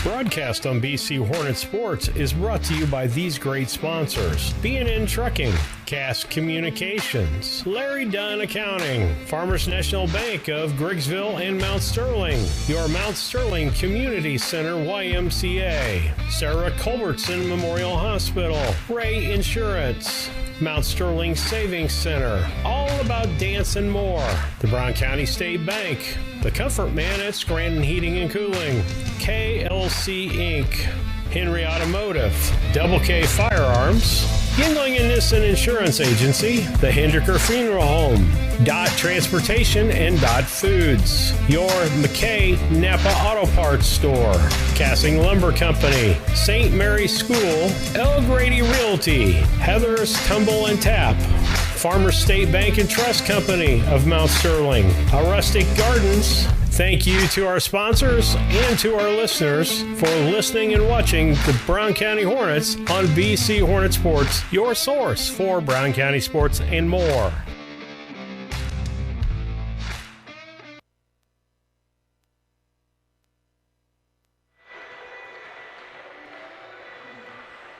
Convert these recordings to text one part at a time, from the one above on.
Broadcast on BC Hornet Sports is brought to you by these great sponsors: B&N Trucking, Cass Communications, Larry Dunn Accounting, Farmers National Bank of Griggsville and Mount Sterling, your Mount Sterling Community Center YMCA, Sarah Culbertson Memorial Hospital, Ray Insurance, Mount Sterling Savings Center, All About Dance and More, the Brown County State Bank, the Comfort Man at Scranton Heating and Cooling, KLC Inc., Henry Automotive, Double K Firearms, Yingling and Nissen Insurance Agency, the Hendricker Funeral Home, Dot Transportation and Dot Foods, your McKay Napa Auto Parts Store, Cassing Lumber Company, St. Mary's School, El Grady Realty, Heather's Tumble and Tap, Farmers State Bank and Trust Company of Mount Sterling, A Rustic Gardens. Thank you to our sponsors and to our listeners for listening and watching the Brown County Hornets on BC Hornet Sports, your source for Brown County sports and more.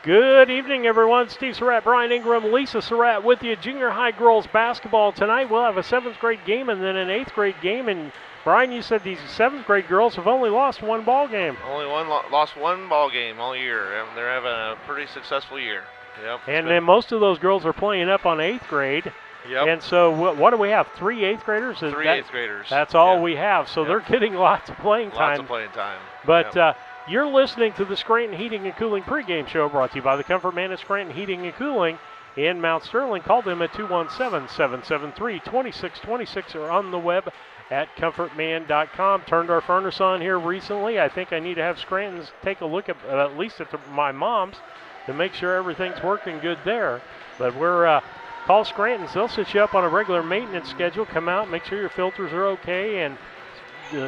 Good evening, everyone. Steve Surratt, Brian Ingram, Lisa Surratt with you. Junior high girls basketball tonight. We'll have a 7th grade game and then an 8th grade game. And Brian, you said these 7th grade girls have only lost one ball game. Lost one ball game all year, and they're having a pretty successful year. Yep. And then most of those girls are playing up on 8th grade. Yep. And so what do we have? 3 8th graders? Three 8th graders. That's all we have. So they're getting lots of playing time. Lots of playing time. But you're listening to the Scranton Heating and Cooling pregame show, brought to you by the Comfort Man at Scranton Heating and Cooling in Mount Sterling. Call them at 217-773-2626 or on the web at comfortman.com. Turned our furnace on here recently. I think I need to have Scranton's take a look at least at my mom's to make sure everything's working good there. But we're call Scranton's. They'll set you up on a regular maintenance schedule. Come out, make sure your filters are okay, and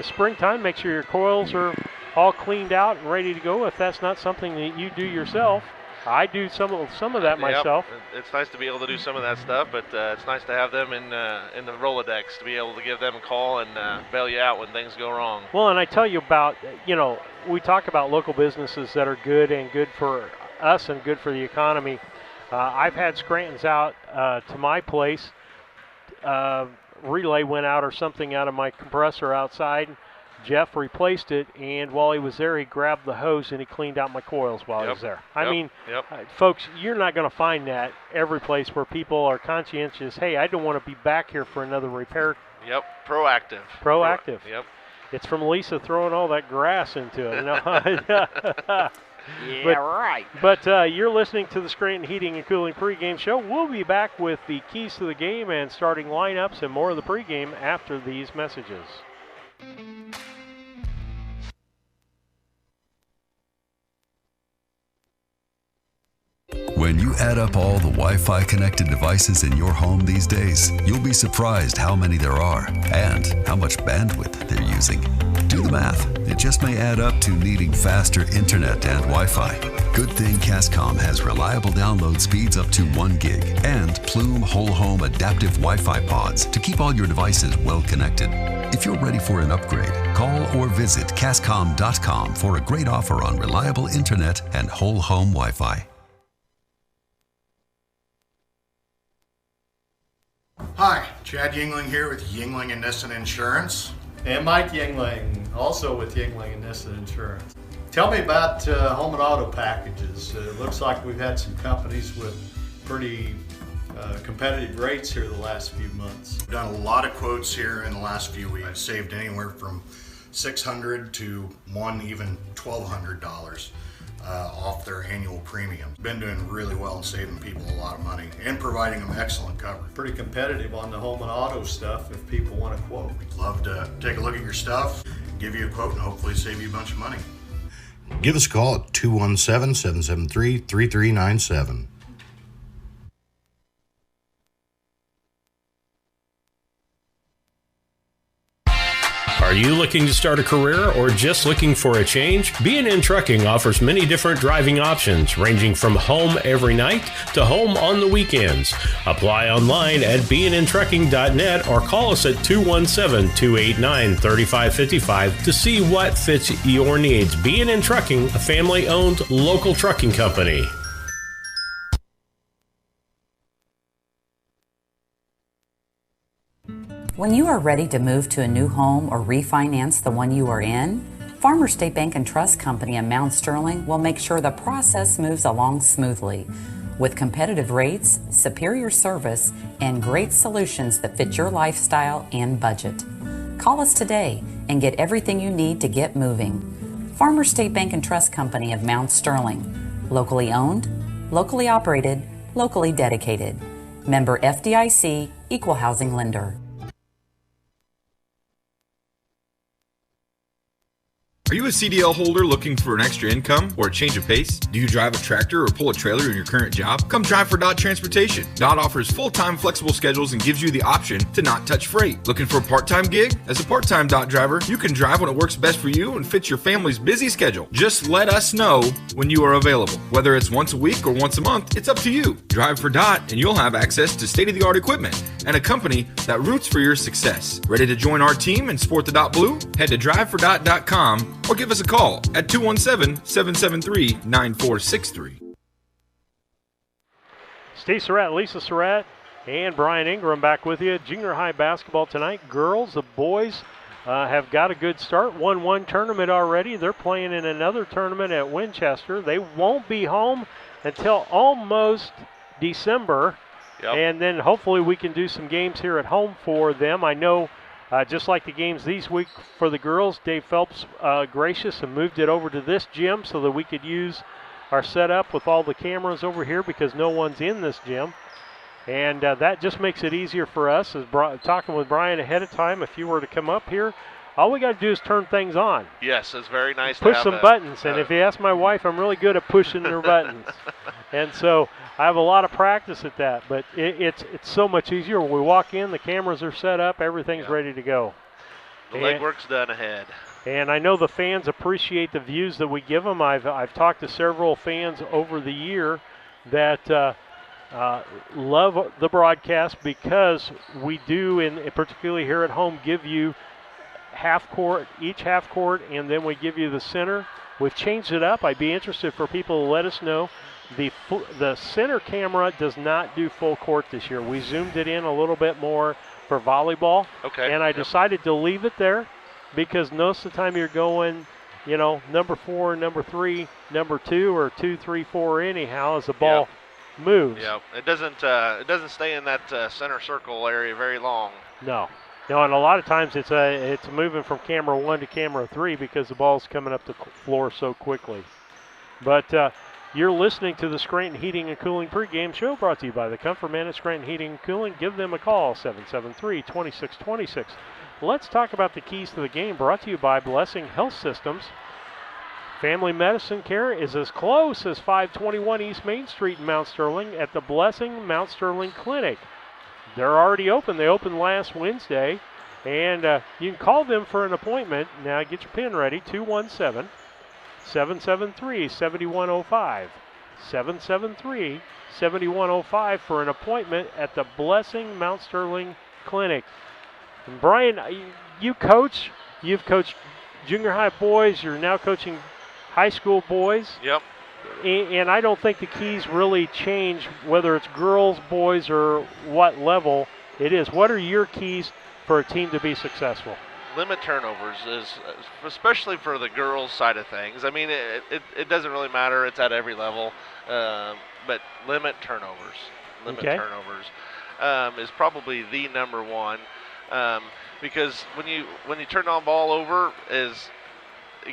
springtime, make sure your coils are all cleaned out and ready to go. If that's not something that you do yourself, I do some of that myself. It's nice to be able to do some of that stuff, but it's nice to have them in the Rolodex to be able to give them a call and bail you out when things go wrong. Well, and I tell you about, we talk about local businesses that are good and good for us and good for the economy. I've had Scranton's out to my place. Relay went out or something out of my compressor outside. Jeff replaced it, and while he was there, he grabbed the hose and he cleaned out my coils while he was there. I mean, folks, you're not going to find that every place where people are conscientious. Hey, I don't want to be back here for another repair. Yep, proactive. Yep. It's from Lisa throwing all that grass into it. Right. But you're listening to the Scranton Heating and Cooling pregame show. We'll be back with the keys to the game and starting lineups and more of the pregame after these messages. When you add up all the Wi-Fi connected devices in your home these days, you'll be surprised how many there are and how much bandwidth they're using. Do the math. It just may add up to needing faster internet and Wi-Fi. Good thing Cascom has reliable download speeds up to 1 gig and Plume Whole Home Adaptive Wi-Fi pods to keep all your devices well connected. If you're ready for an upgrade, call or visit Cascom.com for a great offer on reliable internet and whole home Wi-Fi. Hi, Chad Yingling here with Yingling and Nissen Insurance. And Mike Yingling, also with Yingling and Nissen Insurance. Tell me about home and auto packages. It looks like we've had some companies with pretty competitive rates here the last few months. We've done a lot of quotes here in the last few weeks. I've saved anywhere from $600 to even $1,200 off their annual premium. Been doing really well and saving people a lot of money and providing them excellent coverage. Pretty competitive on the home and auto stuff if people want to quote. We'd love to take a look at your stuff, give you a quote, and hopefully save you a bunch of money. Give us a call at 217-773-3397. Are you looking to start a career or just looking for a change? B&N Trucking offers many different driving options, ranging from home every night to home on the weekends. Apply online at bnntrucking.net or call us at 217-289-3555 to see what fits your needs. B&N Trucking, a family-owned local trucking company. When you are ready to move to a new home or refinance the one you are in, Farmers State Bank and Trust Company in Mount Sterling will make sure the process moves along smoothly. With competitive rates, superior service, and great solutions that fit your lifestyle and budget. Call us today and get everything you need to get moving. Farmers State Bank and Trust Company of Mount Sterling. Locally owned, locally operated, locally dedicated. Member FDIC, Equal Housing Lender. Are you a CDL holder looking for an extra income or a change of pace? Do you drive a tractor or pull a trailer in your current job? Come drive for Dot Transportation. Dot offers full-time flexible schedules and gives you the option to not touch freight. Looking for a part-time gig? As a part-time Dot driver, you can drive when it works best for you and fits your family's busy schedule. Just let us know when you are available. Whether it's once a week or once a month, it's up to you. Drive for Dot and you'll have access to state-of-the-art equipment and a company that roots for your success. Ready to join our team and sport the Dot Blue? Head to drivefordot.com or give us a call at 217-773-9463. Steve Surratt, Lisa Surratt, and Brian Ingram back with you. Junior high basketball tonight. Girls, the boys have got a good start. Won one tournament already. They're playing in another tournament at Winchester. They won't be home until almost December. Yep. And then hopefully we can do some games here at home for them. I know just like the games these week for the girls, Dave Phelps gracious and moved it over to this gym so that we could use our setup with all the cameras over here because no one's in this gym. And that just makes it easier for us. As talking with Brian ahead of time, if you were to come up here, all we got to do is turn things on. Yes, it's very nice Push to have some buttons. And if you ask my wife, I'm really good at pushing her buttons. And so I have a lot of practice at that. But it's so much easier. When we walk in, the cameras are set up, everything's ready to go. The legwork's done ahead. And I know the fans appreciate the views that we give them. I've talked to several fans over the year that love the broadcast because we do, and particularly here at home, give you each half court, and then we give you the center. We've changed it up. I'd be interested for people to let us know. The center camera does not do full court this year. We zoomed it in a little bit more for volleyball. Okay. And I decided to leave it there because most of the time you're going, number 4, number 3, number 2, or 2, 3, 4 anyhow as the ball moves. Yeah, it doesn't stay in that center circle area very long. No, and a lot of times it's moving from camera 1 to camera 3 because the ball's coming up the floor so quickly. But you're listening to the Scranton Heating and Cooling pregame show brought to you by the Comfort Man at Scranton Heating and Cooling. Give them a call, 773-2626. Let's talk about the keys to the game brought to you by Blessing Health Systems. Family medicine care is as close as 521 East Main Street in Mount Sterling at the Blessing Mount Sterling Clinic. They're already open. They opened last Wednesday, and you can call them for an appointment. Now get your pen ready, 217-773-7105. 773-7105 for an appointment at the Blessing Mount Sterling Clinic. And Brian, you've coached junior high boys. You're now coaching high school boys. Yep. And I don't think the keys really change whether it's girls, boys, or what level it is. What are your keys for a team to be successful? Limit turnovers is, especially for the girls' side of things. I mean, it doesn't really matter. It's at every level. But limit turnovers. Turnovers is probably the number one. Because when you turn the ball over, it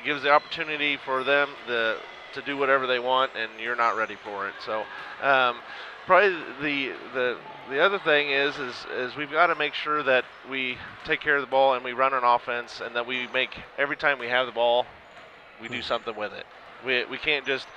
gives the opportunity for them to do whatever they want, and you're not ready for it. So probably the other thing is we've got to make sure that we take care of the ball and we run an offense, and that we make every time we have the ball, we do something with it. We can't just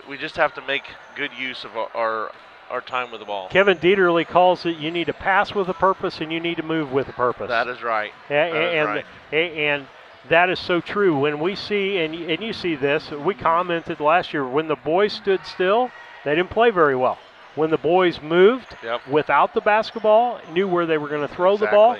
we just have to make good use of our our time with the ball. Kevin Dieterle calls it you need to pass with a purpose and you need to move with a purpose. That is right. And that is so true. When we see, and you see this, we commented last year, when the boys stood still, they didn't play very well. When the boys moved without the basketball, knew where they were going to throw the ball,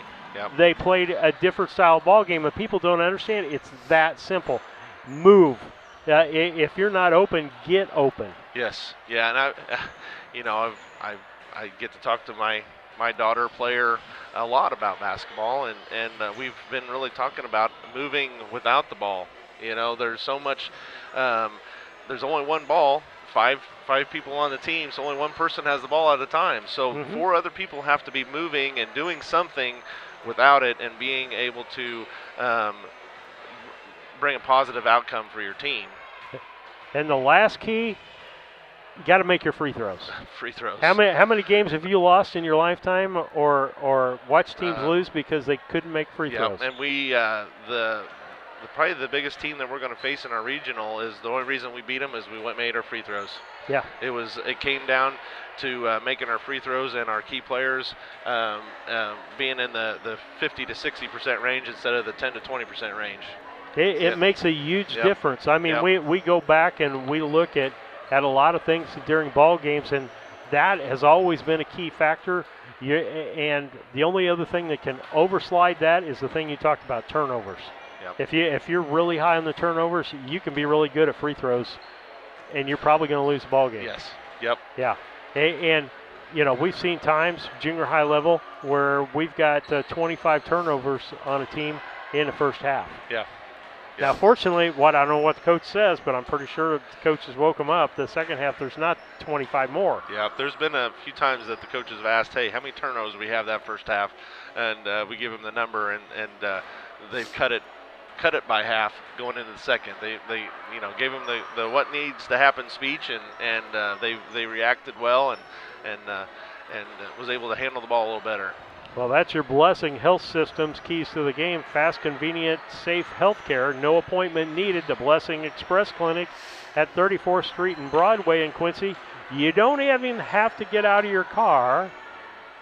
they played a different style of ball game. But people don't understand it's that simple. Move. If you're not open, get open. Yes. Yeah, and I get to talk to my daughter player a lot about basketball, and we've been really talking about moving without the ball. There's so much. There's only one ball. Five people on the team, so only one person has the ball at a time. So 4 other people have to be moving and doing something without it, and being able to bring a positive outcome for your team. And the last key, you got to make your free throws. Free throws. How many games have you lost in your lifetime, or watched teams lose because they couldn't make free throws? And we probably the biggest team that we're going to face in our regional is the only reason we beat them is we made our free throws. Yeah. It came down to making our free throws and our key players being in the 50 to 60% range instead of the 10 to 20% range. It makes a huge difference. I mean, we go back and we look at a lot of things during ball games, and that has always been a key factor. And the only other thing that can overslide that is the thing you talked about, turnovers. Yep. If you're really high on the turnovers, you can be really good at free throws, and you're probably going to lose the ball game. Yes. Yep. Yeah. And we've seen times, junior high level, where we've got 25 turnovers on a team in the first half. Yeah. Now, fortunately, I don't know what the coach says, but I'm pretty sure the coaches woke him up. The second half, there's not 25 more. Yeah, there's been a few times that the coaches have asked, hey, how many turnovers we have that first half? And we give them the number, and they've cut it by half going into the second. They gave them the what needs to happen speech, and they reacted well and was able to handle the ball a little better. Well, that's your Blessing Health Systems keys to the game. Fast, convenient, safe health care. No appointment needed. The Blessing Express Clinic at 34th Street and Broadway in Quincy. You don't even have to get out of your car.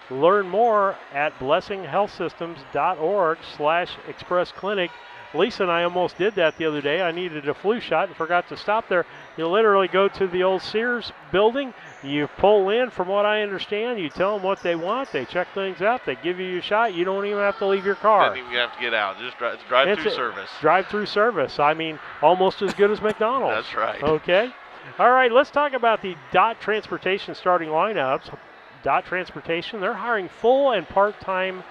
Learn more at blessinghealthsystems.org/express clinic. Lisa and I almost did that the other day. I needed a flu shot and forgot to stop there. You literally go to the old Sears building. You pull in, from what I understand. You tell them what they want. They check things out. They give you your shot. You don't even have to leave your car. You don't even have to get out. Just drive-through service. Drive-through service. I mean, almost as good as McDonald's. That's right. Okay. All right, let's talk about the DOT Transportation starting lineups. DOT Transportation, they're hiring full and part-time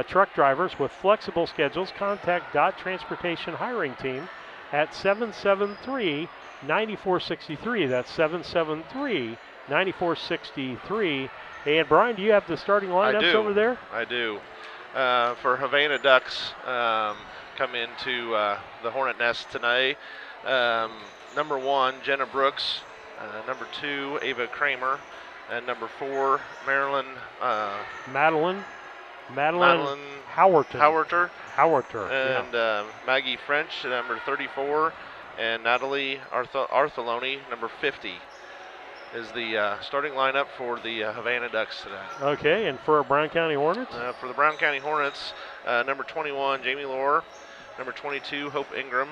truck drivers with flexible schedules. Contact DOT Transportation hiring team at 773-9463. That's 773-9463. And Brian, do you have the starting lineups over there? I do. For Havana Ducks, come into the Hornet Nest tonight. Number 1, Jenna Brooks. Number 2, Ava Kramer. And number 4, Madeline Howerter. And Maggie French, number 34. And Natalie Artholoni, number 50. Is the starting lineup for the Havana Ducks tonight. Okay, and for Brown County Hornets? For the Brown County Hornets, number 21, Jamie Lohr. Number 22, Hope Ingram.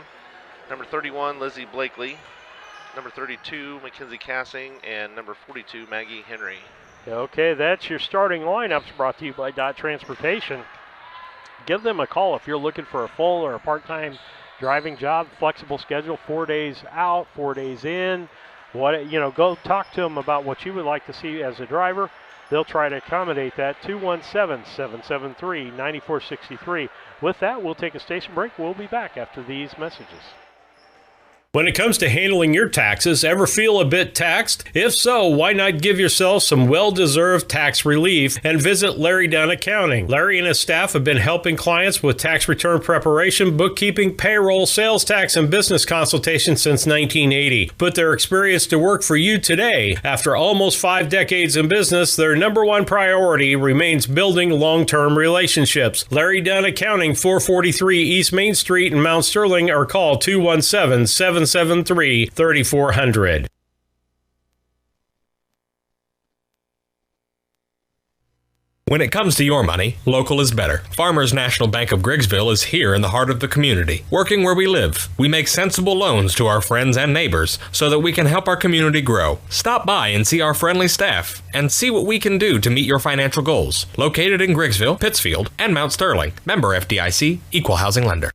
Number 31, Lizzie Blakely. Number 32, Mackenzie Cassing. And number 42, Maggie Henry. Okay, that's your starting lineups brought to you by DOT Transportation. Give them a call if you're looking for a full or a part-time driving job, flexible schedule, 4 days out, 4 days in. Go talk to them about what you would like to see as a driver. They'll try to accommodate that. 217-773-9463. With that, we'll take a station break. We'll be back after these messages. When it comes to handling your taxes, ever feel a bit taxed? If so, why not give yourself some well-deserved tax relief and visit Larry Dunn Accounting. Larry and his staff have been helping clients with tax return preparation, bookkeeping, payroll, sales tax, and business consultation since 1980. Put their experience to work for you today. After almost 5 decades in business, their number one priority remains building long-term relationships. Larry Dunn Accounting, 443 East Main Street in Mount Sterling, or call 217-773-3400. When it comes to your money, local is better. Farmers National Bank of Griggsville is here in the heart of the community, working where we live. We make sensible loans to our friends and neighbors so that we can help our community grow. Stop by and see our friendly staff and see what we can do to meet your financial goals. Located in Griggsville, Pittsfield, and Mount Sterling. Member FDIC, Equal Housing Lender.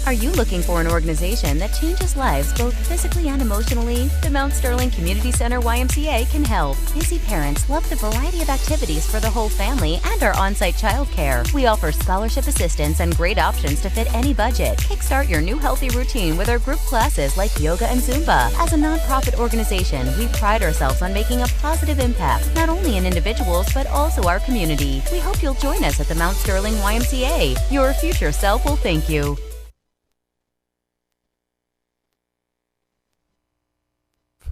Are you looking for an organization that changes lives both physically and emotionally? The Mount Sterling Community Center YMCA can help. Busy parents love the variety of activities for the whole family and our on-site childcare. We offer scholarship assistance and great options to fit any budget. Kickstart your new healthy routine with our group classes like yoga and Zumba. As a nonprofit organization, we pride ourselves on making a positive impact, not only in individuals, but also our community. We hope you'll join us at the Mount Sterling YMCA. Your future self will thank you.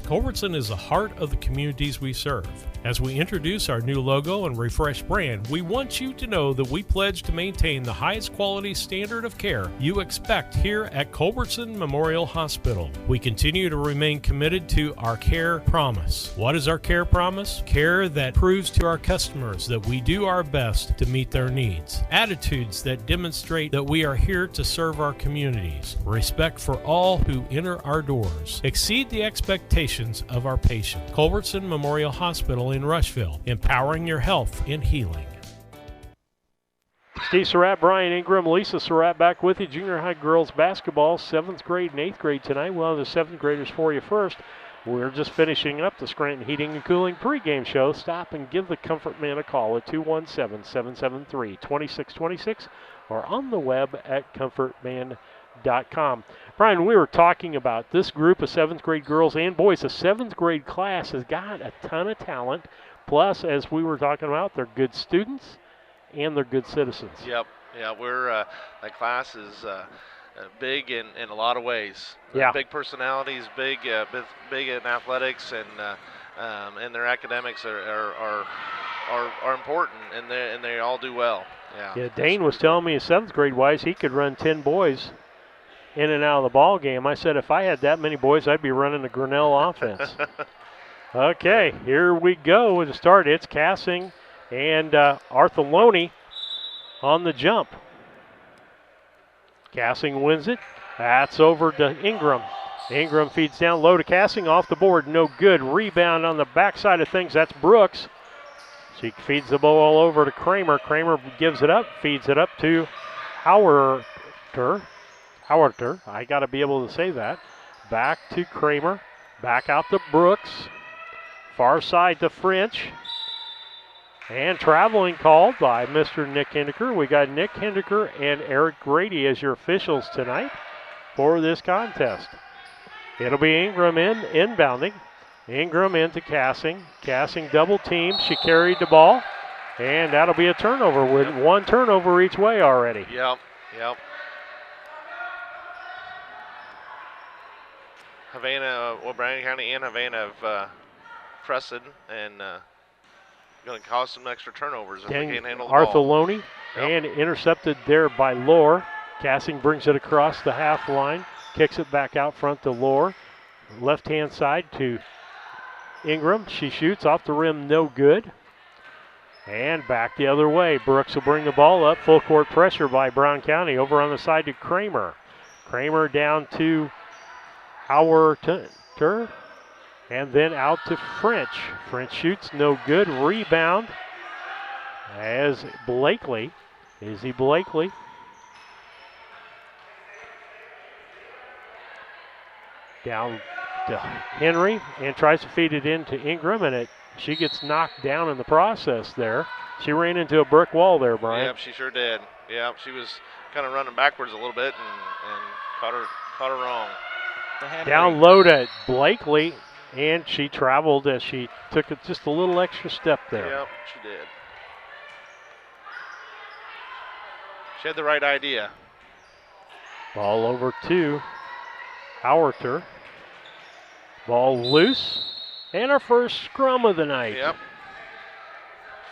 Culbertson is the heart of the communities we serve. As we introduce our new logo and refreshed brand, we want you to know that we pledge to maintain the highest quality standard of care you expect here at Culbertson Memorial Hospital. We continue to remain committed to our care promise. What is our care promise? Care that proves to our customers that we do our best to meet their needs. Attitudes that demonstrate that we are here to serve our communities. Respect for all who enter our doors. Exceed the expectations of our patients. Culbertson Memorial Hospital in Rushville, empowering your health and healing. Steve Surratt, Brian Ingram, Lisa Surratt back with you. Junior high girls basketball, 7th grade and 8th grade tonight. We'll have the 7th graders for you first. We're just finishing up the Scranton Heating and Cooling pregame show. Stop and give the Comfort Man a call at 217-773-2626 or on the web at comfortman.com. Brian, we were talking about this group of 7th grade girls and boys. The 7th grade class has got a ton of talent. Plus, as we were talking about, they're good students and they're good citizens. Yep. Yeah, that class is big in a lot of ways. Yeah. Big personalities, big in athletics, and their academics are important, and they all do well. Yeah, Dane was telling me 7th grade wise he could run 10 boys in and out of the ball game. I said if I had that many boys, I'd be running the Grinnell offense. Okay, here we go to start. It's Cassing and Artheloni on the jump. Cassing wins it. That's over to Ingram. Ingram feeds down low to Cassing, off the board, no good. Rebound on the backside of things, that's Brooks. She feeds the ball over to Kramer. Kramer gives it up, feeds it up to Howarter. I got to be able to say that. Back to Kramer. Back out to Brooks. Far side to French. And traveling called by Mr. Nick Hendeker. We got Nick Hendeker and Eric Grady as your officials tonight for this contest. It'll be Ingram inbounding. Ingram into Cassing. Cassing double team. She carried the ball. And that'll be a turnover with one turnover each way already. Yep. Havana, Bryan County and Havana have pressed and going to cause some extra turnovers if they can't handle the ball. Artheloni and intercepted there by Lohr. Cassing brings it across the half line, kicks it back out front to Lohr. Left-hand side to Ingram. She shoots off the rim, no good. And back the other way. Brooks will bring the ball up. Full court pressure by Brown County. Over on the side to Kramer. Kramer down to Howarter. And then out to French. French shoots, no good. Rebound as Blakely. Izzy Blakely. Down to Henry and tries to feed it into Ingram, and she gets knocked down in the process there. She ran into a brick wall there, Brian. Yep, she sure did. Yep, she was kind of running backwards a little bit and caught her wrong. Down low to Blakely, and she traveled as she took just a little extra step there. Yep, she did. She had the right idea. Ball over to Howarter. Ball loose, and our first scrum of the night. Yep.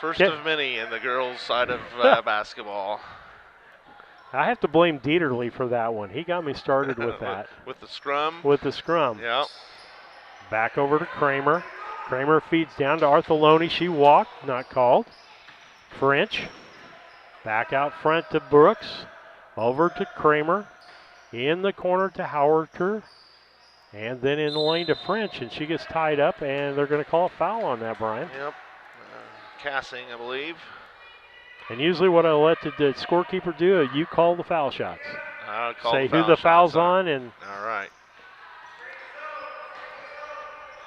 First of many in the girls' side of basketball. I have to blame Dieterle for that one. He got me started with that. With the scrum? With the scrum. Yep. Back over to Kramer. Kramer feeds down to Artheloni. She walked, not called. French back out front to Brooks. Over to Kramer. In the corner to Howarder. And then in the lane to French, and she gets tied up, and they're going to call a foul on that, Brian. Yep. Cassing, I believe. And usually what I let the scorekeeper do, you call the foul shots. I'll call Say the who the foul's foul's on, and all right.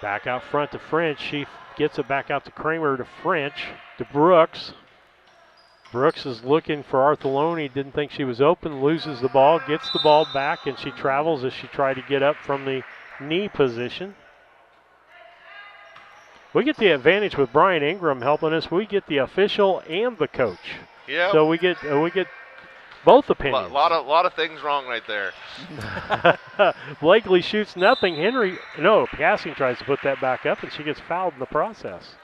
back out front to French. She gets it back out to Kramer to French to Brooks. Brooks is looking for Artheloni, didn't think she was open, loses the ball, gets the ball back, and she travels as she tried to get up from the knee position. We get the advantage with Brian Ingram helping us. We get the official and the coach. Yeah. So we get both opinions. A lot of things wrong right there. Blakely shoots nothing. Cassing tries to put that back up, and she gets fouled in the process.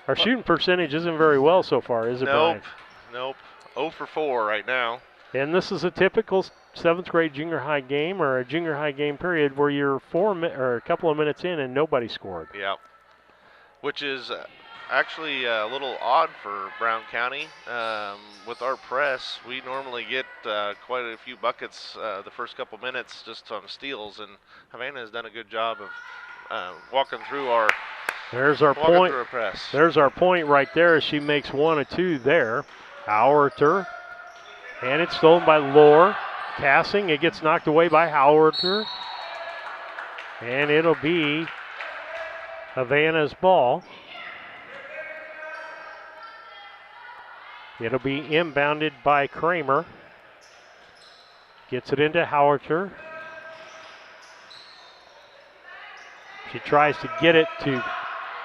Our shooting percentage isn't very well so far, is it, Brian? Nope. 0 for 4 right now. And this is a typical 7th grade junior high game or a junior high game period where you're a couple of minutes in and nobody scored. Yep. Which is actually a little odd for Brown County. With our press, we normally get quite a few buckets the first couple minutes just on steals, and Havana has done a good job of walking through our There's our point. Press. There's our point right there as she makes 1 or 2 there. Howarder. And it's stolen by Lohr. Cassing, it gets knocked away by Howarder. And it'll be Havana's ball. It'll be inbounded by Kramer. Gets it into Howarder. She tries to get it to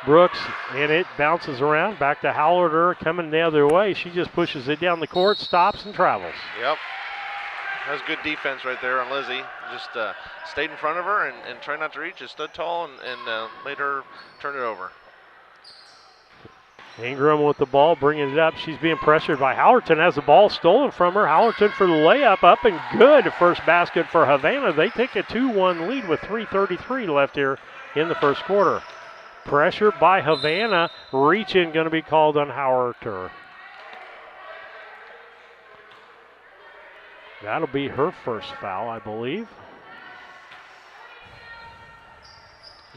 Brooks, and it bounces around. Back to Howarder, coming the other way. She just pushes it down the court, stops, and travels. Yep. That's good defense right there on Lizzie. Just stayed in front of her and tried not to reach. Just stood tall and made her turn it over. Ingram with the ball, bringing it up. She's being pressured by Howerton. Has the ball stolen from her. Howerton for the layup, up and good. First basket for Havana. They take a 2-1 lead with 3:33 left here in the first quarter. Pressure by Havana. Reach-in going to be called on Howarder. That'll be her first foul, I believe.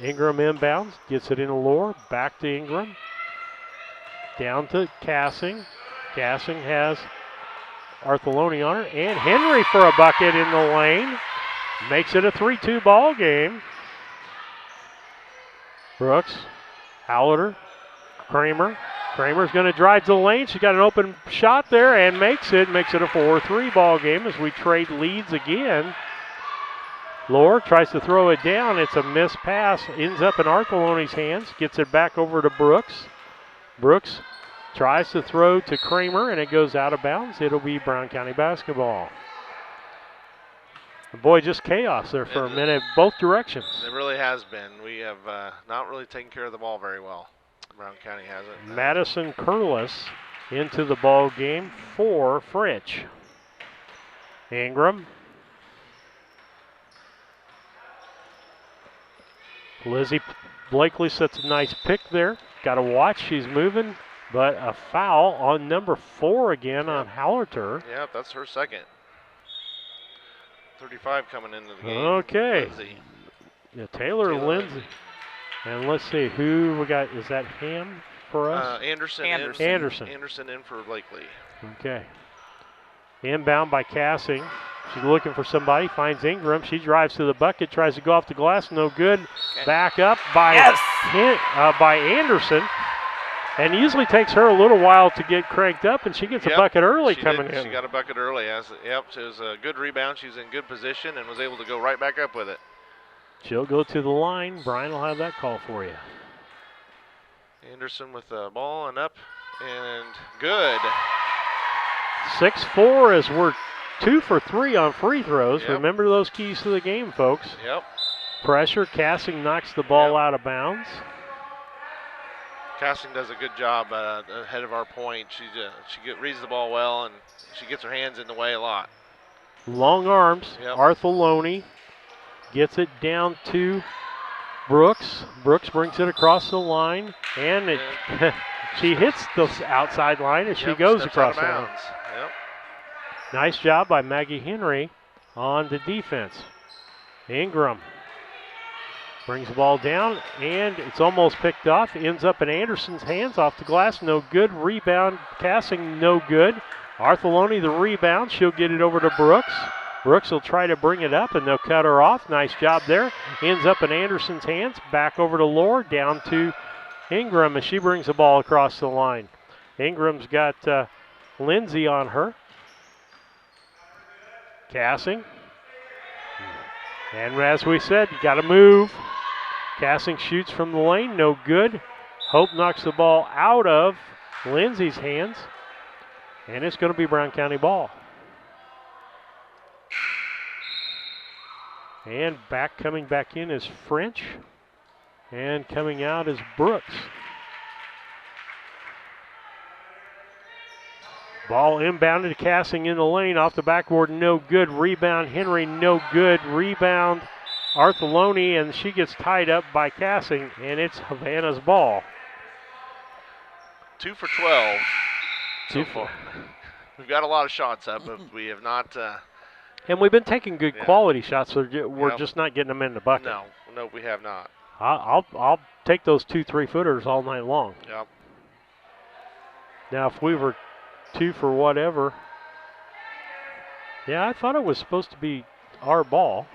Ingram inbounds, gets it in Lohr, back to Ingram. Down to Cassing. Cassing has Artheloni on her, and Henry for a bucket in the lane. Makes it a 3-2 ball game. Brooks, Howarder, Kramer. Kramer's going to drive to the lane. She got an open shot there and makes it. Makes it a 4-3 ball game as we trade leads again. Lohr tries to throw it down. It's a missed pass. Ends up in Artheloni's hands. Gets it back over to Brooks. Brooks tries to throw to Kramer, and it goes out of bounds. It'll be Brown County basketball. Boy, just chaos there for a minute, both directions. It really has been. We have not really taken care of the ball very well. Brown County hasn't. Madison Curlis into the ball game for French. Ingram. Lizzie Blakely sets a nice pick there. Got to watch, she's moving, but a foul on number 4 again on Howarder. Yep, that's her second. 35 coming into the game. Okay. Lindsay. Yeah, Taylor Lindsay. And let's see who we got. Is that Ham for us? Anderson. Anderson in for Blakely. Okay. Inbound by Cassing. She's looking for somebody. Finds Ingram. She drives to the bucket. Tries to go off the glass. No good. Okay. Back up by by Anderson. And usually takes her a little while to get cranked up, and she gets a bucket early coming in. She got a bucket early. It was a good rebound. She was in good position and was able to go right back up with it. She'll go to the line. Brian will have that call for you. Anderson with the ball and up and good. 6-4 as we're 2 for 3 on free throws. Yep. Remember those keys to the game, folks. Yep. Pressure. Cassing knocks the ball out of bounds. Cassing does a good job ahead of our point. She reads the ball well, and she gets her hands in the way a lot. Long arms. Yep. Artheloni gets it down to Brooks. Brooks brings it across the line, and it she hits the outside line as she goes across the line. Yep. Nice job by Maggie Henry on the defense. Ingram brings the ball down, and it's almost picked off. Ends up in Anderson's hands off the glass. No good. Rebound. Cassing, no good. Artheloni the rebound. She'll get it over to Brooks. Brooks will try to bring it up, and they'll cut her off. Nice job there. Ends up in Anderson's hands. Back over to Lohr, down to Ingram as she brings the ball across the line. Ingram's got Lindsay on her. Cassing. And as we said, you got to move. Cassing shoots from the lane, no good. Hope knocks the ball out of Lindsay's hands, and it's going to be Brown County ball. And coming back in is French, and coming out is Brooks. Ball inbounded, Cassing in the lane, off the backboard, no good. Rebound, Henry, no good. Rebound, Artheloni, and she gets tied up by Cassing, and it's Havana's ball. 2 for 12 so far. We've got a lot of shots up, but we have not. And we've been taking good quality shots, so we're just not getting them in the bucket. No, we have not. I'll take those 2 3-footers all night long. Yep. Now, if we were 2 for whatever, I thought it was supposed to be our ball.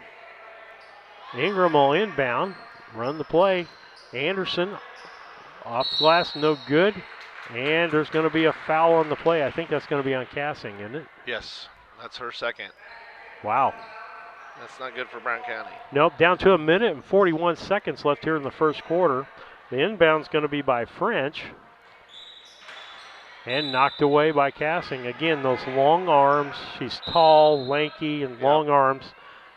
Ingram will inbound, run the play. Anderson off the glass, no good. And there's going to be a foul on the play. I think that's going to be on Cassing, isn't it? Yes, that's her second. Wow. That's not good for Brown County. Nope, down to 1 minute and 41 seconds left here in the first quarter. The inbound's going to be by French. And knocked away by Cassing. Again, those long arms. She's tall, lanky, and long arms.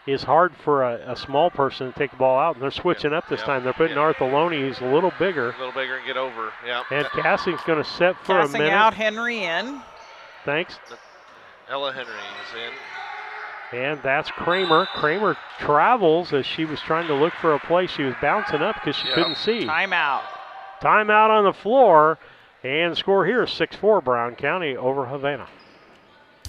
Is hard for a small person to take the ball out. And they're switching up this time. They're putting Artheloni, who's a little bigger. A little bigger and get over, And Cassing's going to set for a minute. Cassing out, Henry in. Thanks. Ella Henry is in. And that's Kramer. Kramer travels as she was trying to look for a play. She was bouncing up because she couldn't see. Timeout. Timeout on the floor. And the score here is 6-4 Brown County over Havana.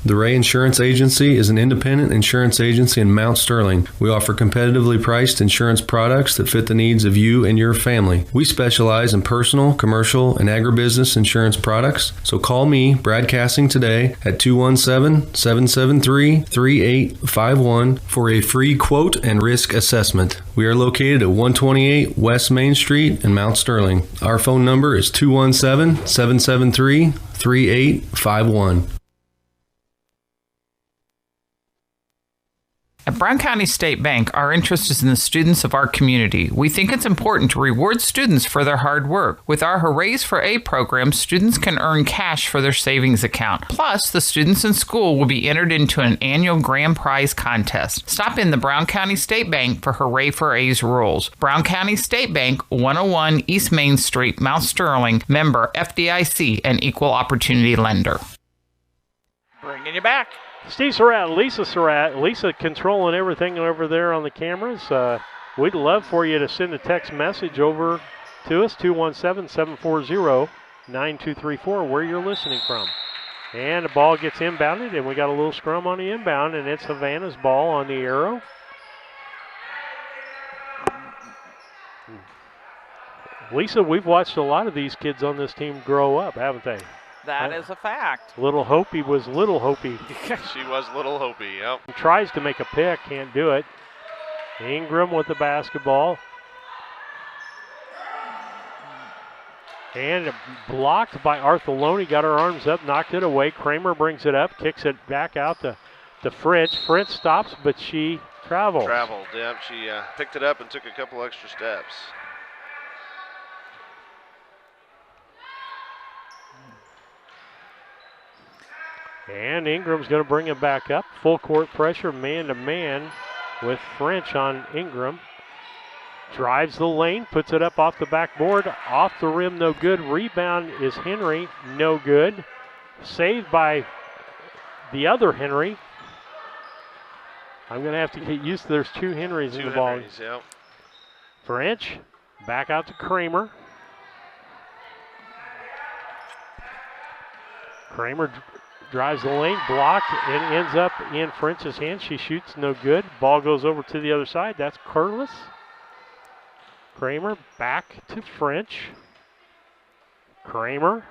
The Ray Insurance Agency is an independent insurance agency in Mount Sterling. We offer competitively priced insurance products that fit the needs of you and your family. We specialize in personal, commercial, and agribusiness insurance products. So call me, Brad Cassing, today at 217-773-3851 for a free quote and risk assessment. We are located at 128 West Main Street in Mount Sterling. Our phone number is 217-773-3851. At Brown County State Bank, our interest is in the students of our community. We think it's important to reward students for their hard work. With our Hoorays for A program, students can earn cash for their savings account. Plus, the students in school will be entered into an annual grand prize contest. Stop in the Brown County State Bank for Hooray for A's rules. Brown County State Bank, 101 East Main Street, Mount Sterling, member FDIC, and equal opportunity lender. Bringing you back. Steve Surratt, Lisa Surratt. Lisa controlling everything over there on the cameras. We'd love for you to send a text message over to us, 217-740-9234, where you're listening from. And the ball gets inbounded, and we got a little scrum on the inbound, and it's Havana's ball on the arrow. Lisa, we've watched a lot of these kids on this team grow up, haven't they? That is a fact. Little Hopi was Little Hopi. She was Little Hopi, yep. Tries to make a pick, can't do it. Ingram with the basketball. And blocked by Artheloni, got her arms up, knocked it away. Kramer brings it up, kicks it back out to Fritz. Fritz stops, but she travels. Yep. She picked it up and took a couple extra steps. And Ingram's going to bring it back up. Full court pressure, man-to-man with French on Ingram. Drives the lane, puts it up off the backboard. Off the rim, no good. Rebound is Henry, no good. Saved by the other Henry. I'm going to have to get used to there's two Henrys in the ball. Yep. French, back out to Kramer. Kramer drives the lane, blocked, and ends up in French's hands. She shoots, no good. Ball goes over to the other side. That's Curlis. Kramer back to French. Kramer.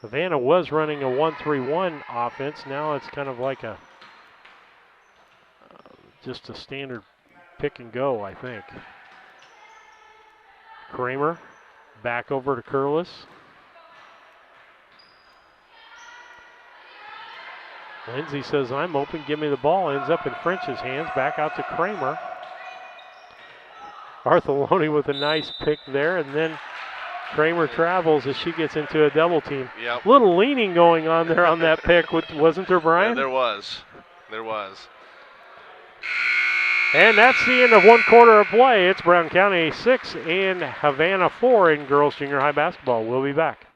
Havana was running a 1-3-1 offense. Now it's kind of like just a standard pick and go, I think. Kramer back over to Curlis. Lindsay says, I'm open, give me the ball. Ends up in French's hands, back out to Kramer. Artheloni with a nice pick there, and then Kramer travels as she gets into a double team. Yep. Little leaning going on there on that pick, wasn't there, Brian? Yeah, there was. There was. And that's the end of one quarter of play. It's Brown County 6 and Havana 4 in girls junior high basketball. We'll be back.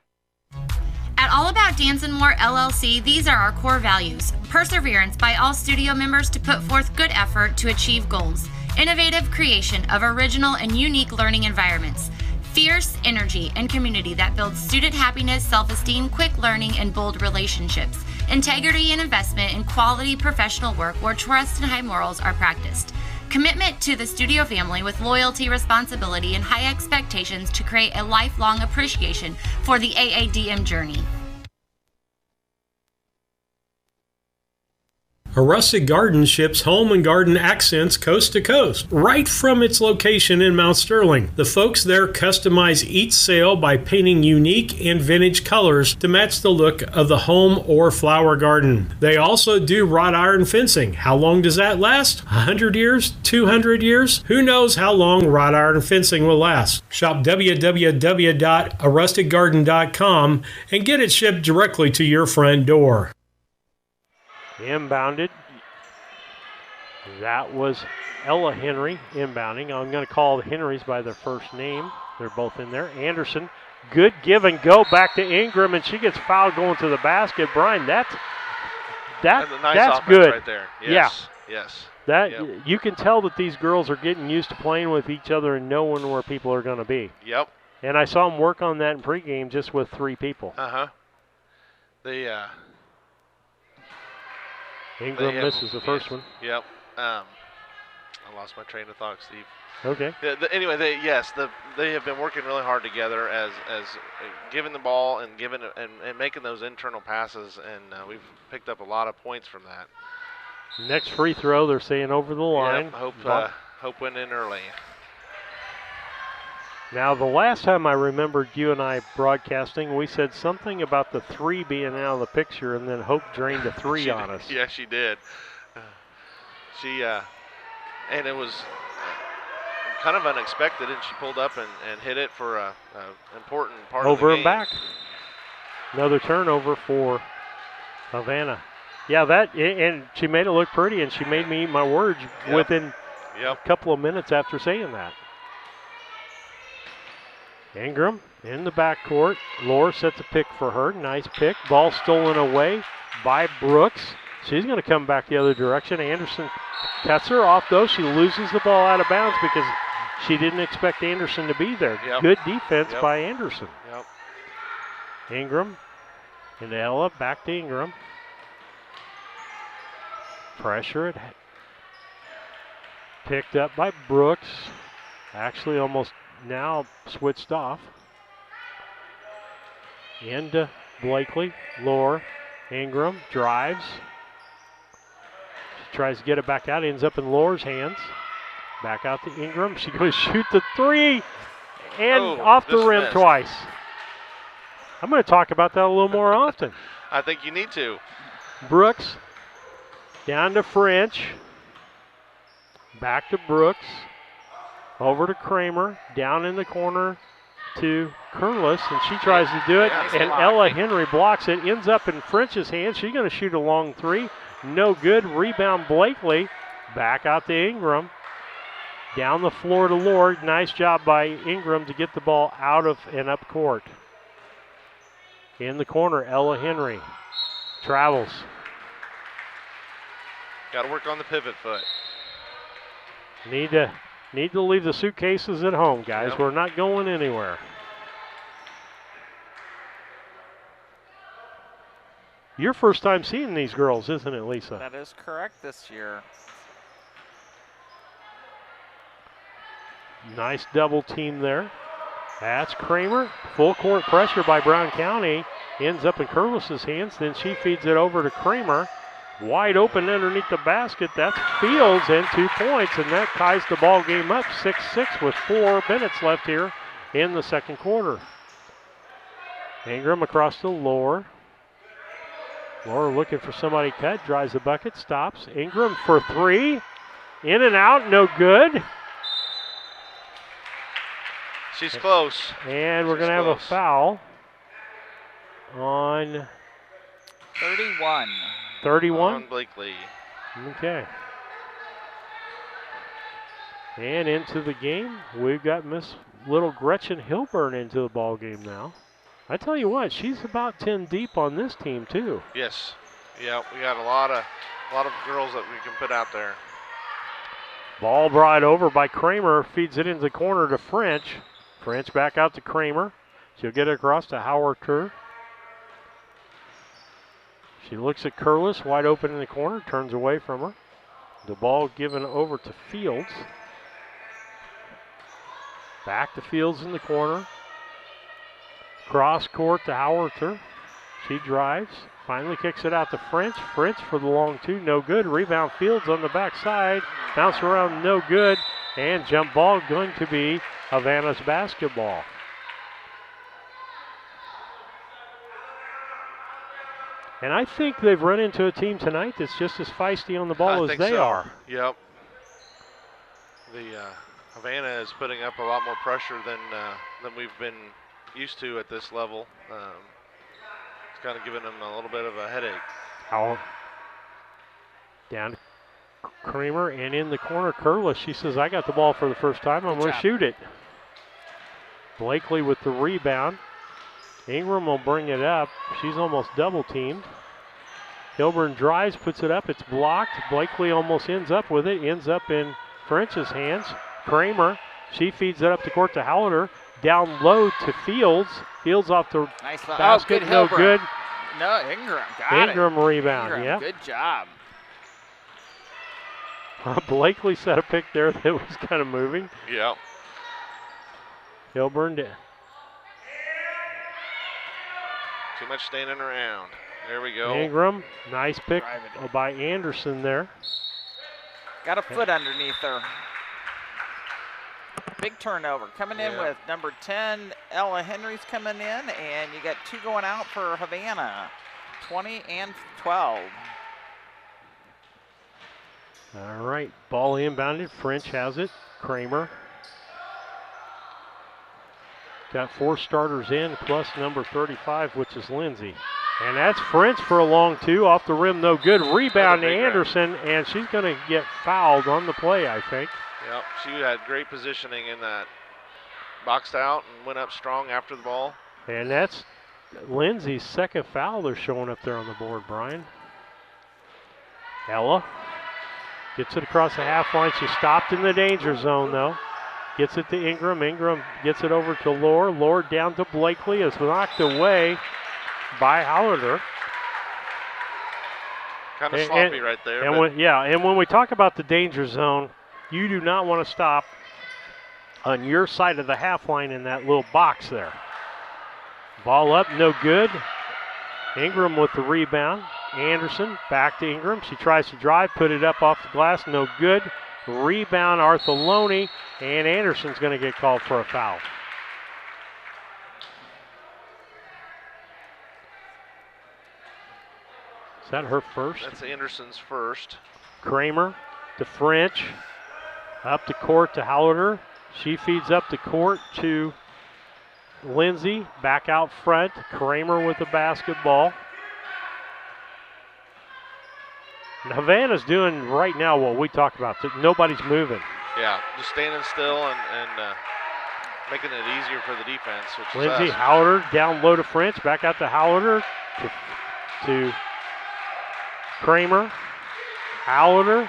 At All About Dance and More LLC, these are our core values. Perseverance by all studio members to put forth good effort to achieve goals. Innovative creation of original and unique learning environments. Fierce energy and community that builds student happiness, self-esteem, quick learning, and bold relationships. Integrity and investment in quality professional work where trust and high morals are practiced. Commitment to the studio family with loyalty, responsibility, and high expectations to create a lifelong appreciation for the AADM journey. A Rustic Garden ships home and garden accents coast to coast, right from its location in Mount Sterling. The folks there customize each sail by painting unique and vintage colors to match the look of the home or flower garden. They also do wrought iron fencing. How long does that last? 100 years? 200 years? Who knows how long wrought iron fencing will last? Shop www.arusticgarden.com and get it shipped directly to your front door. Inbounded. That was Ella Henry inbounding. I'm going to call the Henrys by their first name. They're both in there. Anderson, good give and go back to Ingram, and she gets fouled going to the basket. Brian, that's nice good right there. Yes. Yeah. Yes. You can tell that these girls are getting used to playing with each other and knowing where people are going to be. Yep. And I saw them work on that in pregame just with 3 people. Ingram misses the first one. Yep. I lost my train of thought, Steve. Okay. Anyway, they have been working really hard together as giving the ball and making those internal passes, and we've picked up a lot of points from that. Next free throw, they're saying over the line. Yep, Hope went in early. Now, the last time I remembered you and I broadcasting, we said something about the 3 being out of the picture, and then Hope drained a 3 on us. Yeah, she did. And it was kind of unexpected, and she pulled up and hit it for an important part of the game. Over and back. Another turnover for Havana. Yeah, and she made it look pretty, and she made me eat my words within a couple of minutes after saying that. Ingram in the backcourt. Lohr sets a pick for her. Nice pick. Ball stolen away by Brooks. She's going to come back the other direction. Anderson cuts her off, though. She loses the ball out of bounds because she didn't expect Anderson to be there. Yep. Good defense by Anderson. Yep. Ingram and Ella back to Ingram. Pressure it. Picked up by Brooks. Actually almost now switched off. Into Blakely. Lohr. Ingram drives. She tries to get it back out. Ends up in Lohr's hands. Back out to Ingram. She goes shoot the 3. And off the rim twice. I'm going to talk about that a little more often. I think you need to. Brooks. Down to French. Back to Brooks. Over to Kramer. Down in the corner to Curlis, and she tries to do it, and Ella Henry blocks it. Ends up in French's hands. She's going to shoot a long 3. No good. Rebound Blakely. Back out to Ingram. Down the floor to Lohr. Nice job by Ingram to get the ball out of and up court. In the corner, Ella Henry travels. Got to work on the pivot foot. Need to leave the suitcases at home, guys. Yep. We're not going anywhere. Your first time seeing these girls, isn't it, Lisa? That is correct this year. Nice double team there. That's Kramer. Full court pressure by Brown County. Ends up in Curlis's hands. Then she feeds it over to Kramer. Wide open underneath the basket. That's Fields and 2 points. And that ties the ball game up 6-6 with 4 minutes left here in the second quarter. Ingram across to Lohr. Lohr looking for somebody cut. Drives the bucket. Stops. Ingram for 3. In and out. No good. She's close. And we're going to have a foul on 31. 31. On Blakely. Okay. And into the game, we've got Miss Little Gretchen Hilburn into the ball game now. I tell you what, she's about 10 deep on this team too. Yes. Yeah, we got a lot of girls that we can put out there. Ball brought over by Kramer, feeds it into the corner to French. French back out to Kramer. She'll get it across to Howard Kerr. She looks at Curlis, wide open in the corner, turns away from her. The ball given over to Fields. Back to Fields in the corner. Cross court to Howard. She drives, finally kicks it out to French. French for the long 2, no good. Rebound Fields on the backside. Bounce around, no good. And jump ball going to be Havana's basketball. And I think they've run into a team tonight that's just as feisty on the ball as they are. Yep. The Havana is putting up a lot more pressure than we've been used to at this level. It's kind of giving them a little bit of a headache. Down to Kramer, and in the corner, Curlis. She says, I got the ball for the first time. I'm going to shoot it. Blakely with the rebound. Ingram will bring it up. She's almost double teamed. Hilburn drives, puts it up. It's blocked. Blakely almost ends up with it. Ends up in French's hands. Kramer, she feeds it up the court to Hallader. Down low to Fields. Fields off the basket. No good. No, Ingram got Ingram rebound. Ingram, Yeah. good job. Blakely set a pick there that was kind of moving. Yeah. Hilburn did. Too much standing around. There we go. Ingram, nice pick by Anderson there. Got a foot underneath her. Big turnover. Coming in with number 10, Ella Henry's coming in, and you got 2 going out for Havana, 20 and 12. All right, ball inbounded. French has it. Kramer. Got 4 starters in, plus number 35, which is Lindsay. And that's French for a long 2. Off the rim, no good. Rebound to Anderson, and she's going to get fouled on the play, I think. Yep, she had great positioning in that. Boxed out and went up strong after the ball. And that's Lindsay's second foul they're showing up there on the board, Brian. Ella gets it across the half line. She stopped in the danger zone, though. Gets it to Ingram. Ingram gets it over to Lohr. Lohr down to Blakely. Is knocked away by Hallader. Kind of sloppy right there. And when we talk about the danger zone, you do not want to stop on your side of the half line in that little box there. Ball up, no good. Ingram with the rebound. Anderson back to Ingram. She tries to drive, put it up off the glass, no good. Rebound, Artholoni, and Anderson's going to get called for a foul. Is that her first? That's Anderson's first. Kramer to French. Up the court to Hallader. She feeds up the court to Lindsay. Back out front. Kramer with the basketball. And Havana's doing right now what we talked about. Nobody's moving. Yeah, just standing still and making it easier for the defense. Which Lindsay, is us. Hallader down low to French. Back out to Hallader to Kramer. Hallader.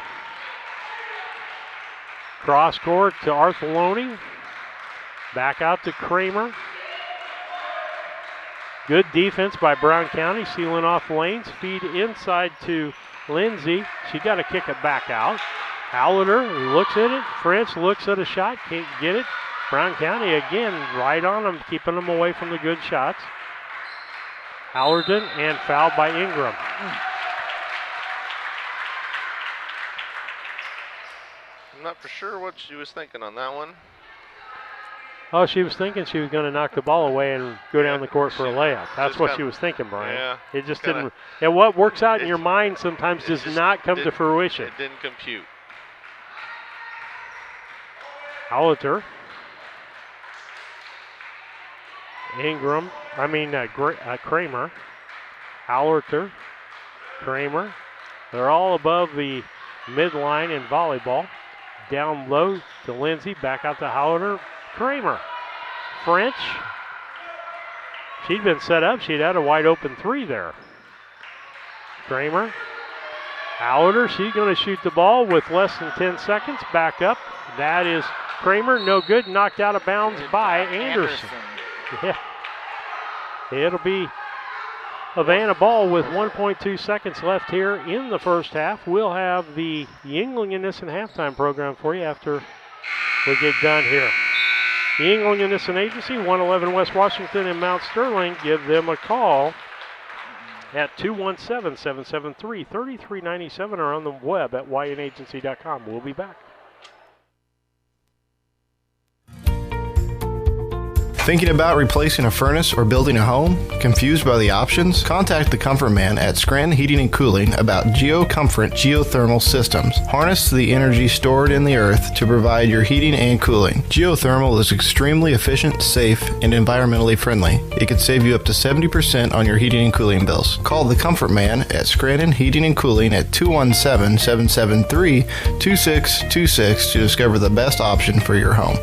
Cross court to Artheloni. Back out to Kramer. Good defense by Brown County, sealing off lanes. Feed inside to Lindsay. She got to kick it back out. Hallader looks at it. French looks at a shot, can't get it. Brown County again right on them, keeping them away from the good shots. Hallerton and fouled by Ingram. I'm not for sure what she was thinking on that one. Oh, she was thinking she was going to knock the ball away and go down the court for a layup. That's what she was thinking, Brian. Yeah. It just didn't. And what works out in your mind sometimes does not come to fruition. It didn't compute. Hallater. Kramer. Hallater. Kramer. They're all above the midline in volleyball. Down low to Lindsay. Back out to Hallater. Kramer. French. She'd been set up. She'd had a wide open three there. Kramer. Hallater. She's going to shoot the ball with less than 10 seconds. Back up. That is Kramer. No good. Knocked out of bounds by Anderson. Yeah. It'll be Havana ball with 1.2 seconds left here in the first half. We'll have the Yingling and Nissen halftime program for you after we get done here. The Yingling and Nissen Agency, 111 West Washington in Mount Sterling. Give them a call at 217-773-3397 or on the web at ynagency.com. We'll be back. Thinking about replacing a furnace or building a home? Confused by the options? Contact the Comfort Man at Scranton Heating and Cooling about GeoComfort geothermal systems. Harness the energy stored in the earth to provide your heating and cooling. Geothermal is extremely efficient, safe, and environmentally friendly. It can save you up to 70% on your heating and cooling bills. Call the Comfort Man at Scranton Heating and Cooling at 217-773-2626 to discover the best option for your home.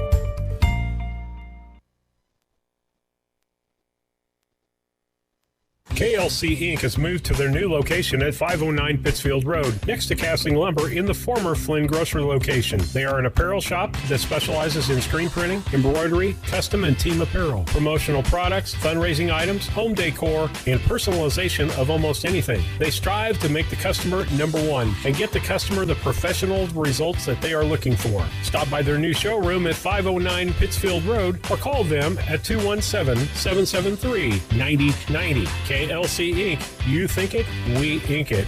KLC Inc. has moved to their new location at 509 Pittsfield Road, next to Casting Lumber in the former Flynn Grocery location. They are an apparel shop that specializes in screen printing, embroidery, custom and team apparel, promotional products, fundraising items, home decor, and personalization of almost anything. They strive to make the customer number one and get the customer the professional results that they are looking for. Stop by their new showroom at 509 Pittsfield Road or call them at 217-773-9090. KLC Inc. You think it, we ink it.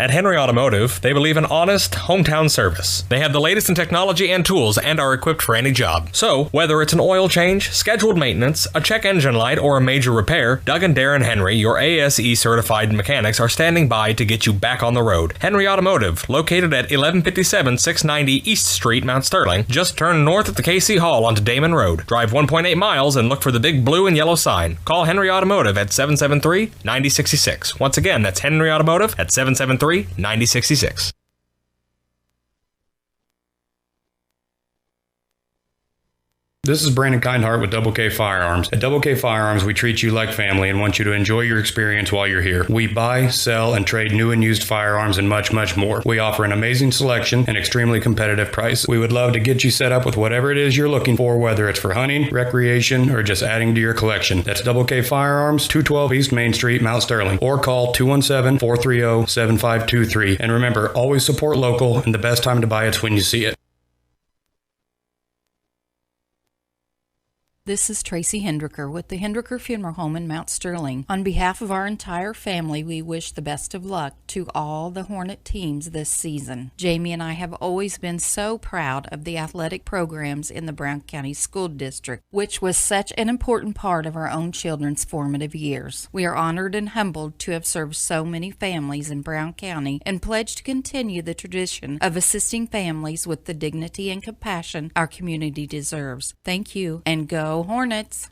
At Henry Automotive, they believe in honest, hometown service. They have the latest in technology and tools and are equipped for any job. So, whether it's an oil change, scheduled maintenance, a check engine light, or a major repair, Doug and Darren Henry, your ASE certified mechanics, are standing by to get you back on the road. Henry Automotive, located at 1157 690 East Street, Mount Sterling. Just turn north at the KC Hall onto Damon Road. Drive 1.8 miles and look for the big blue and yellow sign. Call Henry Automotive at 773-9066. Once again, that's Henry Automotive at 773-9066. This is Brandon Kindhart with Double K Firearms. At Double K Firearms, we treat you like family and want you to enjoy your experience while you're here. We buy, sell, and trade new and used firearms and much, much more. We offer an amazing selection and extremely competitive price. We would love to get you set up with whatever it is you're looking for, whether it's for hunting, recreation, or just adding to your collection. That's Double K Firearms, 212 East Main Street, Mount Sterling, or call 217-430-7523. And remember, always support local, and the best time to buy it's when you see it. This is Tracy Hendricker with the Hendricker Funeral Home in Mount Sterling. On behalf of our entire family, we wish the best of luck to all the Hornet teams this season. Jamie and I have always been so proud of the athletic programs in the Brown County School District, which was such an important part of our own children's formative years. We are honored and humbled to have served so many families in Brown County and pledge to continue the tradition of assisting families with the dignity and compassion our community deserves. Thank you, and go Hornets!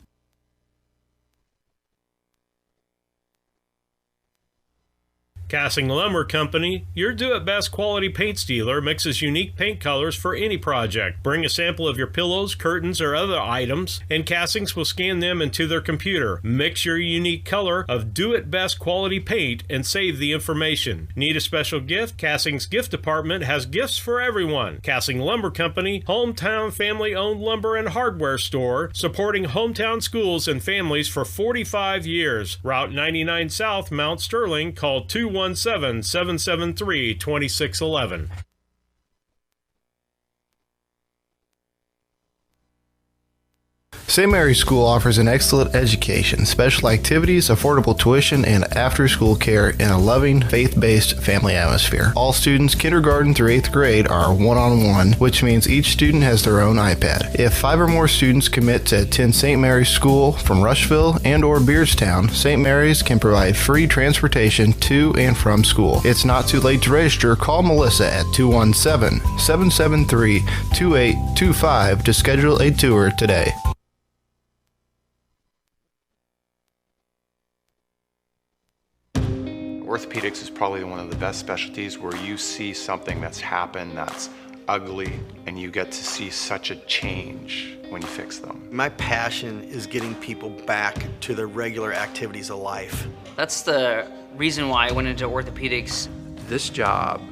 Casting Lumber Company, your do-it-best quality paint dealer, mixes unique paint colors for any project. Bring a sample of your pillows, curtains, or other items, and Castings will scan them into their computer. Mix your unique color of do-it-best quality paint and save the information. Need a special gift? Castings Gift Department has gifts for everyone. Casting Lumber Company, hometown family-owned lumber and hardware store, supporting hometown schools and families for 45 years. Route 99 South, Mount Sterling. Call 217-773-2611. St. Mary's School offers an excellent education, special activities, affordable tuition, and after-school care in a loving, faith-based family atmosphere. All students, kindergarten through 8th grade, are one-on-one, which means each student has their own iPad. If 5 or more students commit to attend St. Mary's School from Rushville and or Beardstown, St. Mary's can provide free transportation to and from school. It's not too late to register. Call Melissa at 217-773-2825 to schedule a tour today. Orthopedics is probably one of the best specialties where you see something that's happened that's ugly and you get to see such a change when you fix them. My passion is getting people back to their regular activities of life. That's the reason why I went into orthopedics. This job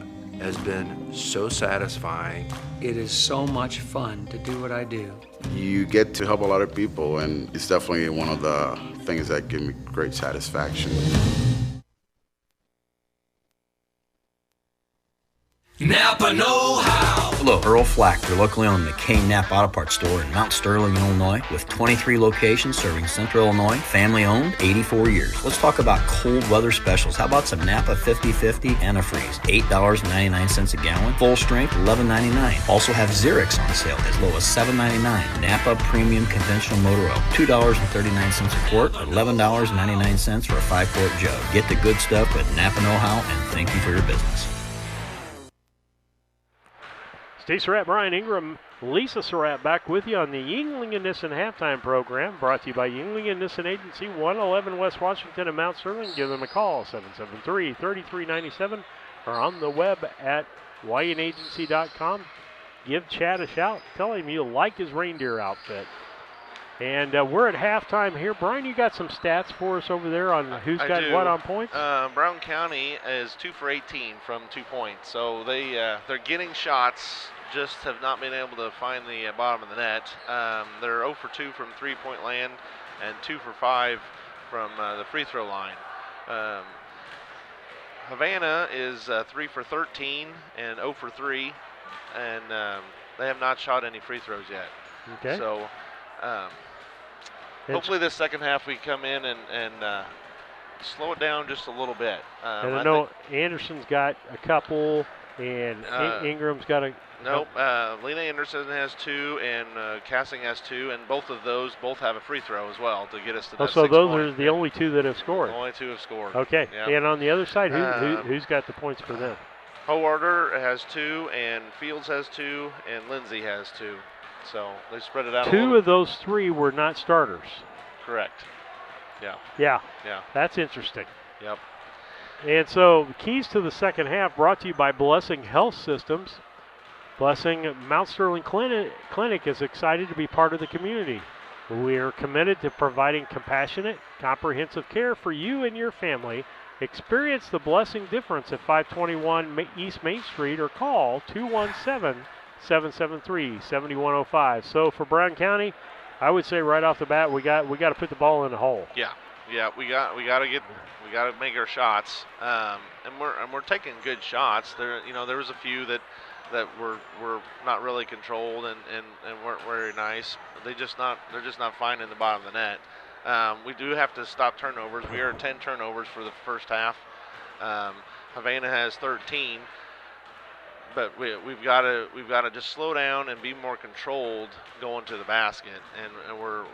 has been so satisfying. It is so much fun to do what I do. You get to help a lot of people, and it's definitely one of the things that give me great satisfaction. Napa know-how. Hello, Earl Flack, your locally owned McCain Napa Auto Parts store in Mount Sterling, Illinois, with 23 locations serving Central Illinois, family-owned, 84 years. Let's talk about cold weather specials. How about some Napa 50/50 antifreeze, $8.99 a gallon, full strength, $11.99. Also have Xerix on sale as low as $7.99. Napa Premium Conventional Motor Oil, $2.39 a quart, or $11.99 for a 5-quart jug. Get the good stuff with Napa know-how, and thank you for your business. Steve Surratt, Brian Ingram, Lisa Surratt back with you on the Yingling and Nissen halftime program, brought to you by Yingling and Nissen Agency, 111 West Washington and Mount Sterling. Give them a call, 773-3397, or on the web at YNAgency.com. Give Chad a shout. Tell him you like his reindeer outfit. And we're at halftime here. Brian, you got some stats for us over there on who's got what on points? Brown County is 2 for 18 from 2 points. So they're getting shots, just have not been able to find the bottom of the net. They're 0 for 2 from 3-point land and 2 for 5 from the free throw line. Havana is 3 for 13 and 0 for 3, and they have not shot any free throws yet. Okay. So hopefully this second half we come in and slow it down just a little bit. And I know Anderson's got a couple, and Ingram's got a. Nope. Lena Anderson has 2, and Cassing has 2, and both of those have a free throw as well to get us to that. So those are the only 2 that have scored. Only 2 have scored. Okay. Yep. And on the other side, who's got the points for them? Hoarder has 2, and Fields has 2, and Lindsay has 2. So they spread it out. 2 of those 3 were not starters. Correct. Yeah. Yeah. Yeah. That's interesting. Yep. And so the keys to the second half brought to you by Blessing Health Systems. Blessing Mount Sterling Clinic is excited to be part of the community. We are committed to providing compassionate, comprehensive care for you and your family. Experience the Blessing difference at 521 East Main Street or call 217-773-7105. So for Brown County, I would say right off the bat we got to put the ball in the hole. Yeah, we got to make our shots, and we're taking good shots. There was a few that were not really controlled and weren't very nice. They're just not finding the bottom of the net. We do have to stop turnovers. We are 10 turnovers for the first half. Havana has 13. But we've got to just slow down and be more controlled going to the basket, and we're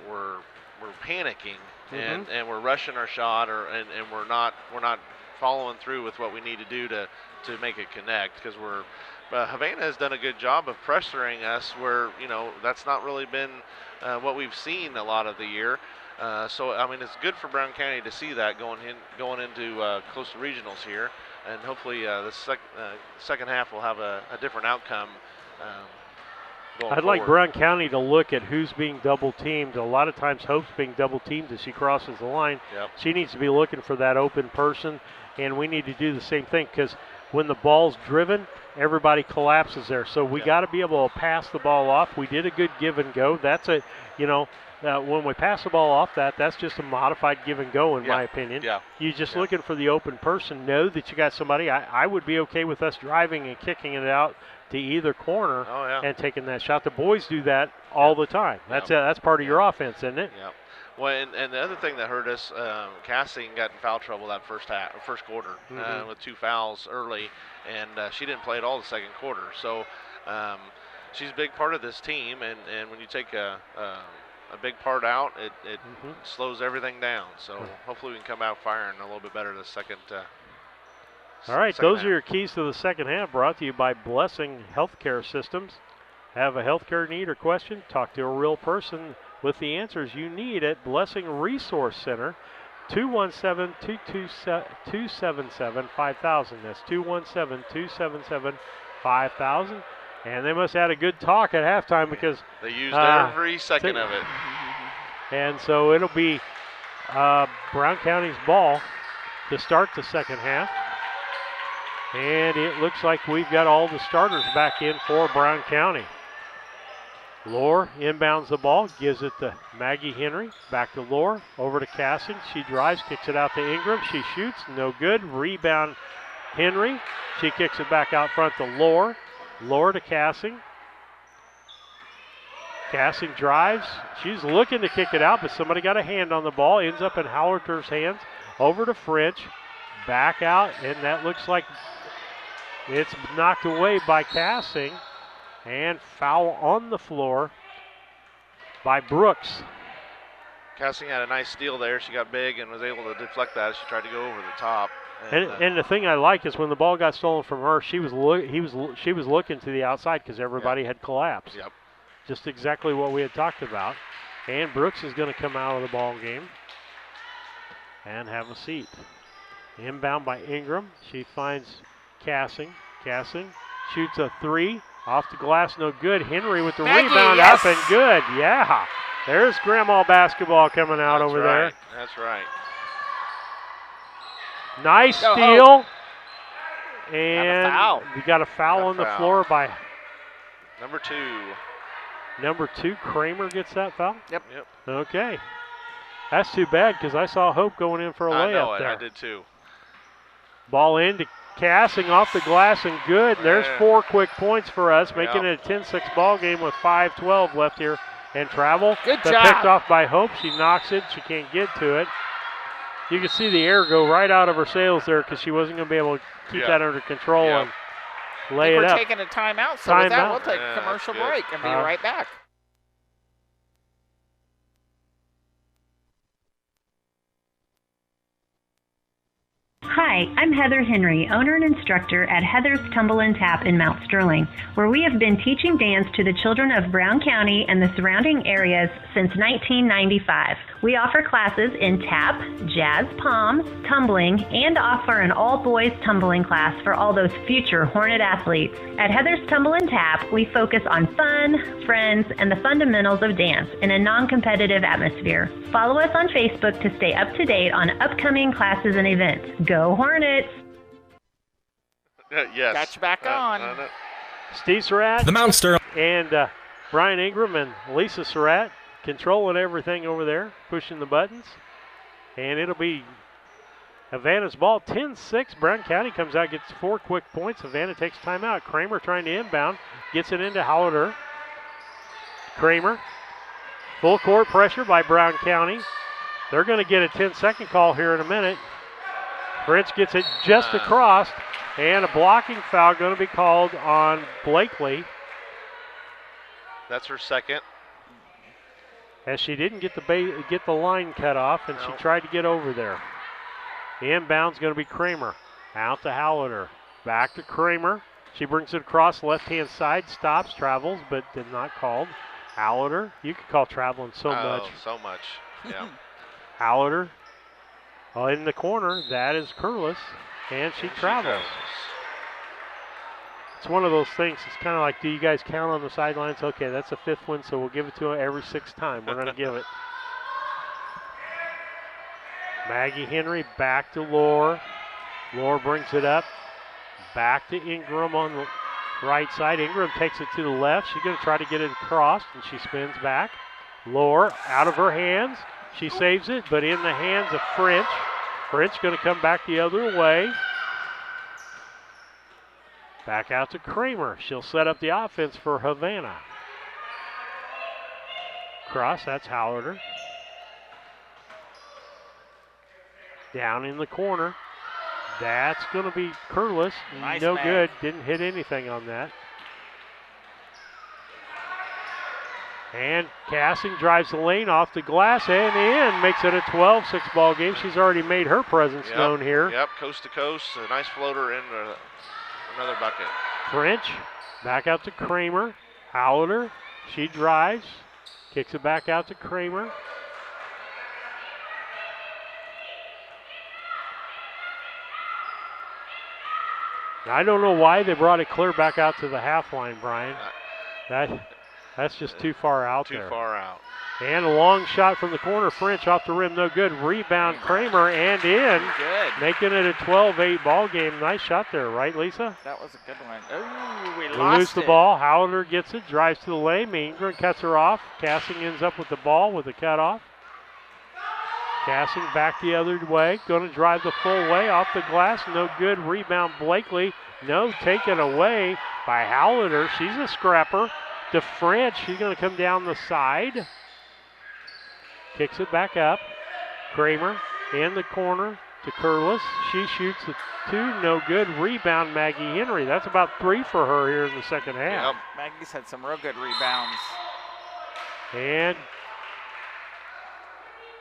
panicking and we're rushing our shot, and we're not following through with what we need to do to make it connect, because Havana has done a good job of pressuring us where that's not really been what we've seen a lot of the year. So I mean, it's good for Brown County to see that going into close to regionals here. and hopefully the second half will have a different outcome. Going I'd like Brown County to look at who's being double teamed. A lot of times Hope's being double teamed as she crosses the line. Yep. She needs to be looking for that open person, and we need to do the same thing because when the ball's driven, everybody collapses there. So we got to be able to pass the ball off. We did a good give and go. That's a, when we pass the ball off that's just a modified give and go in my opinion. Yeah. You're just looking for the open person. Know that you got somebody. I would be okay with us driving and kicking it out to either corner and taking that shot. The boys do that all the time. That's part of your offense, isn't it? Yeah. Well, and the other thing that hurt us, Cassie got in foul trouble that first quarter with 2 fouls early, and she didn't play at all the second quarter. So she's a big part of this team, and when you take a big part out, it slows everything down. So hopefully we can come out firing a little bit better the second. All right, those are your keys to the second half, brought to you by Blessing Healthcare Systems. Have a healthcare need or question? Talk to a real person with the answers you need at Blessing Resource Center, 217-277-5000. That's 217-277-5000. And they must have had a good talk at halftime because they used every second of it. And so it'll be Brown County's ball to start the second half. And it looks like we've got all the starters back in for Brown County. Lohr inbounds the ball, gives it to Maggie Henry. Back to Lohr, over to Cassin. She drives, kicks it out to Ingram. She shoots, no good. Rebound Henry. She kicks it back out front to Lohr. Lohr to Cassin. Cassin drives. She's looking to kick it out, but somebody got a hand on the ball. Ends up in Hallerter's hands. Over to French. Back out, and that looks like it's knocked away by Cassing, and foul on the floor by Brooks. Cassing had a nice steal there. She got big and was able to deflect that as she tried to go over the top. And the thing I like is when the ball got stolen from her, she was looking to the outside because everybody had collapsed. Yep. Just exactly what we had talked about. And Brooks is going to come out of the ball game and have a seat. Inbound by Ingram. She finds Cassing. Cassing shoots a 3. Off the glass, no good. Henry with the rebound up and good. Yeah. There's Grandma basketball coming out over there. That's right. Nice steal. And we got a foul on the floor by number 2. Number 2, Kramer gets that foul? Yep. Okay. That's too bad because I saw Hope going in for a layup there. I did too. Ball in to Cassing off the glass and good. There's 4 quick points for us, making it a 10-6 ball game with 5:12 left here. And travel. Good job. Picked off by Hope. She knocks it. She can't get to it. You can see the air go right out of her sails there because she wasn't going to be able to keep that under control and lay it up. We're taking a timeout, so with that, we'll take a commercial break and be right back. Hi, I'm Heather Henry, owner and instructor at Heather's Tumble and Tap in Mount Sterling, where we have been teaching dance to the children of Brown County and the surrounding areas since 1995. We offer classes in tap, jazz palms, tumbling, and offer an all-boys tumbling class for all those future Hornet athletes. At Heather's Tumble and Tap, we focus on fun, friends, and the fundamentals of dance in a non-competitive atmosphere. Follow us on Facebook to stay up to date on upcoming classes and events. Go Hornets! Yes. Got you back on. Steve Surratt. The Mount Sterling. And Brian Ingram and Lisa Surratt controlling everything over there, pushing the buttons. And it'll be Havana's ball, 10-6. Brown County comes out, gets 4 quick points. Havana takes timeout. Kramer trying to inbound, gets it into Hallader. Kramer, full court pressure by Brown County. They're going to get a 10-second call here in a minute. Fritz gets it just across, and a blocking foul going to be called on Blakely. That's her second. As she didn't get the line cut off, and she tried to get over there. Inbound's going to be Kramer. Out to Hallader. Back to Kramer. She brings it across left-hand side, stops, travels, but did not called. Hallader, you could call traveling so much. So much, yeah. Hallader in the corner, that is Curlis. And she travels. It's one of those things. It's kind of like, do you guys count on the sidelines? Okay, that's a 5th one, so we'll give it to her every 6th time. We're going to give it. Maggie Henry back to Lore. Lore brings it up. Back to Ingram on the right side. Ingram takes it to the left. She's going to try to get it across, and she spins back. Lore out of her hands. She saves it, but in the hands of French. French going to come back the other way. Back out to Kramer. She'll set up the offense for Havana. Cross, that's Hallader. Down in the corner. That's going to be Curlis. Nice no Mag. good. Didn't hit anything on that. And Cassing drives the lane off the glass and in. Makes it a 12-6 ball game. She's already made her presence known here. Yep, coast to coast. A nice floater in another bucket. French back out to Kramer. Hallader. She drives. Kicks it back out to Kramer. Now, I don't know why they brought it clear back out to the half line, Brian. That's just too far out there. Too far out. And a long shot from the corner. French off the rim, no good. Rebound Kramer and in. Good. Making it a 12-8 ball game. Nice shot there, right, Lisa? That was a good one. Oh, we They lost lose the it. ball. Hallader gets it, drives to the lane. Ingram cuts her off. Cassing ends up with the ball with a cutoff. Cassing back the other way. Going to drive the full way off the glass. No good. Rebound Blakely. No, taken away by Hallader. She's a scrapper. To French. She's going to come down the side. Kicks it back up. Kramer in the corner to Curlis. She shoots the 2. No good. Rebound Maggie Henry. That's about 3 for her here in the second half. Yep. Maggie's had some real good rebounds. And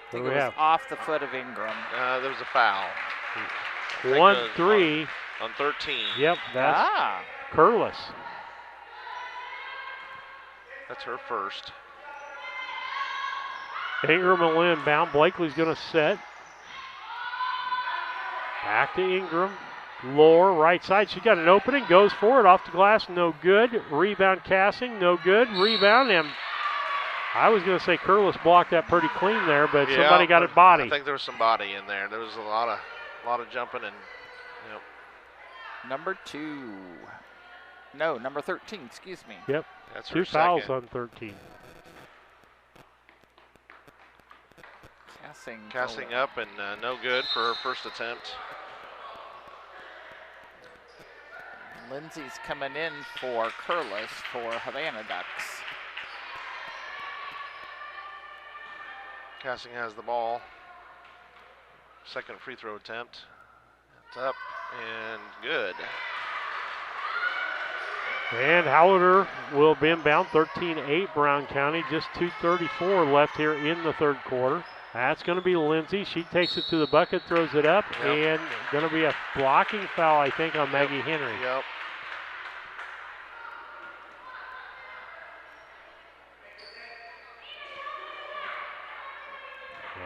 I think it was off the foot of Ingram. There was a foul. 1-3. On 13. Yep, that's Curlis. That's her first. Ingram will inbound. Blakely's going to set. Back to Ingram. Lore, right side. She got an opening. Goes for it. Off the glass. No good. Rebound Cassing. No good. Rebound. And I was going to say Curlis blocked that pretty clean there, but somebody got it body. I think there was some body in there. There was a lot of jumping and. Yep. Number 2. No, number 13. Excuse me. Yep. That's 2 her fouls second. on 13. Casting up and no good for her first attempt. Lindsay's coming in for Curlis for Havana Ducks. Casting has the ball. Second free throw attempt. It's up and good. And Hallader will be inbound. 13-8 Brown County. Just 2:34 left here in the third quarter. That's going to be Lindsay. She takes it to the bucket, throws it up, and going to be a blocking foul, I think, on Maggie Henry. Yep.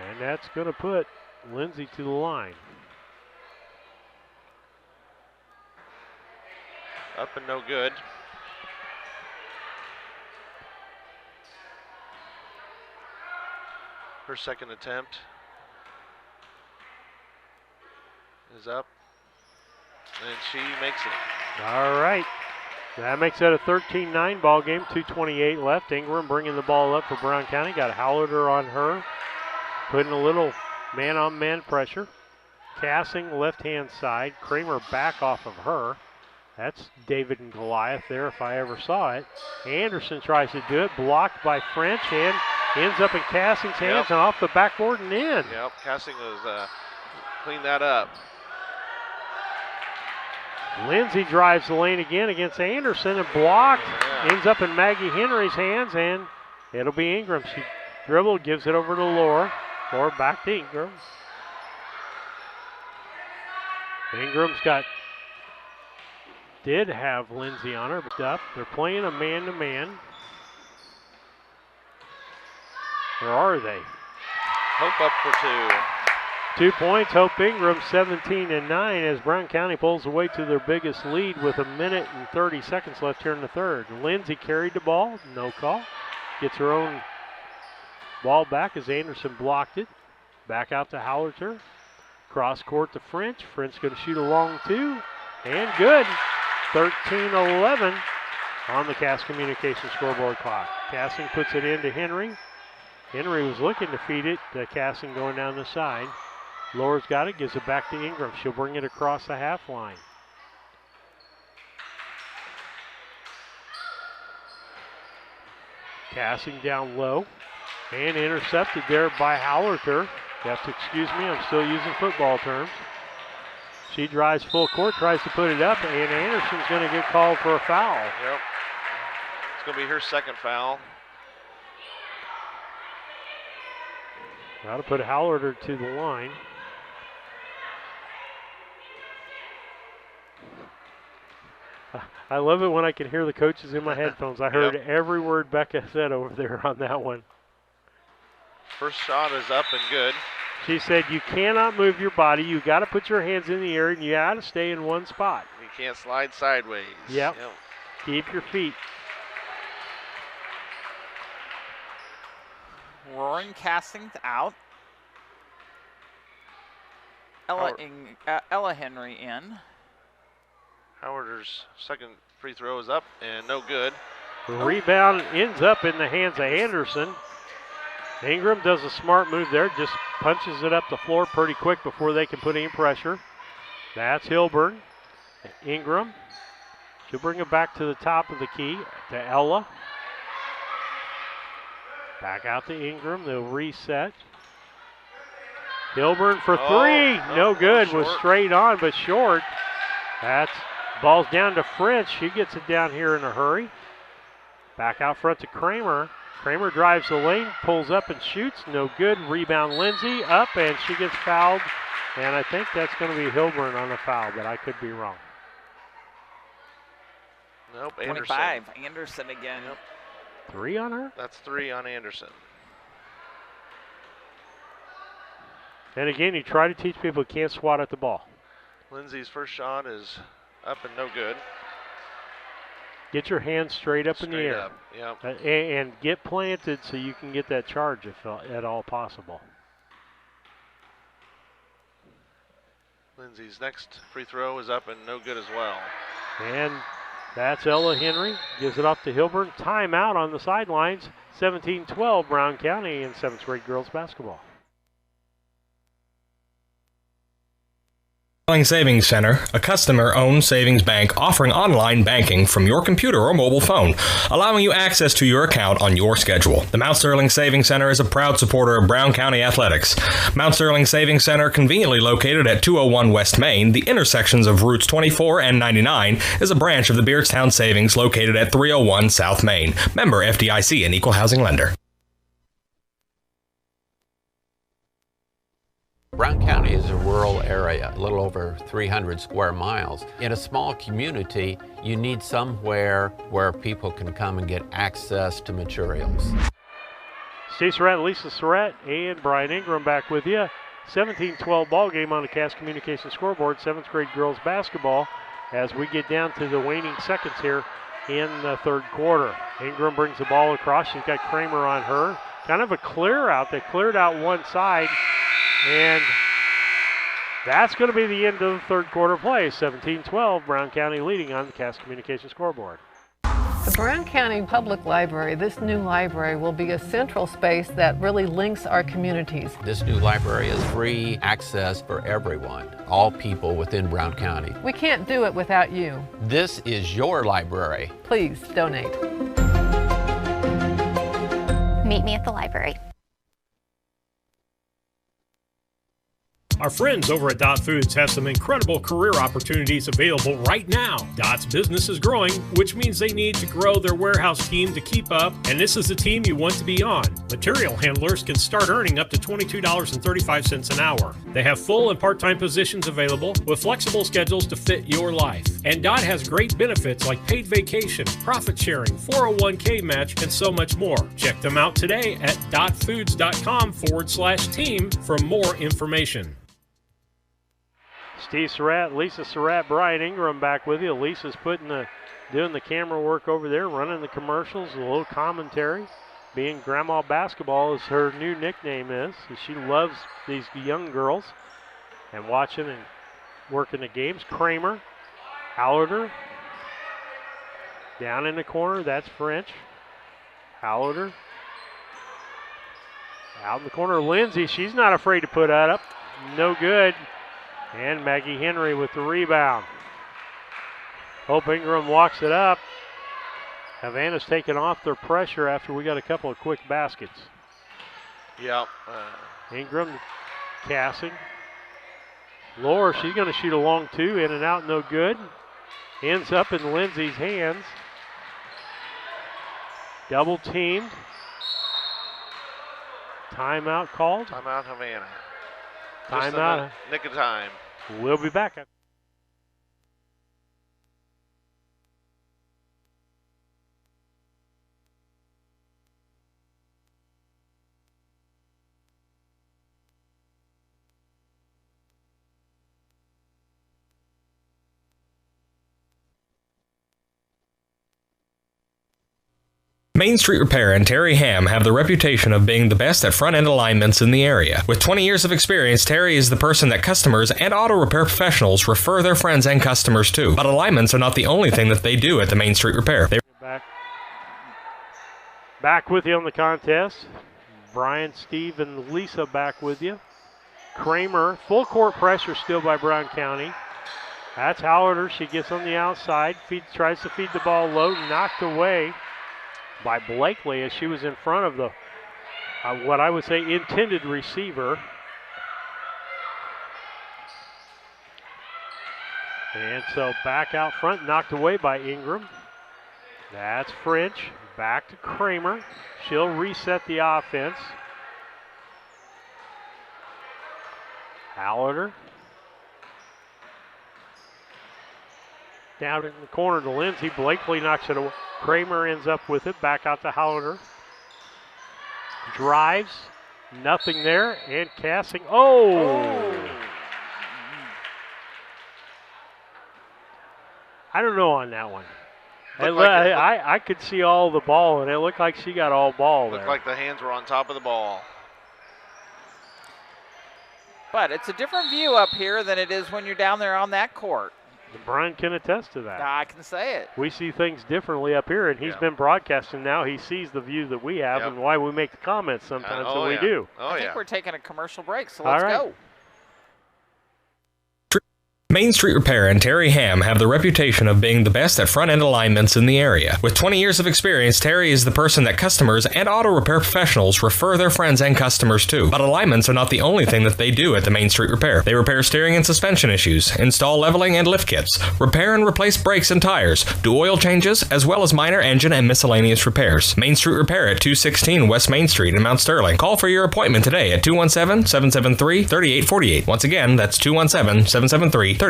And that's going to put Lindsay to the line. Up and no good. Her second attempt is up, and she makes it. All right. That makes it a 13-9 ball game. 2:28 left. Ingram bringing the ball up for Brown County. Got Hallader on her. Putting a little man-on-man pressure. Cassing left-hand side. Kramer back off of her. That's David and Goliath there if I ever saw it. Anderson tries to do it. Blocked by French and ends up in Cassing's hands and off the backboard and in. Yep, Cassing was cleaned that up. Lindsay drives the lane again against Anderson and blocked. Ends up in Maggie Henry's hands and it'll be Ingram. She dribbled, gives it over to Laura. Laura back to Ingram. Ingram's did have Lindsay on her, but up. They're playing a man-to-man. Or are they? Hope up for 2. 2 points, Hope Ingram 17-9 as Brown County pulls away to their biggest lead with 1 minute and 30 seconds left here in the third. Lindsay carried the ball, no call. Gets her own ball back as Anderson blocked it. Back out to Hallerter. Cross court to French. French going to shoot a long two. And good. 13-11 on the Cass Communications scoreboard clock. Cassing puts it into Henry. Henry was looking to feed it. Cassing going down the side. Laura's got it, gives it back to Ingram. She'll bring it across the half line. Cassing down low and intercepted there by Hallerter. You have to excuse me, I'm still using football terms. She drives full court, tries to put it up, and Anderson's going to get called for a foul. Yep. It's going to be her second foul. Got to put Hallerter to the line. I love it when I can hear the coaches in my headphones. I heard every word Becca said over there on that one. First shot is up and good. She said you cannot move your body. You got to put your hands in the air and you got to stay in one spot. You can't slide sideways. Yep. Keep your feet. Roaring Castings out. Ella Henry in. Hallerter's second free throw is up and no good. The rebound ends up in the hands of Anderson. Ingram does a smart move there, just punches it up the floor pretty quick before they can put any pressure. That's Hilburn. Ingram. She'll bring it back to the top of the key to Ella. Back out to Ingram. They'll reset. Hilburn for three. No good. Was straight on, but short. That's ball's down to French. She gets it down here in a hurry. Back out front to Kramer. Kramer drives the lane, pulls up and shoots. No good. Rebound Lindsay up, and she gets fouled. And I think that's going to be Hilburn on the foul, but I could be wrong. Nope, 25. Anderson again. Yep. 3 on her? That's 3 on Anderson. And again, you try to teach people who can't swat at the ball. Lindsay's first shot is up and no good. Get your hands straight up in the air. Yep. And get planted so you can get that charge if at all possible. Lindsay's next free throw is up and no good as well. And that's Ella Henry. Gives it off to Hilburn. Timeout on the sidelines. 17-12 Brown County in 7th grade girls basketball. Savings Center, a customer-owned savings bank offering online banking from your computer or mobile phone, allowing you access to your account on your schedule. The Mount Sterling Savings Center is a proud supporter of Brown County athletics. Mount Sterling Savings Center, conveniently located at 201 West Main, the intersections of routes 24 and 99, is a branch of the Beardstown Savings located at 301 South Main. Member FDIC and Equal Housing Lender. Brown County is a rural area, a little over 300 square miles. In a small community, you need somewhere where people can come and get access to materials. Steve Surratt, Lisa Surratt, and Brian Ingram back with you. 17-12 ball game on the Cass Communications scoreboard, 7th grade girls basketball, as we get down to the waning seconds here in the third quarter. Ingram brings the ball across. She's got Kramer on her. Kind of a clear out. They cleared out one side. And that's going to be the end of the third quarter play. 17-12, Brown County leading on the Cass Communications scoreboard. The Brown County Public Library, this new library, will be a central space that really links our communities. This new library is free access for everyone, all people within Brown County. We can't do it without you. This is your library. Please donate. Meet me at the library. Our friends over at Dot Foods have some incredible career opportunities available right now. Dot's business is growing, which means they need to grow their warehouse team to keep up, and this is the team you want to be on. Material handlers can start earning up to $22.35 an hour. They have full and part-time positions available with flexible schedules to fit your life. And DOT has great benefits like paid vacation, profit sharing, 401k match, and so much more. Check them out today at dotfoods.com/team for more information. Steve Surratt, Lisa Surratt, Brian Ingram back with you. Lisa's doing the camera work over there, running the commercials, a little commentary. Being Grandma Basketball, as her new nickname is. She loves these young girls and watching and working the games. Kramer, Hallerter, down in the corner, that's French. Hallerter. Out in the corner, Lindsay, she's not afraid to put that up. No good. And Maggie Henry with the rebound. Hope Ingram walks it up. Havana's taken off their pressure after we got a couple of quick baskets. Yep. Ingram, Cassing. Lower, she's going to shoot a long two, in and out, no good. Ends up in Lindsay's hands. Double teamed. Timeout called. Timeout Havana. Timeout. Nick of time. We'll be back. Main Street Repair and Terry Ham have the reputation of being the best at front-end alignments in the area. With 20 years of experience, Terry is the person that customers and auto repair professionals refer their friends and customers to. But alignments are not the only thing that they do at the Main Street Repair. Back with you on the contest. Brian, Steve, and Lisa back with you. Kramer, full court pressure still by Brown County. That's Hallerter. She gets on the outside, tries to feed the ball low, knocked away by Blakely as she was in front of the, what I would say, intended receiver. And so back out front, knocked away by Ingram. That's French. Back to Kramer. She'll reset the offense. Hallerter. Down in the corner to Lindsay. Blakely knocks it away. Kramer ends up with it. Back out to Hallerter. Drives. Nothing there. And Cassing. Oh! I don't know on that one. I could see all the ball, and it looked like she got all ball there. Looked like the hands were on top of the ball. But it's a different view up here than it is when you're down there on that court. Brian can attest to that. I can say it. We see things differently up here, and he's been broadcasting now. He sees the view that we have and why we make the comments sometimes that we do. I think we're taking a commercial break, so let's go. Main Street Repair and Terry Ham have the reputation of being the best at front-end alignments in the area. With 20 years of experience, Terry is the person that customers and auto repair professionals refer their friends and customers to. But alignments are not the only thing that they do at the Main Street Repair. They repair steering and suspension issues, install leveling and lift kits, repair and replace brakes and tires, do oil changes, as well as minor engine and miscellaneous repairs. Main Street Repair at 216 West Main Street in Mount Sterling. Call for your appointment today at 217-773-3848. Once again, that's 217-773-3848.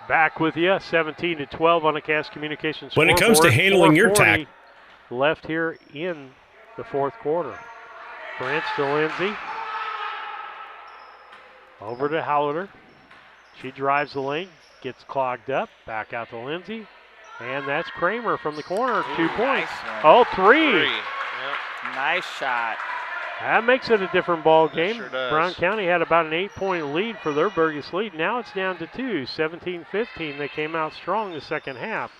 Back with you, 17-12 on the Cass Communications. When it comes to handling your tack, left here in the fourth quarter. French to Lindsay. Over to Hallerter. She drives the lane, gets clogged up. Back out to Lindsay. And that's Kramer from the corner. 2 points. Nice three. Yep. Nice shot. That makes it a different ball game. Sure does. Brown County had about an 8-point lead for their biggest lead. Now it's down to 2, 17-15. They came out strong the second half.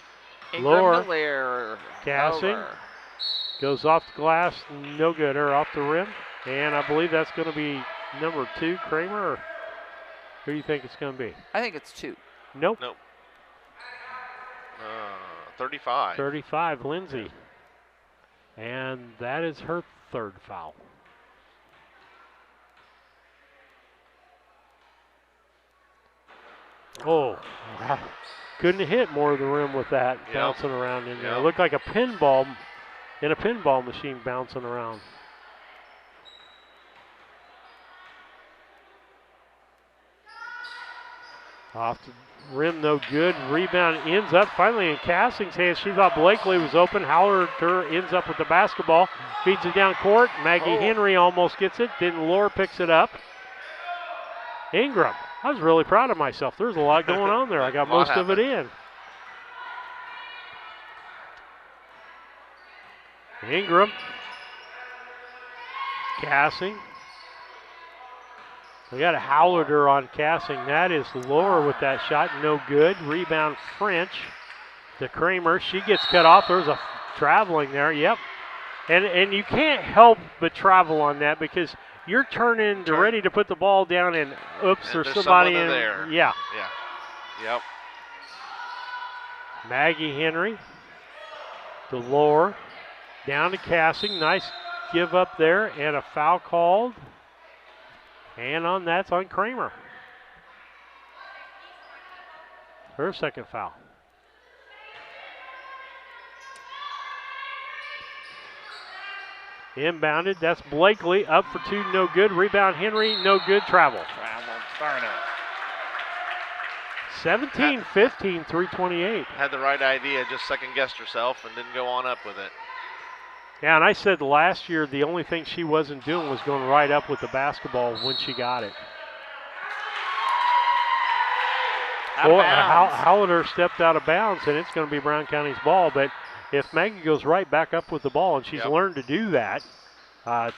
Lower. Cassing goes off the glass, no good, or off the rim. And I believe that's going to be number 2, Kramer. Or who do you think it's going to be? I think it's 2. Nope. 35. 35, Lindsay. And that is her third foul. Oh, wow. Couldn't hit more of the rim with that bouncing around in there. It looked like a pinball machine bouncing around. Off the rim, no good. Rebound ends up finally in Cassing's hands. She thought Blakely was open. Hallerter ends up with the basketball. Feeds it down court. Maggie Henry almost gets it. Then Lohr picks it up. Ingram. I was really proud of myself. There's a lot going on there. I got most of it in. Ingram. Cassing. We got a Hallerter on Cassing. That is Lohr with that shot. No good. Rebound French to Kramer. She gets cut off. There's a traveling there. Yep. And you can't help but travel on that because you're turning ready to put the ball down and oops, there's somebody in there. Yeah. Yeah. Yep. Maggie Henry to Lohr. Down to Cassing. Nice give up there and a foul called. And on that's on Kramer. Her second foul. Inbounded, that's Blakely, up for two, no good. Rebound Henry, no good, travel. Darn it. 17-15, 3:28. Had the right idea, just second-guessed herself and didn't go on up with it. Yeah, and I said last year the only thing she wasn't doing was going right up with the basketball when she got it. Hallerter stepped out of bounds, and it's going to be Brown County's ball. But if Maggie goes right back up with the ball, and she's learned to do that,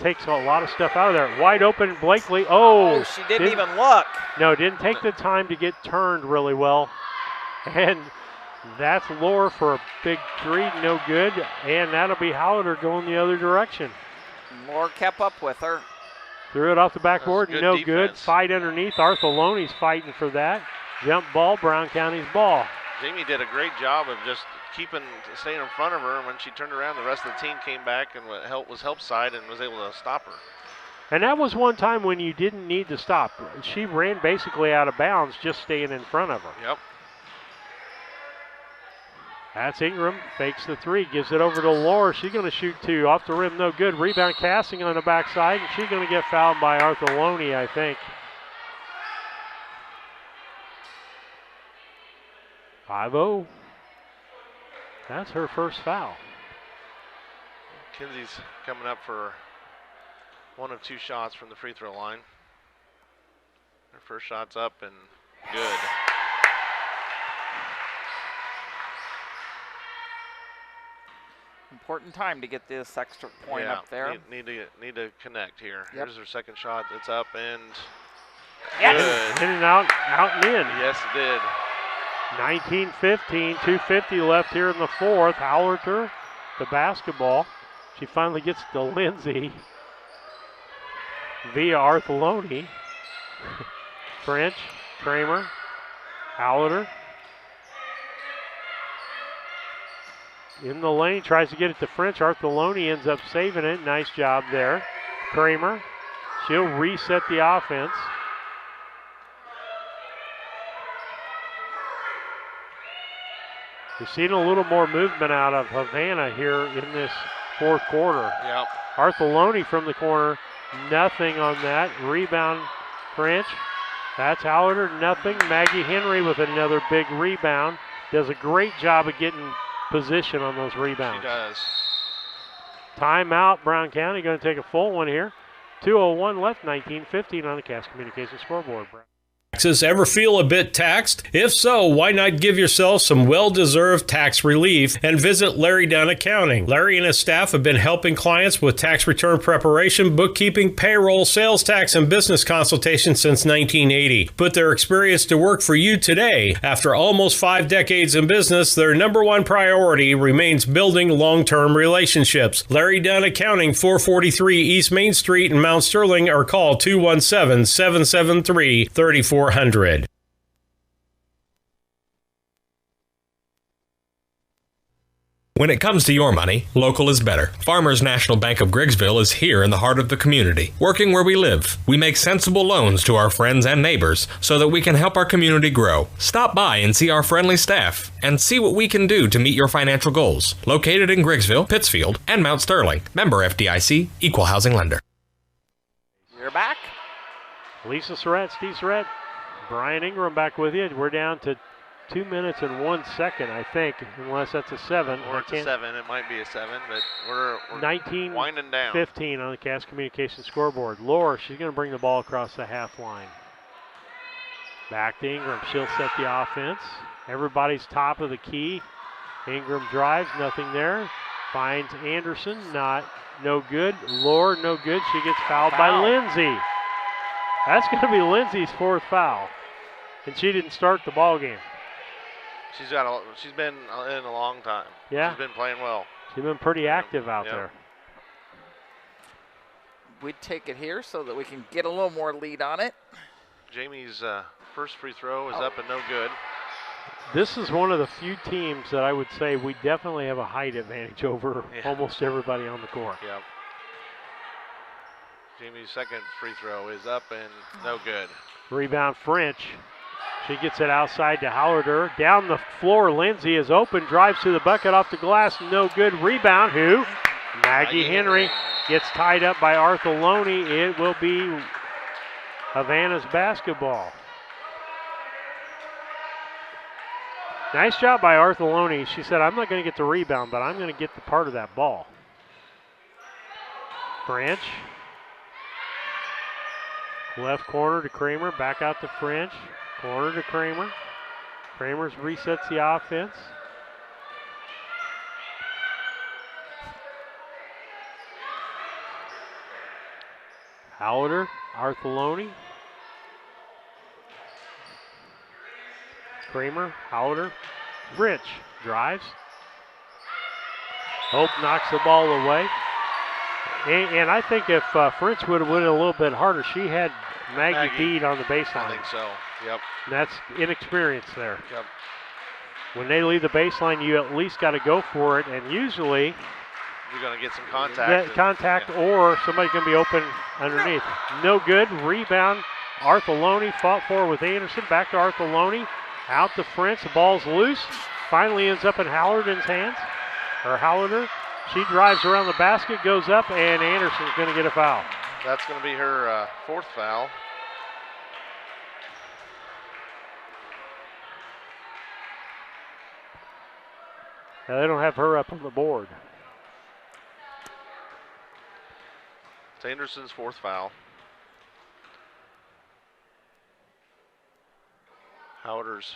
takes a lot of stuff out of there. Wide open, Blakely. Oh, she didn't even look. No, didn't take the time to get turned really well. And that's Lohr for a big three, no good. And that'll be Hallerter going the other direction. Lohr kept up with her. Threw it off the backboard, no defense. good. Fight underneath. Artheloni's fighting for that. Jump ball, Brown County's ball. Jamie did a great job of just staying in front of her. When she turned around, the rest of the team came back and was help side and was able to stop her. And that was one time when you didn't need to stop. She ran basically out of bounds just staying in front of her. Yep. That's Ingram, fakes the three, gives it over to Lohr. She's going to shoot two. Off the rim, no good. Rebound Cassing on the backside, and she's going to get fouled by Artheloni, I think. 5-0. That's her first foul. Kinsey's coming up for one of two shots from the free throw line. Her first shot's up and good. Important time to get this extra point up there. Need to connect here. Here's her second shot. It's up and good. In and out and in. Yes, it did. 19-15, 2:50 left here in the fourth. Hallerter, the basketball. She finally gets to Lindsay via Artheloni. French, Kramer, Hallerter. In the lane, tries to get it to French. Artheloni ends up saving it. Nice job there. Kramer, she'll reset the offense. We've seen a little more movement out of Havana here in this fourth quarter. Yep. Artheloni from the corner, nothing on that. Rebound, French. That's Hallerter, nothing. Maggie Henry with another big rebound. Does a great job of getting position on those rebounds. She does. Timeout, Brown County going to take a full one here. 2:01 left, 19-15 on the Cass Communications scoreboard. Taxes ever feel a bit taxed? If so, why not give yourself some well-deserved tax relief and visit Larry Dunn Accounting. Larry and his staff have been helping clients with tax return preparation, bookkeeping, payroll, sales tax, and business consultation since 1980. Put their experience to work for you today. After almost 5 decades in business, their number one priority remains building long-term relationships. Larry Dunn Accounting, 443 East Main Street in Mount Sterling, or call 217-773-3400. When it comes to your money, local is better. Farmers National Bank of Griggsville is here in the heart of the community, working where we live. We make sensible loans to our friends and neighbors so that we can help our community grow. Stop by and see our friendly staff and see what we can do to meet your financial goals. Located in Griggsville, Pittsfield, and Mount Sterling. Member FDIC, Equal Housing Lender. You're back. Lisa Surratt, Steve Surratt, Brian Ingram back with you. We're down to 2 minutes and 1 second, I think, unless that's a 7. Or it's a 7. It might be a 7, but we're 19, winding down. 15 on the Cass Communication scoreboard. Laura, she's going to bring the ball across the half line. Back to Ingram. She'll set the offense. Everybody's top of the key. Ingram drives, nothing there. Finds Anderson, no good. Laura, no good. She gets fouled by Lindsay. That's going to be Lindsay's 4th foul. And she didn't start the ball game. She's been in a long time. Yeah. She's been playing well. She's been pretty active out there. We'd take it here so that we can get a little more lead on it. Jamie's first free throw is up and no good. This is one of the few teams that I would say we definitely have a height advantage over almost everybody on the court. Yep. Jamie's second free throw is up and no good. Rebound French. She gets it outside to Hallarder. Down the floor, Lindsay is open, drives to the bucket off the glass, no good. Rebound, who? Maggie Henry gets tied up by Artheloni. It will be Havana's basketball. Nice job by Artheloni. She said, I'm not going to get the rebound, but I'm going to get the part of that ball. French. Left corner to Kramer, back out to French. Corner to Kramer. Kramer resets the offense. Hallarder, Artheloni. Kramer, Hallarder. Rich drives. Hope knocks the ball away. And I think if French would have went a little bit harder, she had Maggie beat on the baseline. I think so, yep. And that's inexperience there. Yep. When they leave the baseline, you at least got to go for it, and usually you're going to get some contact. Or somebody's going to be open underneath. No good. Rebound. Artheloni fought for with Anderson. Back to Artheloni. Out to French. The ball's loose. Finally ends up in Hallarder's hands. Or Hallarder. She drives around the basket, goes up, and Anderson's going to get a foul. That's going to be her 4th foul. Now they don't have her up on the board. It's Anderson's 4th foul. Hallarder's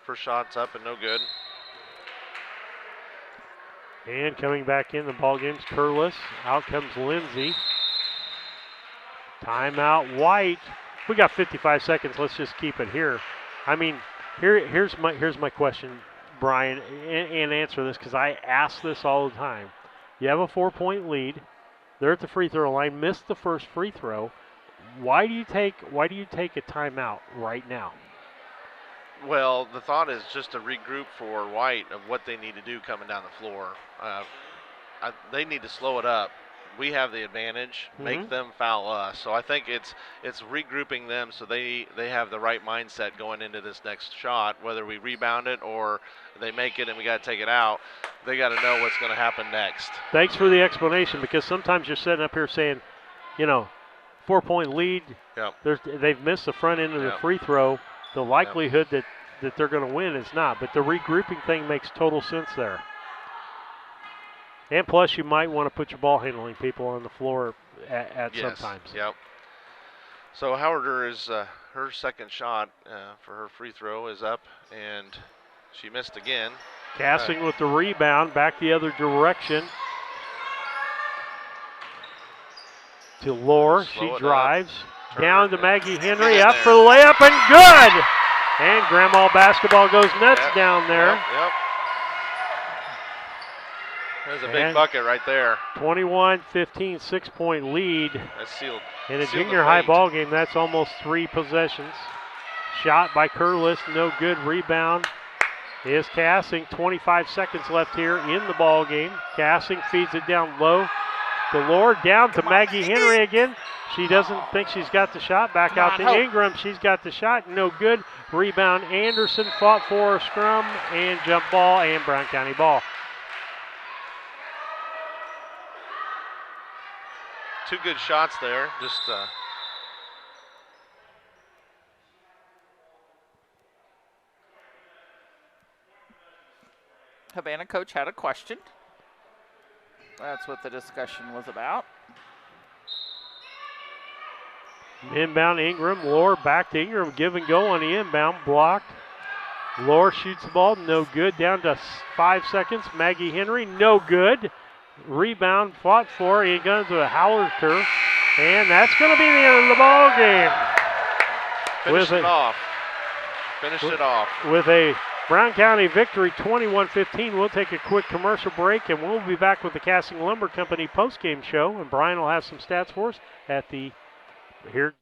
first shot's up and no good. And coming back in the ball game's Curlis. Out comes Lindsay. Timeout White. We got 55 seconds. Let's just keep it here. I mean, here's my question, Brian, and answer this because I ask this all the time. You have a 4-point lead. They're at the free throw line. Missed the first free throw. Why do you take a timeout right now? Well, the thought is just to regroup for White of what they need to do coming down the floor. They need to slow it up. We have the advantage. Make them foul us. So I think it's regrouping them so they have the right mindset going into this next shot. Whether we rebound it or they make it and we got to take it out, they got to know what's going to happen next. Thanks for the explanation, because sometimes you're sitting up here saying, 4-point lead. Yep. They've missed the front end of the free throw. The likelihood that they're going to win is not, but the regrouping thing makes total sense there. And plus, you might want to put your ball handling people on the floor at sometimes. Yep. So Hallarder is her second shot for her free throw is up, and she missed again. Casting with the rebound, back the other direction to Lore. She drives. Down to Maggie Henry, up for the layup, and good! And Grandma basketball goes nuts down there. Yep. There's a big bucket right there. 21-15, 6-point lead. That's sealed. In a junior high ball game, that's almost 3 possessions. Shot by Curlis, no good. Rebound is Cassing. 25 seconds left here in the ball game. Cassing feeds it down low. Delore down to Maggie Henry again. She doesn't think she's got the shot. Back out to Ingram. She's got the shot. No good. Rebound Anderson. Fought for a scrum and jump ball and Brown County ball. 2 good shots there. Just Havana coach had a question. That's what the discussion was about. Inbound Ingram, Lohr back to Ingram, give and go on the inbound, blocked. Lohr shoots the ball, no good, down to 5 seconds. Maggie Henry, no good. Rebound, fought for, he goes to a Howler, and that's going to be the end of the ball game. Finished it off. With a Brown County victory, 21-15. We'll take a quick commercial break, and we'll be back with the Casting Lumber Company postgame show, and Brian will have some stats for us at the here.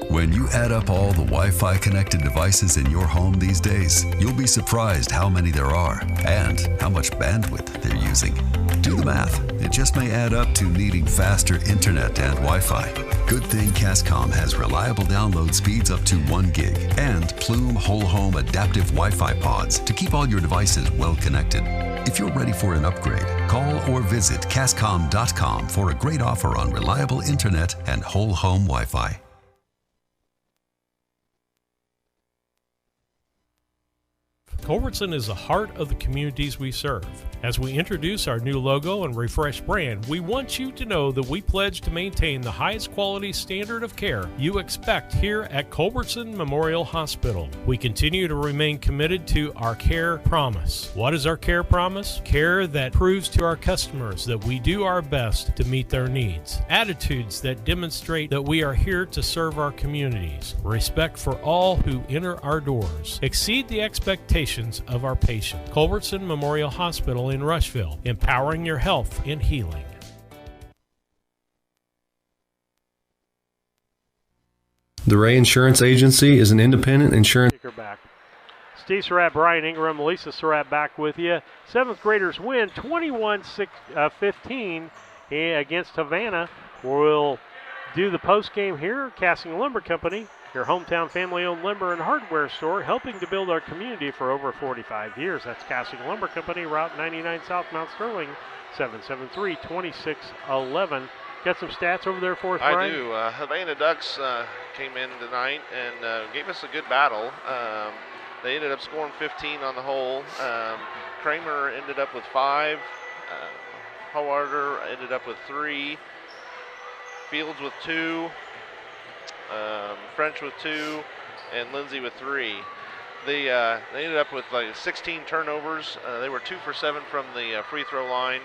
When you add up all the Wi-Fi connected devices in your home these days, you'll be surprised how many there are and how much bandwidth they're using. Do the math. It just may add up to needing faster internet and Wi-Fi. Good thing Cascom has reliable download speeds up to 1 gig and Plume Whole Home Adaptive Wi-Fi pods to keep all your devices well connected. If you're ready for an upgrade, call or visit Cascom.com for a great offer on reliable internet and whole home Wi-Fi. Culbertson is the heart of the communities we serve. As we introduce our new logo and refreshed brand, we want you to know that we pledge to maintain the highest quality standard of care you expect here at Culbertson Memorial Hospital. We continue to remain committed to our care promise. What is our care promise? Care that proves to our customers that we do our best to meet their needs. Attitudes that demonstrate that we are here to serve our communities. Respect for all who enter our doors. Exceed the expectations of our patient. Culbertson Memorial Hospital in Rushville, empowering your health and healing. The Ray Insurance Agency is an independent insurance. Steve Surratt, Brian Ingram, Lisa Surratt back with you. 7th graders win 21-15 against Havana. We'll do the post game here. Casting Lumber Company, your hometown family-owned lumber and hardware store, helping to build our community for over 45 years. That's Casting Lumber Company, Route 99 South, Mount Sterling, 773-2611. Got some stats over there for us, Brian? I do. Havana Ducks came in tonight and gave us a good battle. They ended up scoring 15 on the whole. Kramer ended up with 5. Howarder ended up with 3. Fields with 2. French with 2, and Lindsay with 3. They ended up with like 16 turnovers. They were 2 for 7 from the free throw line,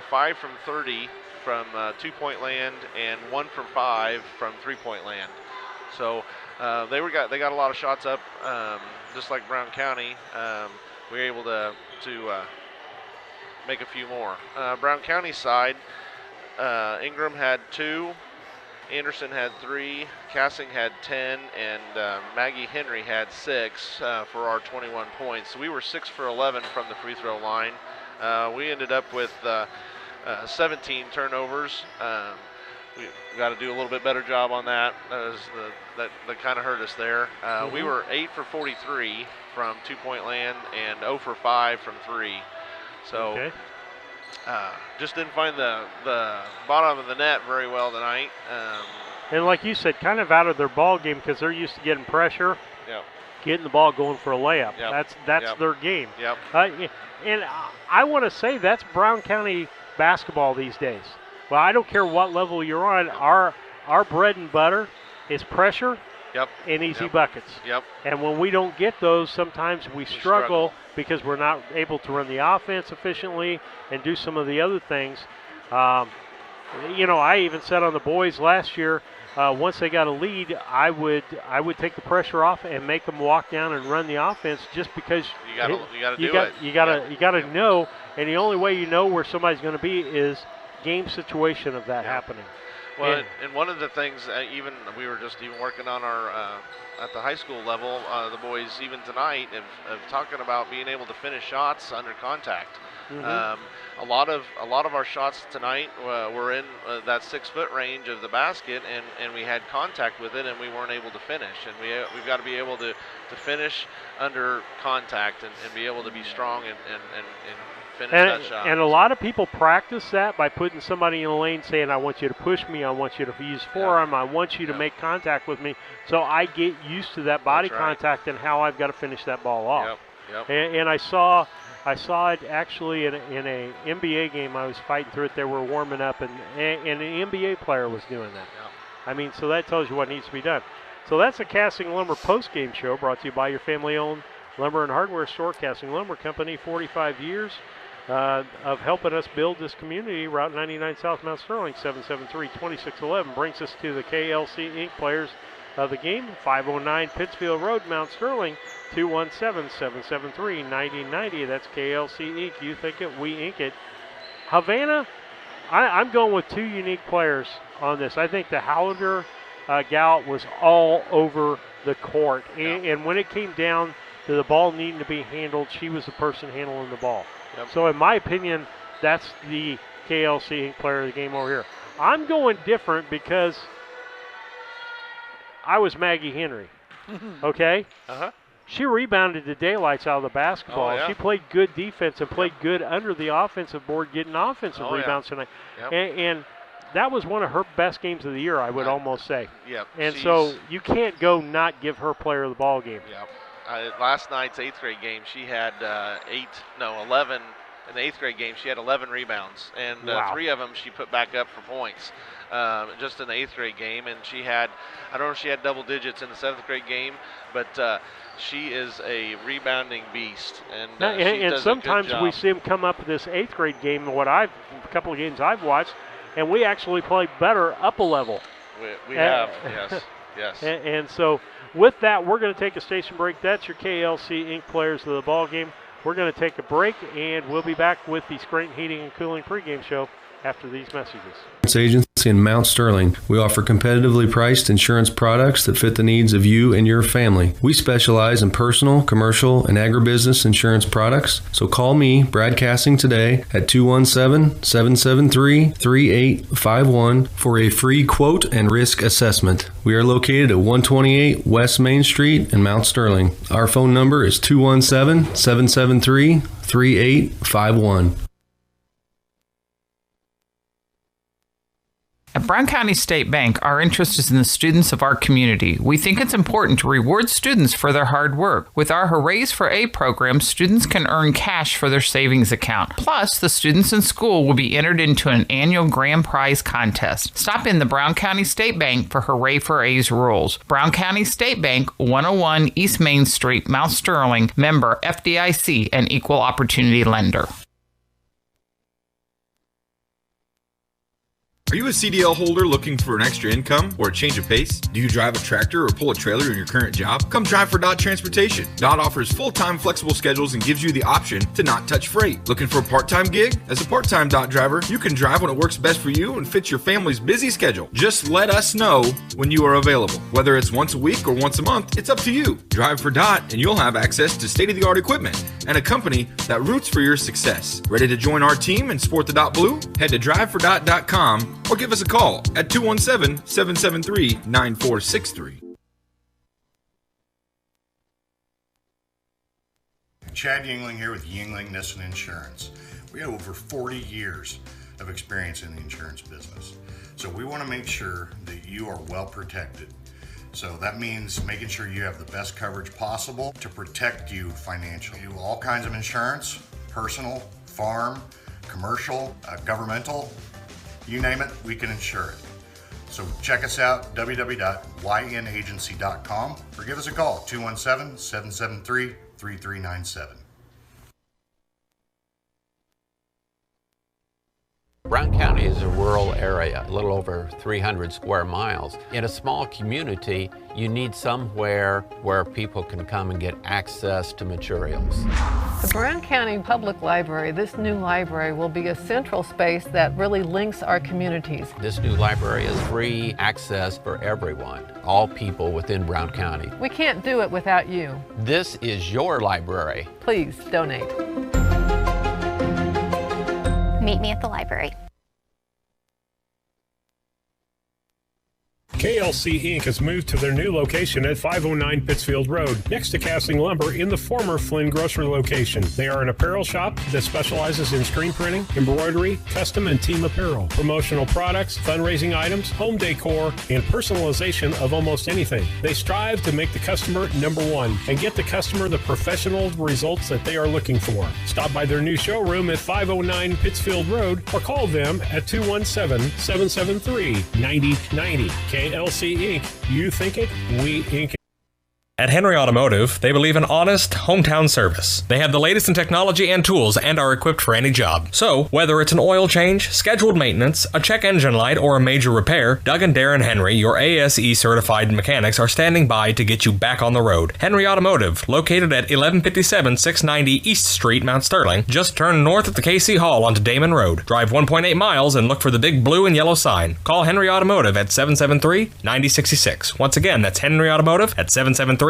5 from 30 from 2-point land, and 1 from 5 from 3-point land. So they got a lot of shots up, just like Brown County. We were able to make a few more. Brown County side, Ingram had 2. Anderson had 3, Cassing had 10, and Maggie Henry had 6 for our 21 points. So we were 6 for 11 from the free throw line. We ended up with 17 turnovers. We got to do a little bit better job on that. That kind of hurt us there. We were 8 for 43 from 2-point land and 0 for 5 from 3. So. Okay. Just didn't find the bottom of the net very well tonight. And like you said, kind of out of their ball game because they're used to getting pressure, getting the ball going for a layup. That's their game. And I want to say that's Brown County basketball these days. Well, I don't care what level you're on. Our bread and butter is pressure and easy buckets. And when we don't get those, sometimes we struggle because we're not able to run the offense efficiently and do some of the other things. I even said on the boys last year, once they got a lead, I would take the pressure off and make them walk down and run the offense just because you got to do it. You got to know, and the only way you know where somebody's going to be is game situation of that happening. Well, and one of the things, we were just working on our at the high school level, the boys even tonight of talking about being able to finish shots under contact. A lot of our shots tonight were in that 6-foot range of the basket, and we had contact with it, and we weren't able to finish. And we've got to be able to finish under contact and be able to be strong and finish that shot. And a lot of people practice that by putting somebody in a lane saying, I want you to push me, I want you to use forearm, I want you to make contact with me. So I get used to that body contact and how I've got to finish that ball off. And I saw I saw it actually in a NBA game. I was fighting through it. They were warming up, and an NBA player was doing that. Yeah. I mean, so that tells you what needs to be done. So that's the Casting Lumber post-game show brought to you by your family-owned lumber and hardware store, Casting Lumber Company. 45 years of helping us build this community. Route 99 South Mount Sterling, 773-2611 brings us to the KLC Inc. players of the game. 509 Pittsfield Road, Mount Sterling, 217-773-9090. That's KLC Inc. You think it, we ink it. Havana, I'm going with two unique players on this. I think the Hollander gal was all over the court. And when it came down to the ball needing to be handled, she was the person handling the ball. Yep. So in my opinion, that's the KLC Inc. player of the game over here. I'm going different because I was Maggie Henry, okay? Uh-huh. She rebounded the daylights out of the basketball. Oh, yeah. She played good defense and played good under the offensive board, getting offensive rebounds tonight. Yep. And that was one of her best games of the year, I would almost say. Yep. And so you can't go not give her player of the ball game. Yep. Last night's 8th grade game, she had 11. In the 8th grade game, she had 11 rebounds, and 3 of them she put back up for points just in the 8th grade game. And she had, I don't know if she had double digits in the 7th grade game, but she is a rebounding beast. And sometimes we see them come up with this 8th grade game, a couple of games I've watched, and we actually play better up a level. We have, yes. And so with that, we're going to take a station break. That's your KLC Inc. players of the ball game. We're going to take a break, and we'll be back with the Scranton Heating and Cooling pregame show after these messages. Agency in Mount Sterling. We offer competitively priced insurance products that fit the needs of you and your family. We specialize in personal, commercial, and agribusiness insurance products. So call me, Brad Casting, today at 217-773-3851 for a free quote and risk assessment. We are located at 128 West Main Street in Mount Sterling. Our phone number is 217-773-3851. At Brown County State Bank, our interest is in the students of our community. We think it's important to reward students for their hard work. With our Hoorays for A program, students can earn cash for their savings account. Plus, the students in school will be entered into an annual grand prize contest. Stop in the Brown County State Bank for Hooray for A's rules. Brown County State Bank, 101 East Main Street, Mount Sterling, member FDIC, and equal opportunity lender. Are you a CDL holder looking for an extra income or a change of pace? Do you drive a tractor or pull a trailer in your current job? Come drive for Dot Transportation. Dot offers full-time flexible schedules and gives you the option to not touch freight. Looking for a part-time gig? As a part-time Dot driver, you can drive when it works best for you and fits your family's busy schedule. Just let us know when you are available. Whether it's once a week or once a month, it's up to you. Drive for Dot and you'll have access to state-of-the-art equipment and a company that roots for your success. Ready to join our team and sport the Dot Blue? Head to drivefordot.com or give us a call at 217-773-9463. Chad Yingling here with Yingling Nissan Insurance. We have over 40 years of experience in the insurance business. So we want to make sure that you are well protected. So that means making sure you have the best coverage possible to protect you financially. We do all kinds of insurance, personal, farm, commercial, governmental. You name it, we can insure it. So check us out, www.ynagency.com, or give us a call, 217-773-3397. Brown County is a rural area, a little over 300 square miles. In a small community, you need somewhere where people can come and get access to materials. The Brown County Public Library, this new library, will be a central space that really links our communities. This new library is free access for everyone, all people within Brown County. We can't do it without you. This is your library. Please donate. Meet me at the library. KLC Inc. has moved to their new location at 509 Pittsfield Road, next to Casting Lumber in the former Flynn Grocery location. They are an apparel shop that specializes in screen printing, embroidery, custom and team apparel, promotional products, fundraising items, home decor, and personalization of almost anything. They strive to make the customer number one and get the customer the professional results that they are looking for. Stop by their new showroom at 509 Pittsfield Road or call them at 217-773-9090. KLC Inc. You think it, we ink it. At Henry Automotive, they believe in honest, hometown service. They have the latest in technology and tools and are equipped for any job. So, whether it's an oil change, scheduled maintenance, a check engine light, or a major repair, Doug and Darren Henry, your ASE certified mechanics, are standing by to get you back on the road. Henry Automotive, located at 1157 690 East Street, Mount Sterling. Just turn north at the KC Hall onto Damon Road. Drive 1.8 miles and look for the big blue and yellow sign. Call Henry Automotive at 773-9066. Once again, that's Henry Automotive at 773-9066.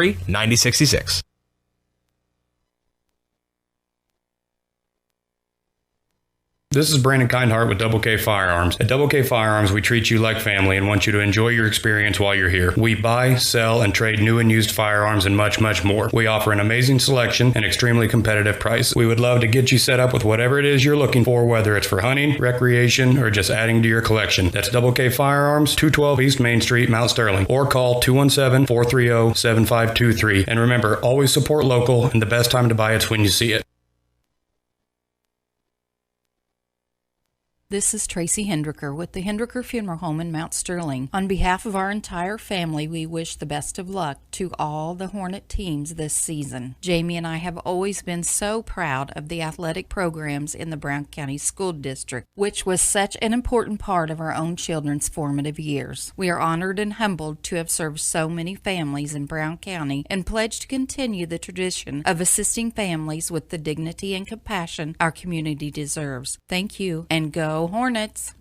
This is Brandon Kindhart with Double K Firearms. At Double K Firearms, we treat you like family and want you to enjoy your experience while you're here. We buy, sell, and trade new and used firearms and much, much more. We offer an amazing selection and extremely competitive price. We would love to get you set up with whatever it is you're looking for, whether it's for hunting, recreation, or just adding to your collection. That's Double K Firearms, 212 East Main Street, Mount Sterling, or call 217-430-7523. And remember, always support local, and the best time to buy it's when you see it. This is Tracy Hendricker with the Hendricker Funeral Home in Mount Sterling. On behalf of our entire family, we wish the best of luck to all the Hornet teams this season. Jamie and I have always been so proud of the athletic programs in the Brown County School District, which was such an important part of our own children's formative years. We are honored and humbled to have served so many families in Brown County and pledge to continue the tradition of assisting families with the dignity and compassion our community deserves. Thank you, and go Hornets!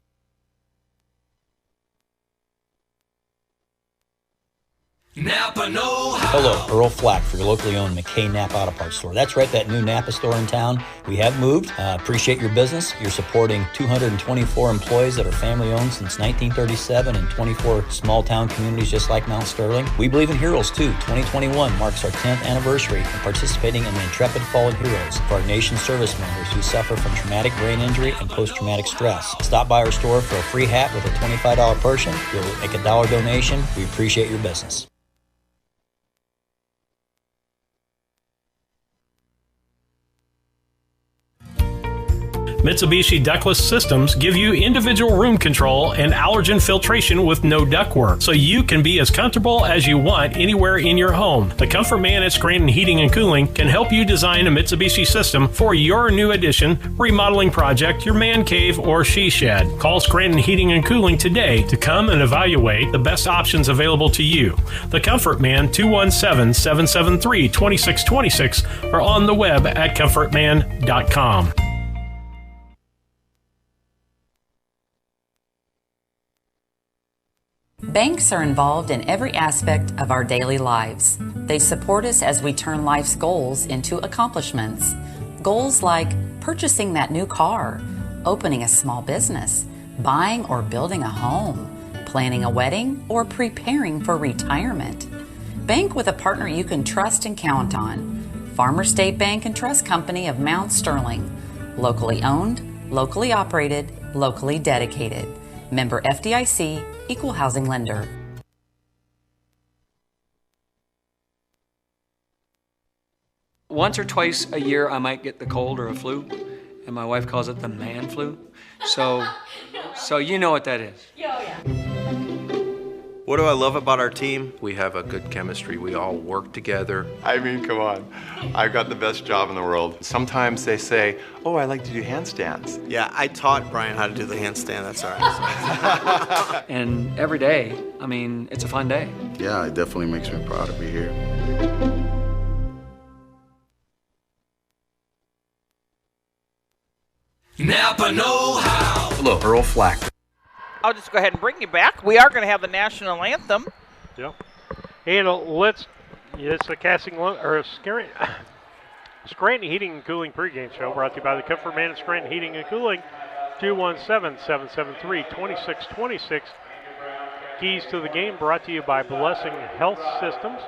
Napa Know How. Hello, Earl Flack for your locally owned McKay Napa Auto Parts store. That's right, that new Napa store in town. We have moved. Appreciate your business. You're supporting 224 employees that are family owned since 1937 and 24 small town communities just like Mount Sterling. We believe in heroes too. 2021 marks our 10th anniversary of participating in the Intrepid Fallen Heroes for our nation's service members who suffer from traumatic brain injury and post-traumatic stress. Stop by our store for a free hat with a $25 portion. You'll make a $1 donation. We appreciate your business. Mitsubishi ductless systems give you individual room control and allergen filtration with no ductwork, so you can be as comfortable as you want anywhere in your home. The Comfort Man at Scranton Heating and Cooling can help you design a Mitsubishi system for your new addition, remodeling project, your man cave, or she shed. Call Scranton Heating and Cooling today to come and evaluate the best options available to you. The Comfort Man, 217-773-2626, or on the web at comfortman.com. Banks are involved in every aspect of our daily lives. They support us as we turn life's goals into accomplishments. Goals like purchasing that new car, opening a small business, buying or building a home, planning a wedding, or preparing for retirement. Bank with a partner you can trust and count on. Farmer State Bank and Trust Company of Mount Sterling. Locally owned, locally operated, locally dedicated. Member FDIC, Equal Housing Lender. Once or twice a year, I might get the cold or a flu, and my wife calls it the man flu. So you know what that is. Yeah. What do I love about our team? We have a good chemistry. We all work together. I mean, come on. I've got the best job in the world. Sometimes they say, oh, I like to do handstands. Yeah, I taught Brian how to do the handstand. That's all right. And every day, I mean, it's a fun day. Yeah, it definitely makes me proud to be here. Napa Know How. Hello, Earl Flack. I'll just go ahead and bring you back. We are going to have the national anthem. Yep. And it's the Scranton Heating and Cooling pregame show brought to you by the Comfort Man of Scranton Heating and Cooling, 217-773-2626. Keys to the game brought to you by Blessing Health Systems.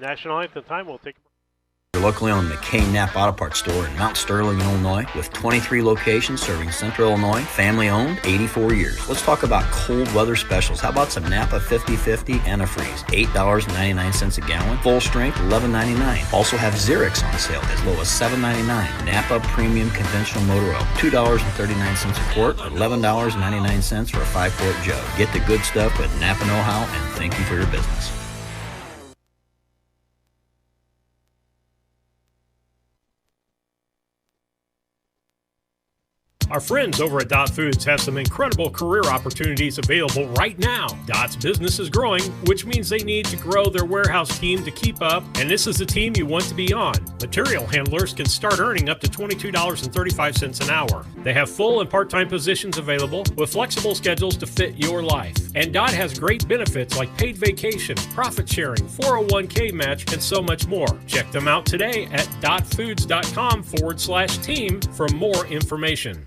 National Anthem time, we'll take You're locally owned McCain Knapp Auto Parts store in Mount Sterling, Illinois, with 23 locations serving Central Illinois, family owned, 84 years. Let's talk about cold weather specials. How about some Napa 50/50 antifreeze, $8.99 a gallon, full strength, $11.99. Also have Xerix on sale as low as $7.99. Napa Premium Conventional Motor Oil, $2.39 a quart, or $11.99 for a 5-quart jug. Get the good stuff with Napa know-how, and thank you for your business. Our friends over at Dot Foods have some incredible career opportunities available right now. Dot's business is growing, which means they need to grow their warehouse team to keep up, and this is the team you want to be on. Material handlers can start earning up to $22.35 an hour. They have full and part-time positions available with flexible schedules to fit your life. And Dot has great benefits like paid vacation, profit sharing, 401k match, and so much more. Check them out today at dotfoods.com/team for more information.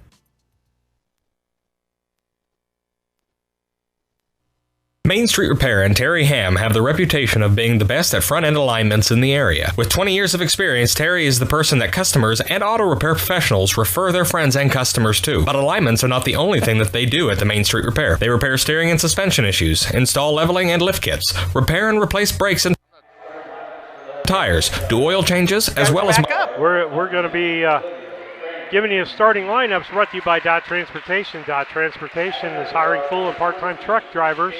Main Street Repair and Terry Ham have the reputation of being the best at front-end alignments in the area. With 20 years of experience, Terry is the person that customers and auto repair professionals refer their friends and customers to. But alignments are not the only thing that they do at the Main Street Repair. They repair steering and suspension issues, install leveling and lift kits, repair and replace brakes and tires, do oil changes, as well as... We're going to be giving you starting lineups brought to you by Dot Transportation. Dot Transportation is hiring full and part-time truck drivers.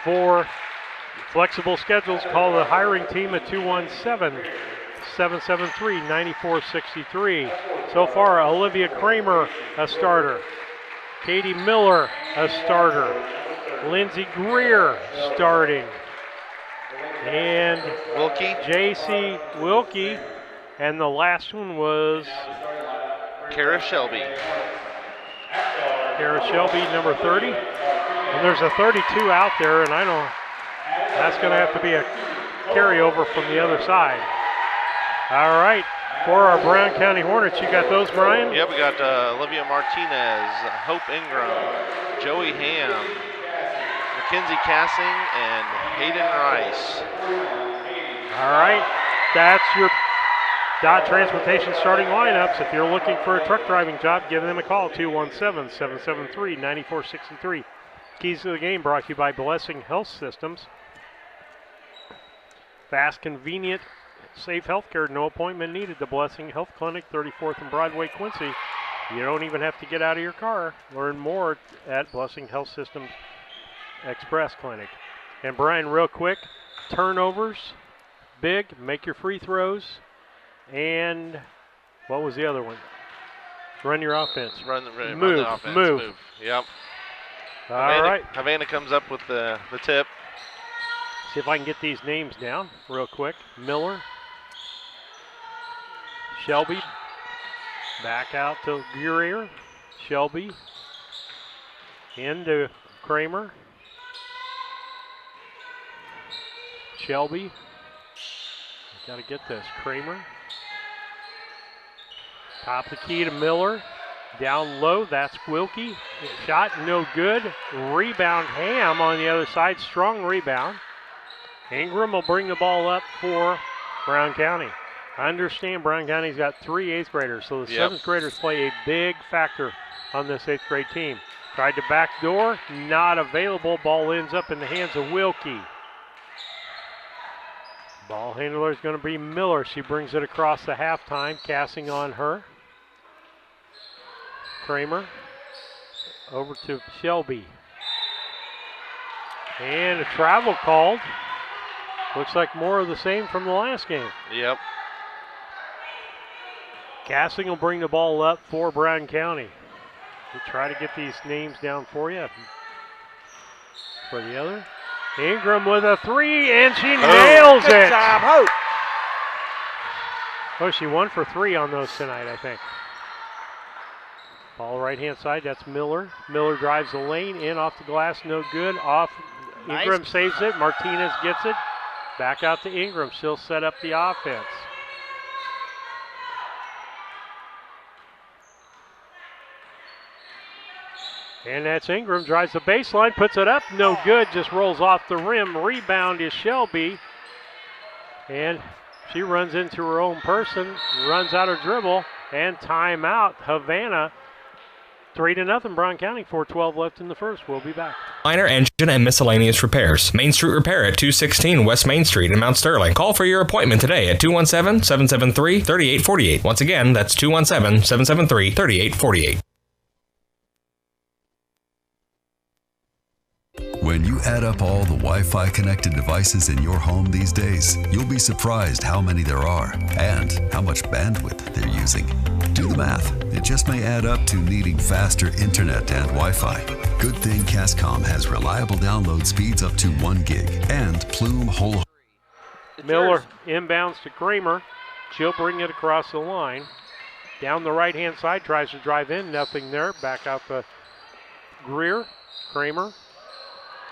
For flexible schedules, call the hiring team at 217-773-9463. So far, Olivia Kramer, a starter. Katie Miller, a starter. Lindsey Greer, starting. And J.C. Wilkie. And the last one was Kara Shelby. Kara Shelby, number 30. And there's a 32 out there, and I know that's going to have to be a carryover from the other side. All right, for our Brown County Hornets, you got those, Brian? Yep, we got Olivia Martinez, Hope Ingram, Joey Ham, Mackenzie Cassing, and Hayden Rice. All right, that's your Dot Transportation starting lineups. If you're looking for a truck driving job, give them a call, 217-773-9463. Keys to the game brought to you by Blessing Health Systems. Fast, convenient, safe healthcare, no appointment needed. The Blessing Health Clinic, 34th and Broadway, Quincy. You don't even have to get out of your car. Learn more at Blessing Health Systems Express Clinic. And Brian, real quick, turnovers, big, make your free throws. And what was the other one? Run your offense. Run the offense. Move. Yep. All right. Havana comes up with the tip. See if I can get these names down real quick. Miller. Shelby. Back out to Greer. Shelby. Into Kramer. Shelby. Got to get this. Kramer. Top of the key to Miller. Down low, that's Wilkie. Shot no good. Rebound Ham on the other side. Strong rebound. Ingram will bring the ball up for Brown County. I understand Brown County's got 3 8th graders, so the 7th graders play a big factor on this 8th grade team. Tried to backdoor, not available. Ball ends up in the hands of Wilkie. Ball handler is going to be Miller. She brings it across the halftime, casting on her. Kramer over to Shelby. And a travel called. Looks like more of the same from the last game. Yep. Casting will bring the ball up for Brown County. We'll try to get these names down for you. For the other. Ingram with a 3, and she nails it. Good job, Hope. Oh, she 1 for 3 on those tonight, I think. Ball right-hand side, that's Miller. Miller drives the lane, in off the glass, no good. Off, Ingram saves it. Martinez gets it. Back out to Ingram. She'll set up the offense. And that's Ingram, drives the baseline, puts it up, no good, just rolls off the rim. Rebound is Shelby. And she runs into her own person, runs out of dribble, and timeout. Havana, 3-0, Brown County, 4:12 left in the first. We'll be back. Minor engine and miscellaneous repairs. Main Street Repair at 216 West Main Street in Mount Sterling. Call for your appointment today at 217-773-3848. Once again, that's 217-773-3848. When you add up all the Wi-Fi connected devices in your home these days, you'll be surprised how many there are and how much bandwidth they're using. Do the math. It just may add up to needing faster internet and Wi-Fi. Good thing Cascom has reliable download speeds up to 1 gig and Plume whole. Miller inbounds to Kramer. She'll bring it across the line. Down the right-hand side, tries to drive in. Nothing there. Back out to Greer. Kramer.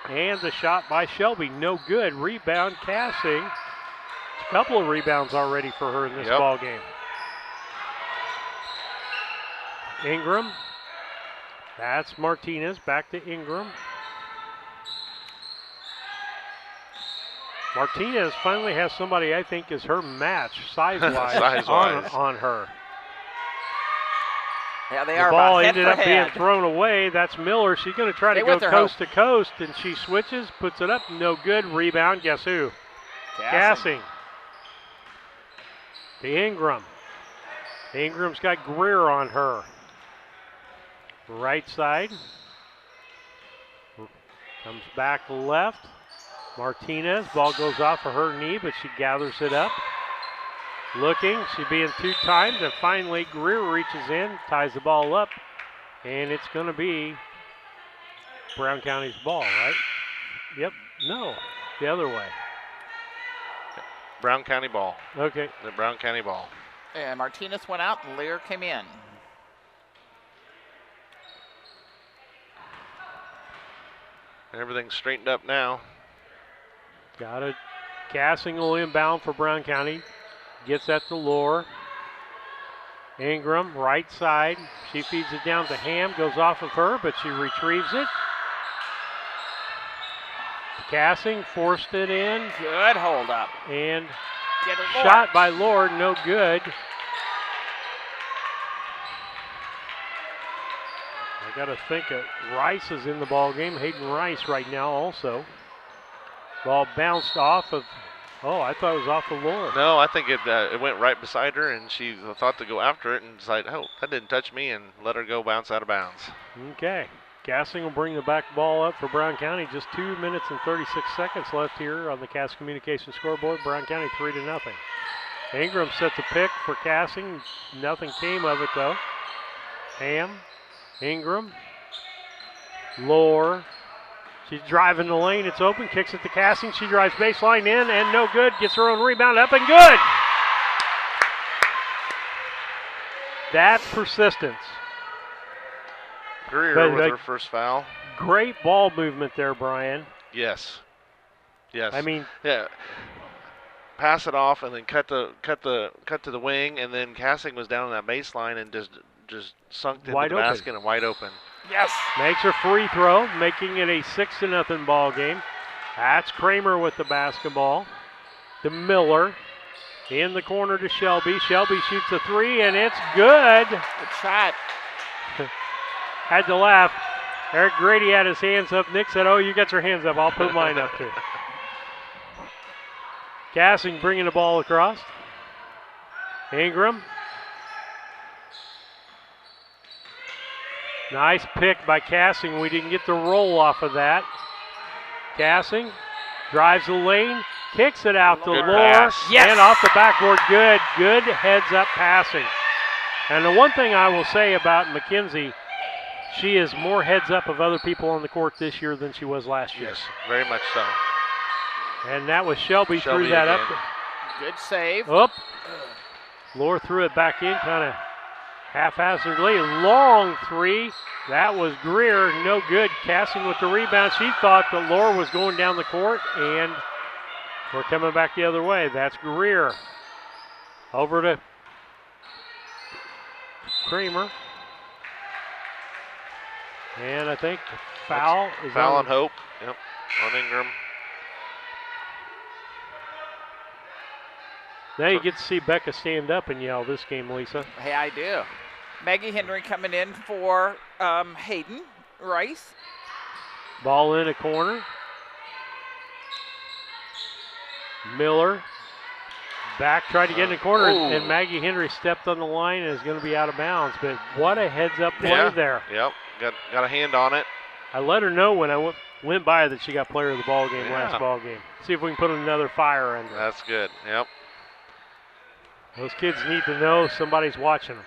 And the shot by Shelby, no good. Rebound, Cassing. A couple of rebounds already for her in this ball game. Ingram. That's Martinez. Back to Ingram. Martinez finally has somebody I think is her match, size-wise, on her. Yeah, they the are ball about ended up head. being thrown away. That's Miller. She's going to try to go coast to coast, and she switches, puts it up, no good. Rebound, guess who? Gassing. To Ingram. Ingram's got Greer on her. Right side. Comes back left. Martinez, ball goes off of her knee, but she gathers it up. Looking, she's being two times, and finally Greer reaches in, ties the ball up, and it's going to be Brown County's ball, right? Yep, no, the other way. Brown County ball. Okay. The Brown County ball. And Martinez went out and Lear came in. Everything's straightened up now. Got it. Cassing will inbound for Brown County. Gets at the lure. Ingram, right side. She feeds it down to Ham. Goes off of her, but she retrieves it. Cassing forced it in. Good hold up. And Get it, shot by Lord, no good. I got to think Rice is in the ball game. Hayden Rice right now also. Ball bounced off of. Oh, I thought it was off the Lord. No, I think it went right beside her, and she thought to go after it and decided, oh, that didn't touch me, and let her go bounce out of bounds. Okay. Gassing will bring the back ball up for Brown County. Just 2 minutes and 36 seconds left here on the Cass Communications scoreboard. Brown County 3-0. Ingram sets a pick for Cassing. Nothing came of it, though. Ham, Ingram, Lore. She's driving the lane. It's open. Kicks it to Cassing. She drives baseline in and no good. Gets her own rebound up and good. That's persistence. Greer with her first foul. Great ball movement there, Brian. Yes. Yes. I mean, yeah. Pass it off and then cut to the wing, and then Cassing was down on that baseline and just sunk into the basket and wide open. Yes. Makes her free throw, making it a 6-0 ball game. That's Kramer with the basketball. To Miller. In the corner to Shelby. Shelby shoots a three, and it's good. Good shot. Had to laugh. Eric Grady had his hands up. Nick said, oh, you got your hands up. I'll put mine up too. Cassing bringing the ball across. Ingram. Nice pick by Cassing. We didn't get the roll off of that. Cassing drives the lane, kicks it out to Lore, and off the backboard. Good heads-up passing. And the one thing I will say about McKenzie, she is more heads-up of other people on the court this year than she was last year. Yes, very much so. And that was Shelby threw that again. up. Good save. Up. Lore threw it back in kind of haphazardly. Long three. That was Greer. No good. Cassing with the rebound. She thought that Lore was going down the court, and we're coming back the other way. That's Greer. Over to Kramer. And I think foul is foul on Hope. Yep, on Ingram. Now you get to see Becca stand up and yell this game, Lisa. Hey, I do. Maggie Henry coming in for Hayden Rice. Ball in a corner. Miller back, tried to get in the corner, and Maggie Henry stepped on the line and is going to be out of bounds. But what a heads-up play there. Yep, got a hand on it. I let her know when I went by that she got player of the ball game last ball game. See if we can put another fire under. That's good. Yep. Those kids need to know somebody's watching them.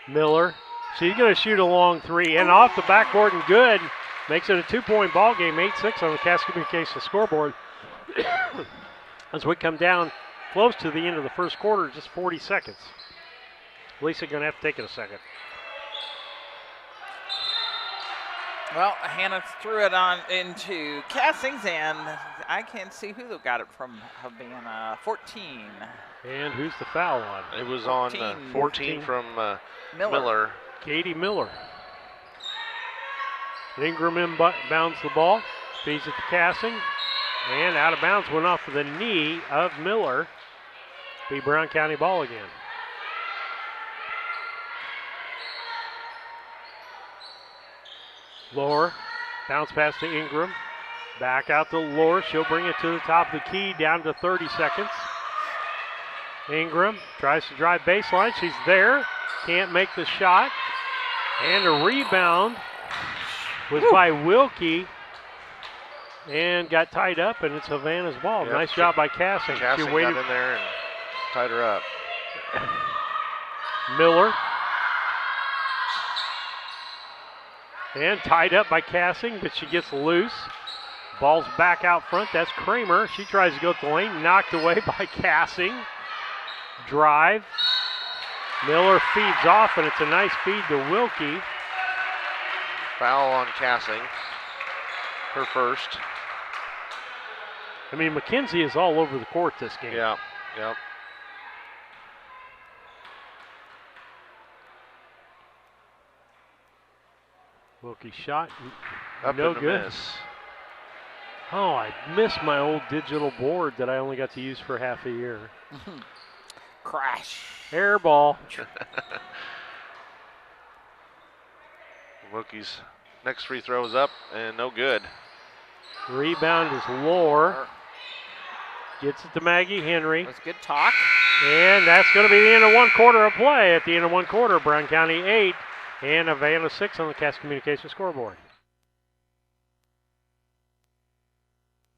Miller, she's going to shoot a long three and off the backboard and good. Makes it a 2-point ball game, 8-6 on the Cass Communications scoreboard. As we come down close to the end of the first quarter, just 40 seconds. Lisa going to have to take it a second. Well, Hannah threw it on into Castings, and I can't see who got it from Havana. 14. And who's the foul on? It was on 14 from Miller. Katie Miller. Ingram inbounds the ball, feeds it to Cassing, and out of bounds went off of the knee of Miller. Be Brown County ball again. Lohr, bounce pass to Ingram. Back out to Lohr. She'll bring it to the top of the key, down to 30 seconds. Ingram tries to drive baseline. She's there. Can't make the shot. And a rebound was by Wilkie. And got tied up, and it's Havana's ball. Yep. Nice job by Cassing. Cassing She waited got in there and tied her up. Miller. And tied up by Cassing, but she gets loose. Ball's back out front. That's Kramer. She tries to go to the lane. Knocked away by Cassing. Drive. Miller feeds off, and it's a nice feed to Wilkie. Foul on Cassing. Her first. I mean, McKenzie is all over the court this game. Yeah, yep. Wilkie shot. Up no in the good. miss. Oh, I missed my old digital board that I only got to use for half a year. Crash. Air ball. Wilkie's next free throw is up and no good. Rebound is Lohr. Gets it to Maggie Henry. That's good talk. And that's going to be the end of one quarter of play. At the end of one quarter, Brown County 8 and Havana 6 on the Cass Communications scoreboard.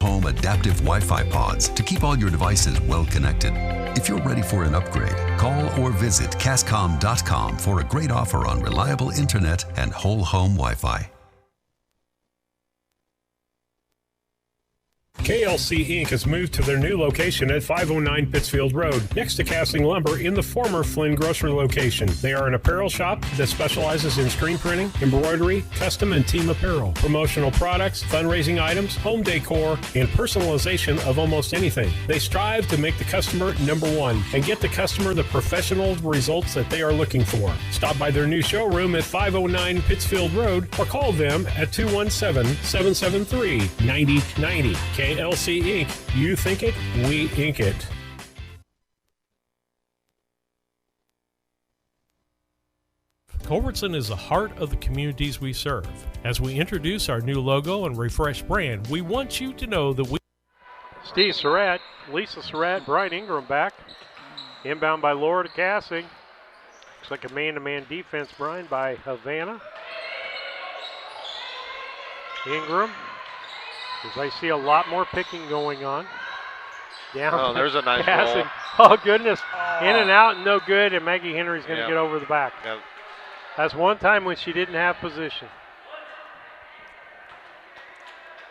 Home adaptive Wi-Fi pods to keep all your devices well connected. If you're ready for an upgrade, call or visit Cascom.com for a great offer on reliable internet and whole home Wi-Fi. KLC Inc. has moved to their new location at 509 Pittsfield Road, next to Casting Lumber in the former Flynn Grocery location. They are an apparel shop that specializes in screen printing, embroidery, custom and team apparel, promotional products, fundraising items, home decor, and personalization of almost anything. They strive to make the customer number one and get the customer the professional results that they are looking for. Stop by their new showroom at 509 Pittsfield Road or call them at 217-773-9090. KLC Inc. You think it, we ink it. Culbertson is the heart of the communities we serve. As we introduce our new logo and refreshed brand, we want you to know that we... Steve Surratt, Lisa Surratt, Brian Ingram back. Inbound by Laura to Cassing. Looks like a man-to-man defense, Brian, by Havana. Ingram. As I see a lot more picking going on. Down. Oh, there's a nice Cassing. roll. Oh, goodness. In and out, no good, and Maggie Henry's going to get over the back. Yep. That's one time when she didn't have position.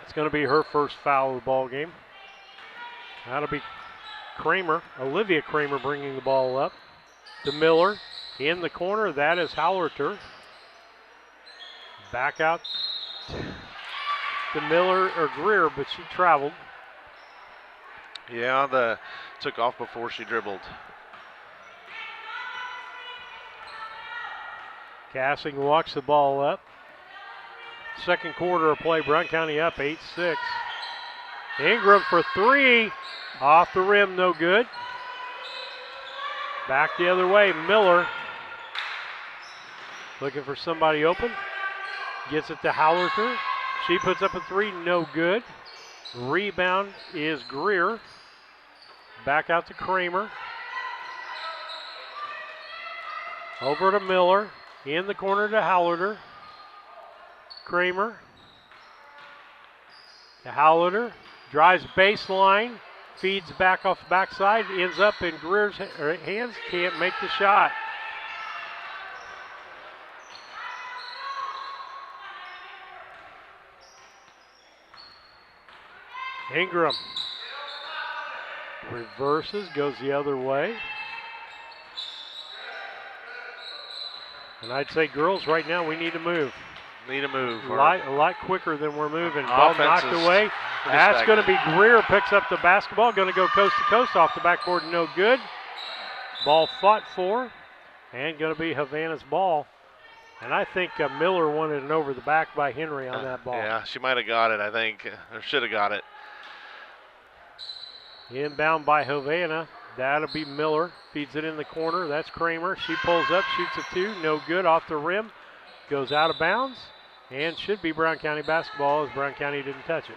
It's going to be her first foul of the ball game. That'll be Kramer, Olivia Kramer, bringing the ball up to Miller. In the corner, that is Hallerter. Back out to Miller or Greer, but she traveled. Yeah, took off before she dribbled. Cassing walks the ball up. Second quarter of play, Brown County up 8-6. Ingram for three. Off the rim, no good. Back the other way, Miller. Looking for somebody open. Gets it to Hallerter. She puts up a three, no good. Rebound is Greer. Back out to Kramer. Over to Miller. In the corner to Hallerter. Kramer. To Hallerter. Drives baseline. Feeds back off the backside. Ends up in Greer's hands. Can't make the shot. Ingram reverses, goes the other way. And I'd say, girls, right now we need to move. Need to move. A lot quicker than we're moving. Ball knocked away. That's going to be Greer. Picks up the basketball. Going to go coast to coast off the backboard. No good. Ball fought for. And going to be Havana's ball. And I think Miller wanted an over the back by Henry on that ball. Yeah, she might have got it, I think. Or should have got it. Inbound by Havana. That'll be Miller. Feeds it in the corner. That's Kramer. She pulls up, shoots a two. No good off the rim. Goes out of bounds. And should be Brown County basketball as Brown County didn't touch it.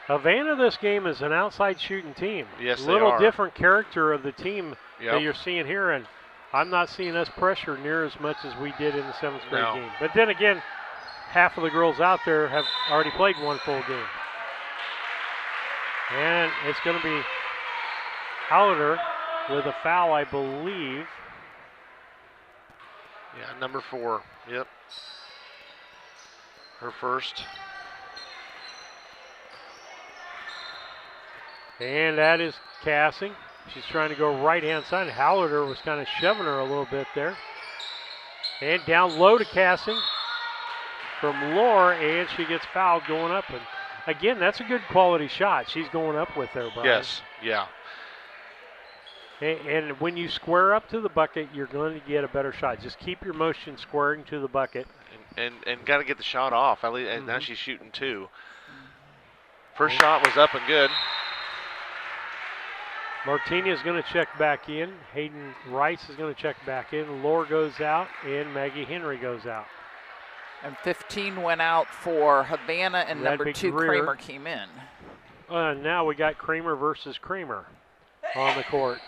Havana this game is an outside shooting team. Yes, they are. A little different character of the team that you're seeing here. And I'm not seeing us pressure near as much as we did in the 7th grade game. But then again, half of the girls out there have already played one full game. And it's going to be Hallerter with a foul, I believe. Yeah, number 4. Yep. Her first. And that is Cassing. She's trying to go right-hand side. Hallerter was kind of shoving her a little bit there. And down low to Cassing from Lore, and she gets fouled going up. And again, that's a good quality shot she's going up with there, Brian. Yes, yeah. And when you square up to the bucket, you're going to get a better shot. Just keep your motion squaring to the bucket. And got to get the shot off. At least, and now she's shooting 2. First shot was up and good. Martinez is going to check back in. Hayden Rice is going to check back in. Lore goes out, and Maggie Henry goes out. And 15 went out for Havana, and number 2, Greer. Kramer, came in. Now we got Kramer versus Kramer on the court.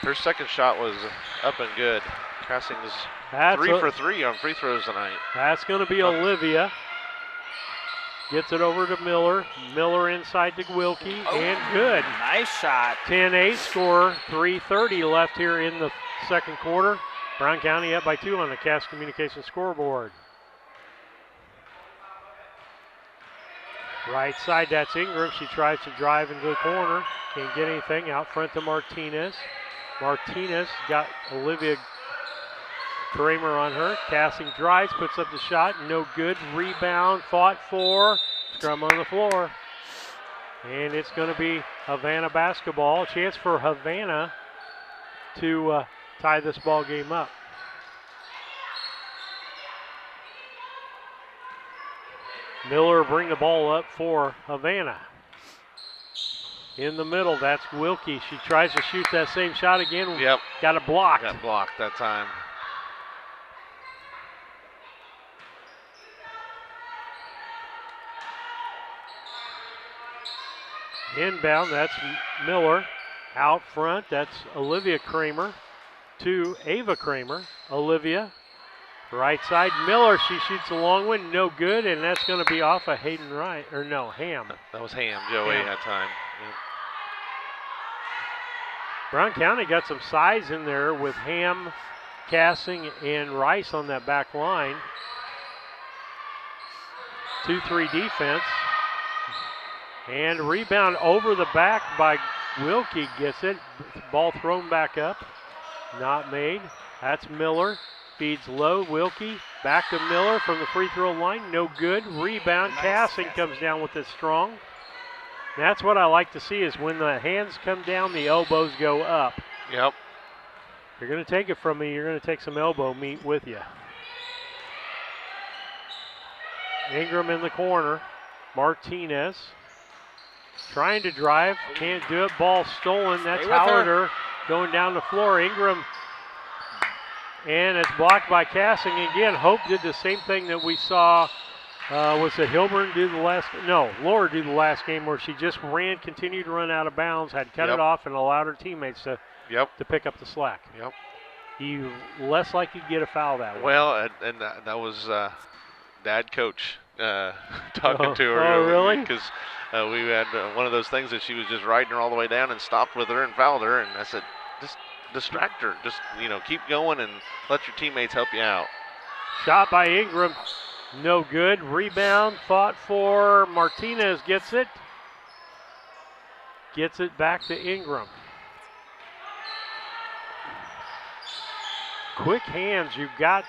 Her second shot was up and good. Passing is 3 for 3 on free throws tonight. That's going to be Olivia. Gets it over to Miller. Miller inside to Wilkie, and good. Nice shot. 10-8 score, 3:30 left here in the second quarter. Brown County up by 2 on the Cass Communications scoreboard. Right side, that's Ingram. She tries to drive into the corner. Can't get anything. Out front to Martinez. Martinez got Olivia Kramer on her. Cassing drives, puts up the shot. No good. Rebound, fought for. Scrum on the floor. And it's going to be Havana basketball. Chance for Havana to tie this ball game up. Miller bring the ball up for Havana. In the middle, that's Wilkie. She tries to shoot that same shot again. Yep. Got it blocked. Got blocked that time. Inbound, that's Miller. Out front, that's Olivia Kramer to Ava Kramer. Olivia, right side, Miller. She shoots a long one, no good, and that's going to be off of Hayden Wright, or no, Ham. That was Ham, Joey, that time. Yep. Brown County got some size in there with Ham, Cassing, and Rice on that back line. 2-3 defense. And rebound over the back by Wilkie, gets it. Ball thrown back up. Not made. That's Miller. Feeds low. Wilkie back to Miller from the free throw line. No good. Rebound. Cassing comes down with it strong. That's what I like to see, is when the hands come down, the elbows go up. Yep. You're going to take it from me. You're going to take some elbow meat with you. Ingram in the corner. Martinez trying to drive, can't do it. Ball stolen. That's Howard going down the floor. Ingram, and it's blocked by Cassing again. Hope did the same thing that we saw. Was it Hilburn do the last? No, Laura do the last game where she just continued to run out of bounds, had cut it off, and allowed her teammates to pick up the slack. Yep. You less likely to get a foul that way. Well, and that was Dad Coach talking to her. Oh, really? Because we had one of those things that she was just riding her all the way down and stopped with her and fouled her, and I said, just distract her. Just, keep going and let your teammates help you out. Shot by Ingram. No good. Rebound fought for. Martinez gets it. Gets it back to Ingram. Quick hands. You've got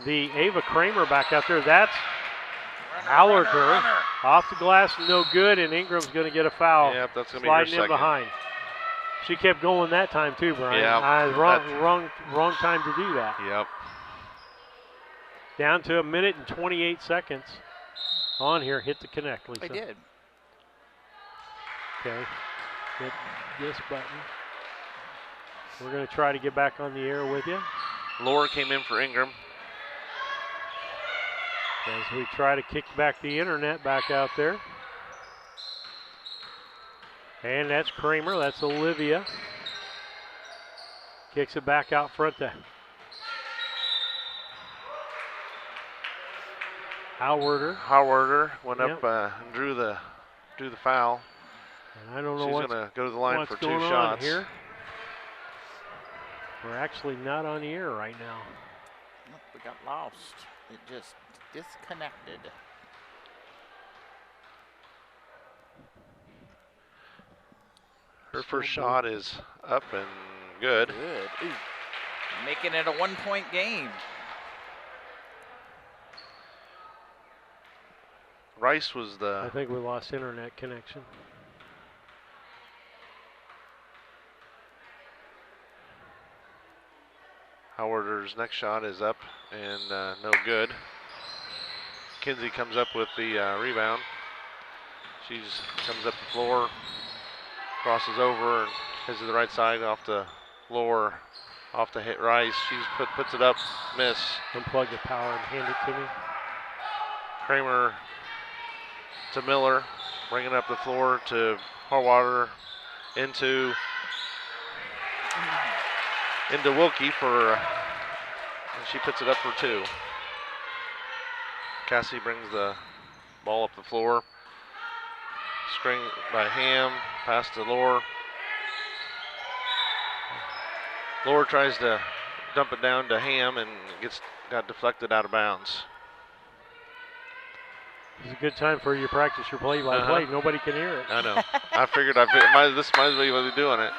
the Ava Kramer back out there. That's Allerter. Off the glass, no good, and Ingram's going to get a foul. Yep, that's going to be sliding her in second. behind. She kept going that time too, Brian. Yeah, wrong time to do that. Yep. Down to 1 minute and 28 seconds on here. Hit the connect, Lisa. I did. Okay. Hit this button. We're going to try to get back on the air with you. Laura came in for Ingram. As we try to kick back the internet back out there. And that's Kramer. That's Olivia. Kicks it back out front to Howarder went up and drew the foul. And I don't know She's going to go to the line for 2 shots. Here. We're actually not on the air right now. Nope, we got lost. It just disconnected. Her first shot is up and good. Good. Ooh. Making it a 1-point game. Rice was the... I think we lost internet connection. Howarder's next shot is up and no good. Kinsey comes up with the rebound. She comes up the floor, crosses over, and heads to the right side off the floor, off to hit Rice. She puts it up, miss. Unplug the power and hand it to me. Kramer to Miller, bringing up the floor to Harwater, into Wilkie for, and she puts it up for 2. Cassie brings the ball up the floor. Screen by Ham, pass to Lore. Lore tries to dump it down to Ham and got deflected out of bounds. It's a good time for you to practice your play-by-play. Nobody can hear it. I know. I figured this might as well be doing it.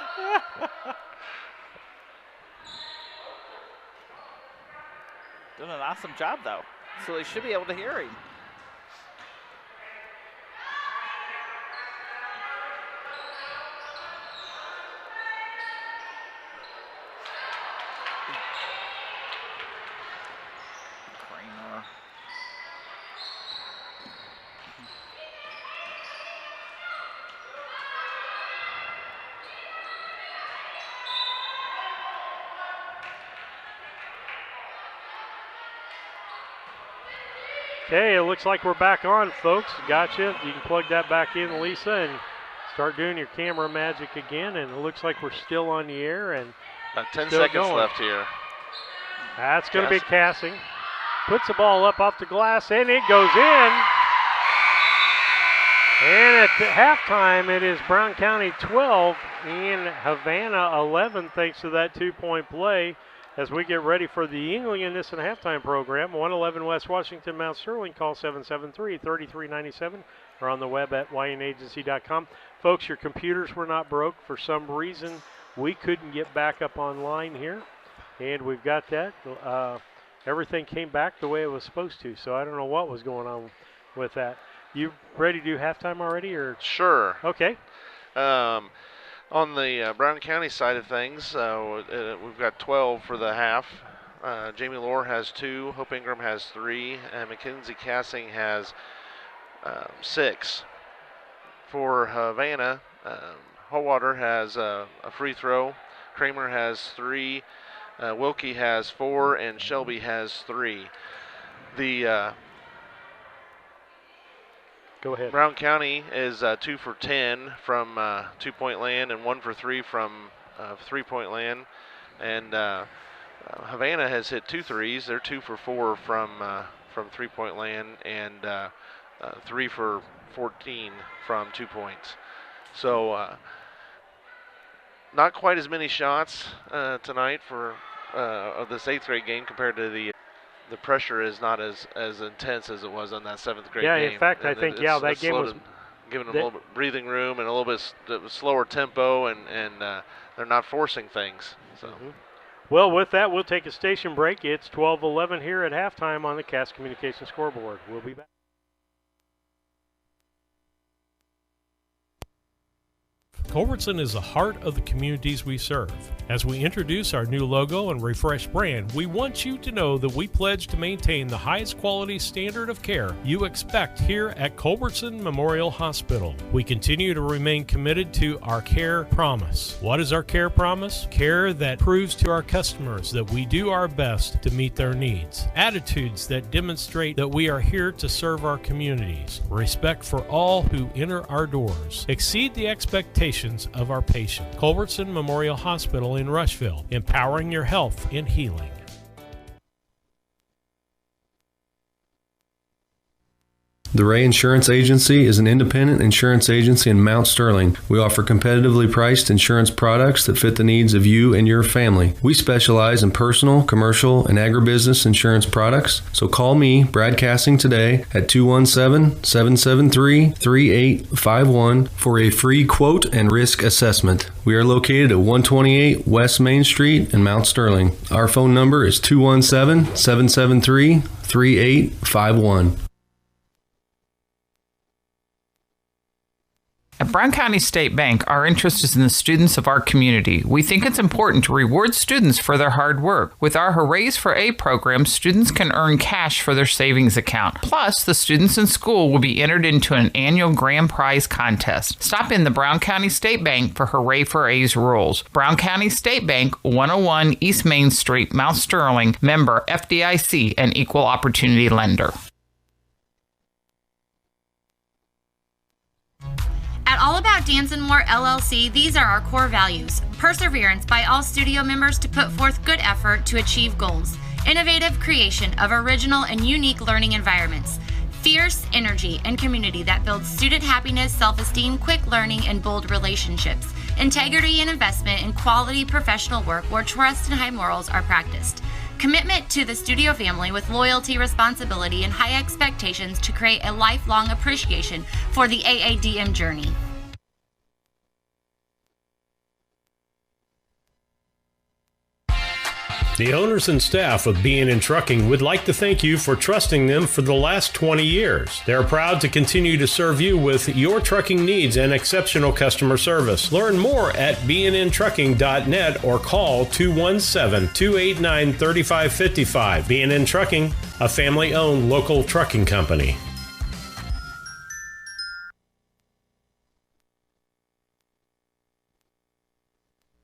Doing an awesome job, though. So they should be able to hear him. Kramer. Okay, it looks like we're back on, folks. Gotcha. You can plug that back in, Lisa, and start doing your camera magic again. And it looks like we're still on the air. And about 10 seconds left here. That's going to be Cassing. Puts the ball up off the glass, and it goes in. And at halftime, it is Brown County 12 and Havana 11, thanks to that 2-point play. As we get ready for the Yingling in this and halftime program, 111 West Washington, Mount Sterling, call 773-3397 or on the web at ynagency.com. Folks, your computers were not broke. For some reason, we couldn't get back up online here, and we've got that. Everything came back the way it was supposed to, so I don't know what was going on with that. You ready to do halftime already? Or Sure. Okay. On the Brown County side of things, we've got 12 for the half. Jamie Lohr has 2, Hope Ingram has 3, and Mackenzie Cassing has 6. For Havana, Hallwater has a free throw, Kramer has 3, Wilkie has 4, and Shelby has 3. The Go ahead. Brown County is 2 for 10 from 2-point land and 1 for 3 from 3-point land. And Havana has hit 2 threes. They're 2 for 4 from 3-point land and 3 for 14 from 2 points. So not quite as many shots tonight for of this 8th grade game compared to the pressure is not as intense as it was on that 7th grade game. Yeah, in fact, I think that game was giving them a little bit breathing room and a little bit slower tempo, and they're not forcing things. So. Well, with that, we'll take a station break. It's 12:11 here at halftime on the Cass Communication scoreboard. We'll be back. Culbertson is the heart of the communities we serve. As we introduce our new logo and refreshed brand, we want you to know that we pledge to maintain the highest quality standard of care you expect here at Culbertson Memorial Hospital. We continue to remain committed to our care promise. What is our care promise? Care that proves to our customers that we do our best to meet their needs. Attitudes that demonstrate that we are here to serve our communities. Respect for all who enter our doors. Exceed the expectations of our patient. Culbertson Memorial Hospital in Rushville, empowering your health and healing. The Ray Insurance Agency is an independent insurance agency in Mount Sterling. We offer competitively priced insurance products that fit the needs of you and your family. We specialize in personal, commercial, and agribusiness insurance products. So call me, Brad Cassing, today at 217-773-3851 for a free quote and risk assessment. We are located at 128 West Main Street in Mount Sterling. Our phone number is 217-773-3851. At Brown County State Bank, our interest is in the students of our community. We think it's important to reward students for their hard work. With our Hoorays for A program, students can earn cash for their savings account. Plus, the students in school will be entered into an annual grand prize contest. Stop in the Brown County State Bank for Hooray for A's rules. Brown County State Bank, 101 East Main Street, Mount Sterling, member FDIC, and equal opportunity lender. At All About Dance & More LLC, these are our core values. Perseverance by all studio members to put forth good effort to achieve goals. Innovative creation of original and unique learning environments. Fierce energy and community that builds student happiness, self-esteem, quick learning, and bold relationships. Integrity and investment in quality professional work where trust and high morals are practiced. Commitment to the studio family with loyalty, responsibility, and high expectations to create a lifelong appreciation for the AADM journey. The owners and staff of B&N Trucking would like to thank you for trusting them for the last 20 years. They are proud to continue to serve you with your trucking needs and exceptional customer service. Learn more at bnntrucking.net or call 217-289-3555. B&N Trucking, a family-owned local trucking company.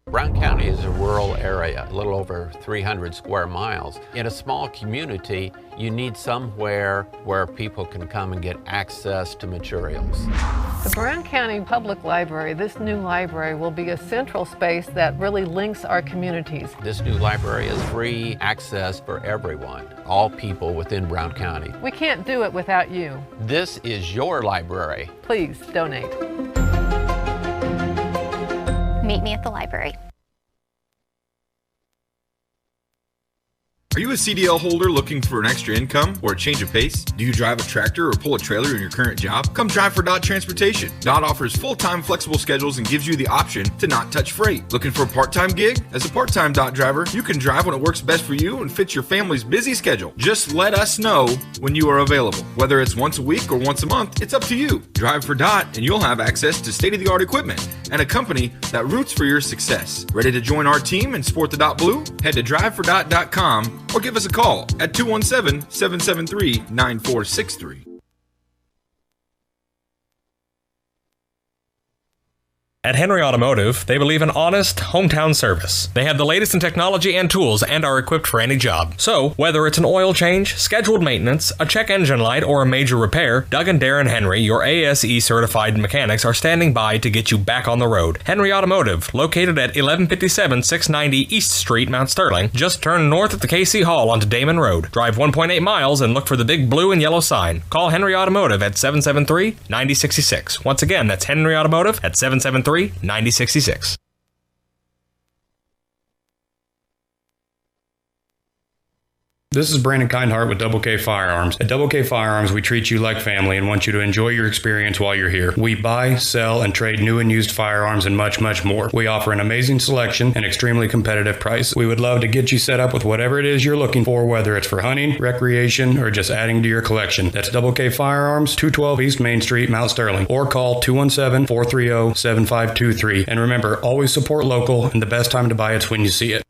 Brown County is a rural area, a little over 300 square miles. In a small community, you need somewhere where people can come and get access to materials. The Brown County Public Library, this new library, will be a central space that really links our communities. This new library is free access for everyone, all people within Brown County. We can't do it without you. This is your library. Please donate. Meet me at the library. Are you a CDL holder looking for an extra income or a change of pace? Do you drive a tractor or pull a trailer in your current job? Come drive for Dot Transportation. Dot offers full-time flexible schedules and gives you the option to not touch freight. Looking for a part-time gig? As a part-time Dot driver, you can drive when it works best for you and fits your family's busy schedule. Just let us know when you are available. Whether it's once a week or once a month, it's up to you. Drive for Dot and you'll have access to state-of-the-art equipment and a company that roots for your success. Ready to join our team and sport the Dot Blue? Head to drivefordot.com or give us a call at 217-773-9463. At Henry Automotive, they believe in honest, hometown service. They have the latest in technology and tools and are equipped for any job. So, whether it's an oil change, scheduled maintenance, a check engine light, or a major repair, Doug and Darren Henry, your ASE certified mechanics, are standing by to get you back on the road. Henry Automotive, located at 1157 690 East Street, Mount Sterling. Just turn north at the KC Hall onto Damon Road. Drive 1.8 miles and look for the big blue and yellow sign. Call Henry Automotive at 773-9066. Once again, that's Henry Automotive at 773-9066. This is Brandon Kindhart with Double K Firearms. At Double K Firearms, we treat you like family and want you to enjoy your experience while you're here. We buy, sell, and trade new and used firearms and much, much more. We offer an amazing selection and extremely competitive prices. We would love to get you set up with whatever it is you're looking for, whether it's for hunting, recreation, or just adding to your collection. That's Double K Firearms, 212 East Main Street, Mount Sterling, or call 217-430-7523. And remember, always support local, and the best time to buy it's when you see it.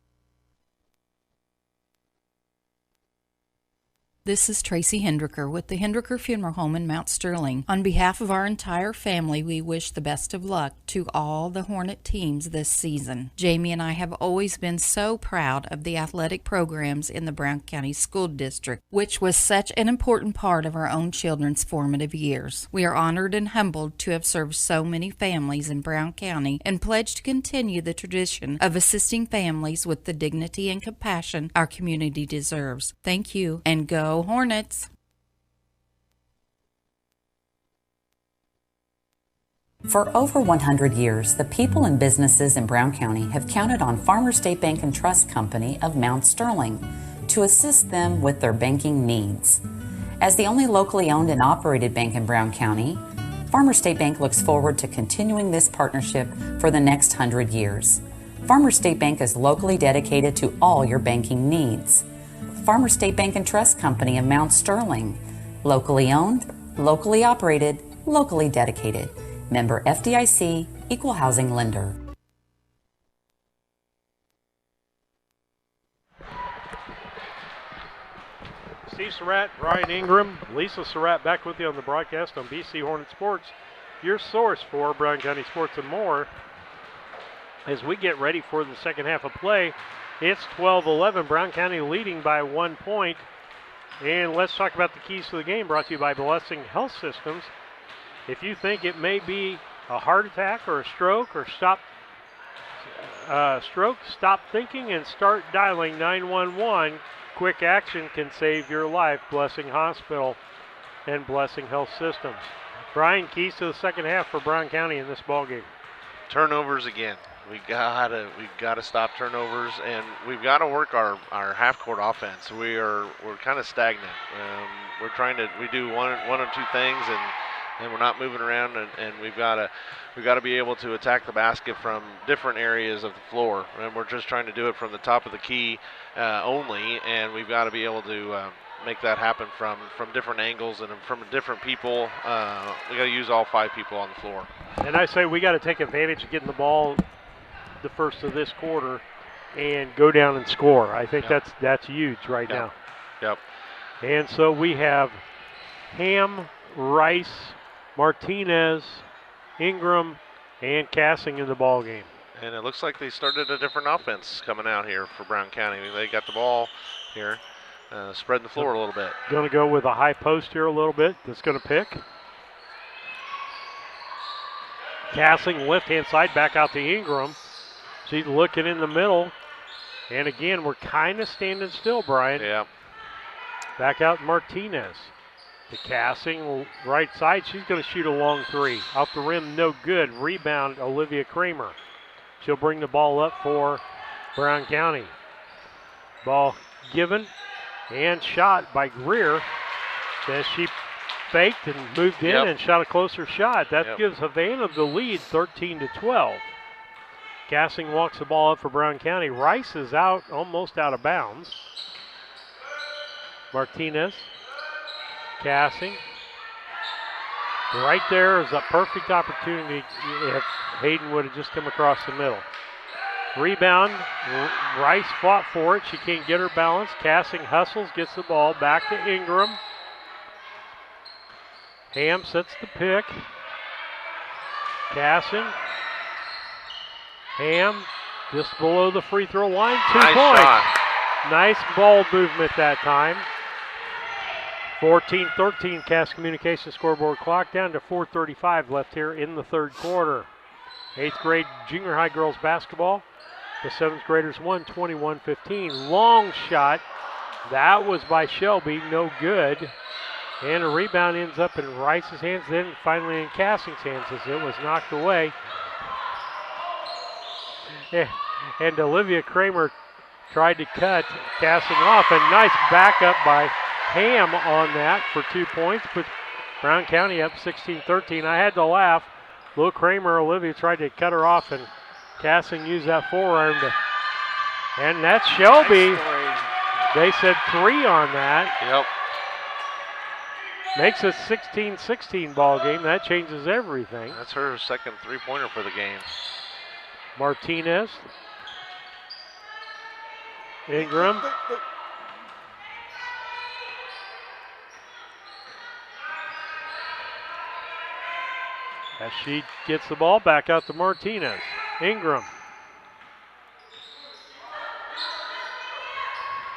This is Tracy Hendricker with the Hendricker Funeral Home in Mount Sterling. On behalf of our entire family, we wish the best of luck to all the Hornet teams this season. Jamie and I have always been so proud of the athletic programs in the Brown County School District, which was such an important part of our own children's formative years. We are honored and humbled to have served so many families in Brown County and pledge to continue the tradition of assisting families with the dignity and compassion our community deserves. Thank you, and go Hornets! For over 100 years, the people and businesses in Brown County have counted on Farmers State Bank and Trust Company of Mount Sterling to assist them with their banking needs. As the only locally owned and operated bank in Brown County, Farmers State Bank looks forward to continuing this partnership for the next 100 years. Farmers State Bank is locally dedicated to all your banking needs. Farmers State Bank and Trust Company of Mount Sterling. Locally owned, locally operated, locally dedicated. Member FDIC, Equal Housing Lender. Steve Surratt, Brian Ingram, Lisa Surratt back with you on the broadcast on BC Hornet Sports, your source for Brown County sports and more. As we get ready for the second half of play, it's 12-11, Brown County leading by 1 point. And let's talk about the keys to the game, brought to you by Blessing Health Systems. If you think it may be a heart attack or a stroke, or stop thinking and start dialing 911. Quick action can save your life. Blessing Hospital and Blessing Health Systems. Brian, keys to the second half for Brown County in this ballgame. Turnovers again. We gotta stop turnovers, and we've got to work our half court offense. We're kind of stagnant. We do one or two things, and we're not moving around, and we've got to be able to attack the basket from different areas of the floor, and we're just trying to do it from the top of the key only, and we've got to be able to make that happen from different angles and from different people. We got to use all 5 people on the floor. And I say we got to take advantage of getting the ball the first of this quarter and go down and score. I think that's huge right now. Yep. And so we have Ham, Rice, Martinez, Ingram, and Cassing in the ball game. And it looks like they started a different offense coming out here for Brown County. They got the ball here, spreading the floor a little bit. Going to go with a high post here a little bit. That's going to pick. Cassing left-hand side back out to Ingram. She's looking in the middle. And again, we're kind of standing still, Brian. Yeah. Back out Martinez. To Cassing, right side. She's going to shoot a long 3. Off the rim, no good. Rebound, Olivia Kramer. She'll bring the ball up for Brown County. Ball given and shot by Greer. As she faked and moved in and shot a closer shot. That gives Havana the lead, 13-12. Cassing walks the ball up for Brown County. Rice is out, almost out of bounds. Martinez, Cassing. Right there is a perfect opportunity if Hayden would have just come across the middle. Rebound. Rice fought for it. She can't get her balance. Cassing hustles, gets the ball back to Ingram. Ham sets the pick. Cassing. Ham just below the free throw line. 2 Nice points. shot. Nice ball movement that time. 14-13 Cass Communication scoreboard clock, down to 4:35 left here in the third quarter. 8th grade junior high girls basketball. The 7th graders won 21-15. Long shot. That was by Shelby. No good. And a rebound ends up in Rice's hands, then finally in Cassing's hands as it was knocked away. And Olivia Kramer tried to cut Cassing off. A nice backup by Ham on that for 2 points. Puts Brown County up 16-13. I had to laugh. Lil Kramer, Olivia tried to cut her off, and Cassing used that forearm to. And that's Shelby. They said 3 on that. Yep. Makes a 16-16 ball game. That changes everything. That's her second three-pointer for the game. Martinez. Ingram. As she gets the ball back out to Martinez. Ingram.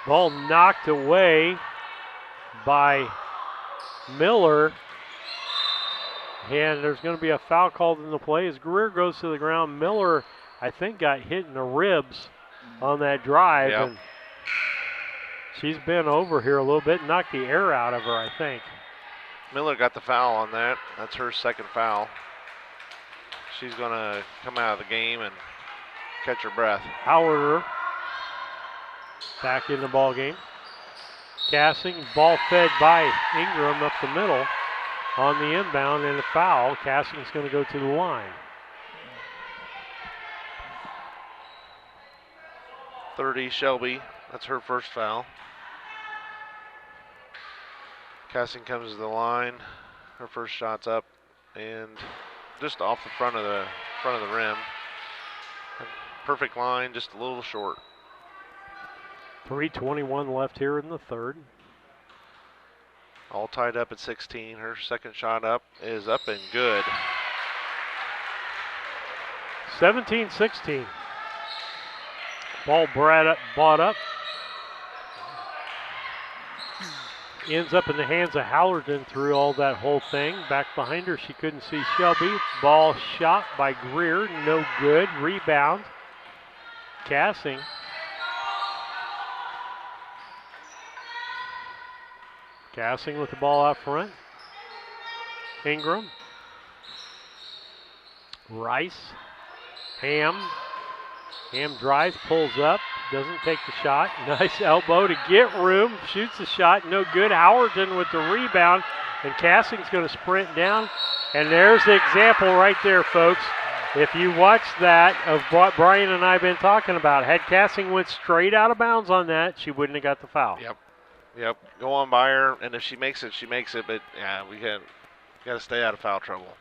Ball knocked away by Miller. And there's going to be a foul called in the play as Greer goes to the ground. Miller, I think, got hit in the ribs on that drive. Yep. And she's been over here a little bit, knocked the air out of her, I think. Miller got the foul on that. That's her second foul. She's going to come out of the game and catch her breath. Howard back in the ball game. Cassing, ball fed by Ingram up the middle on the inbound and a foul. Cassing's going to go to the line. 30, Shelby. That's her first foul. Cassing comes to the line. Her first shot's up and just off the front of the rim. Perfect line, just a little short. 3:21 left here in the third. All tied up at 16. Her second shot up is up and good. 17-16. Ball brought up. Ends up in the hands of Hallerton through all that whole thing. Back behind her, she couldn't see Shelby. Ball shot by Greer, no good. Rebound. Cassing. Cassing with the ball out front. Ingram. Rice. Ham. Ham drives, pulls up, doesn't take the shot. Nice elbow to get room. Shoots the shot, no good. Howerton with the rebound, and Cassing's going to sprint down. And there's the example right there, folks. If you watch that of what Brian and I have been talking about, had Cassing went straight out of bounds on that, she wouldn't have got the foul. Yep. Go on by her, and if she makes it, she makes it. But yeah, we got to stay out of foul trouble.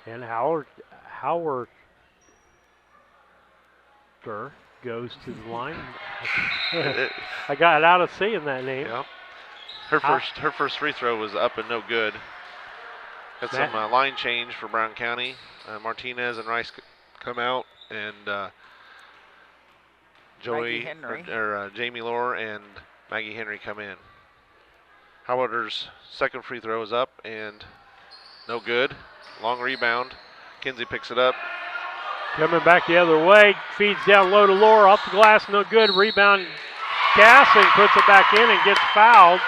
And Howard goes to the line. I got out of saying that name. Yep. Her first free throw was up and no good. Got some line change for Brown County. Martinez and Rice come out, and Jamie Lohr and Maggie Henry come in. Howard's second free throw is up and no good. Long rebound. Kinsey picks it up. Coming back the other way. Feeds down low to Lohr. Off the glass. No good. Rebound. Cassing puts it back in and gets fouled.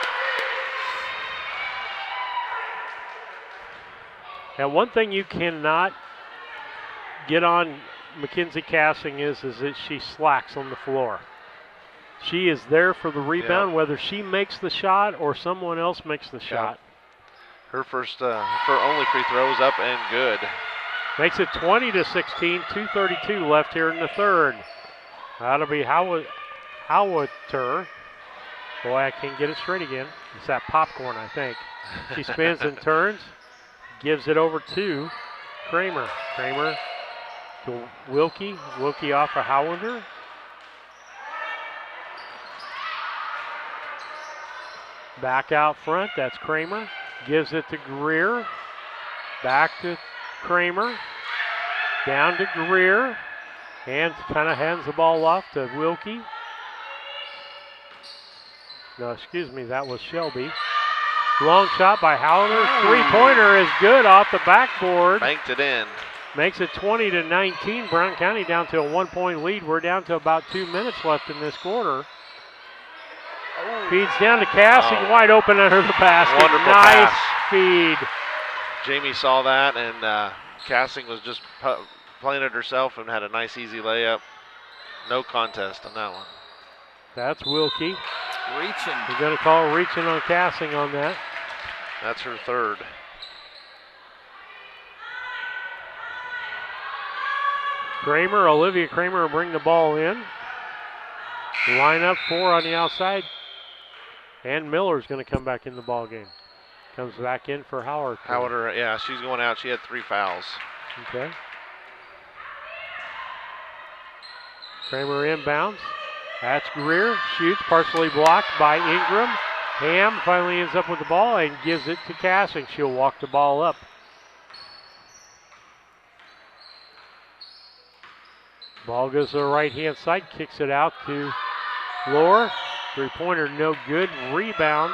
And one thing you cannot get on Mackenzie Cassing is that she slacks on the floor. She is there for the rebound, whether she makes the shot or someone else makes the shot. Her her only free throw is up and good. Makes it 20-16, 2:32 left here in the third. That'll be Howard. Boy, I can't get it straight again. It's that popcorn, I think. She spins and turns, gives it over to Kramer. Kramer to Wilkie. Wilkie off for Hollander. Back out front, that's Kramer. Gives it to Greer. Back to Kramer. Down to Greer. Kind of hands the ball off to Wilkie. No, excuse me, that was Shelby. Long shot by Hollander. Three-pointer is good off the backboard. Banked it in. Makes it 20-19. Brown County down to a 1-point lead. We're down to about 2 minutes left in this quarter. Feeds down to Cassing, wide open under the basket. Wonderful nice pass. feed. Jamie saw that, and Cassing was just playing it herself and had a nice, easy layup. No contest on that one. That's Wilkie. Reaching. We're going to call reaching on Cassing on that. That's her third. Olivia Kramer will bring the ball in. Line up 4 on the outside. And Miller's going to come back in the ball game. Comes back in for Howard. Howard, yeah, she's going out. She had 3 fouls. Okay. Kramer inbounds. That's Greer. Shoots, partially blocked by Ingram. Ham finally ends up with the ball and gives it to Cassing. She'll walk the ball up. Ball goes to the right-hand side, kicks it out to Lohr. Three-pointer no good. Rebound,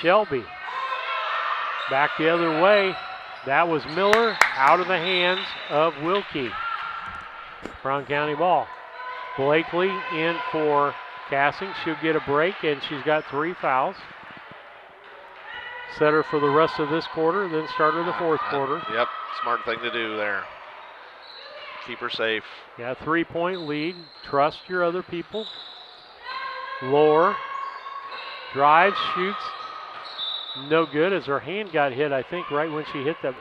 Shelby. Back the other way. That was Miller out of the hands of Wilkie. Brown County ball. Blakely in for Cassing. She'll get a break, and she's got 3 fouls. Set her for the rest of this quarter, then start her the fourth quarter. Yep, smart thing to do there. Keep her safe. Yeah, 3-point lead. Trust your other people. Lohr drives, shoots. No good as her hand got hit, I think, right when she hit that,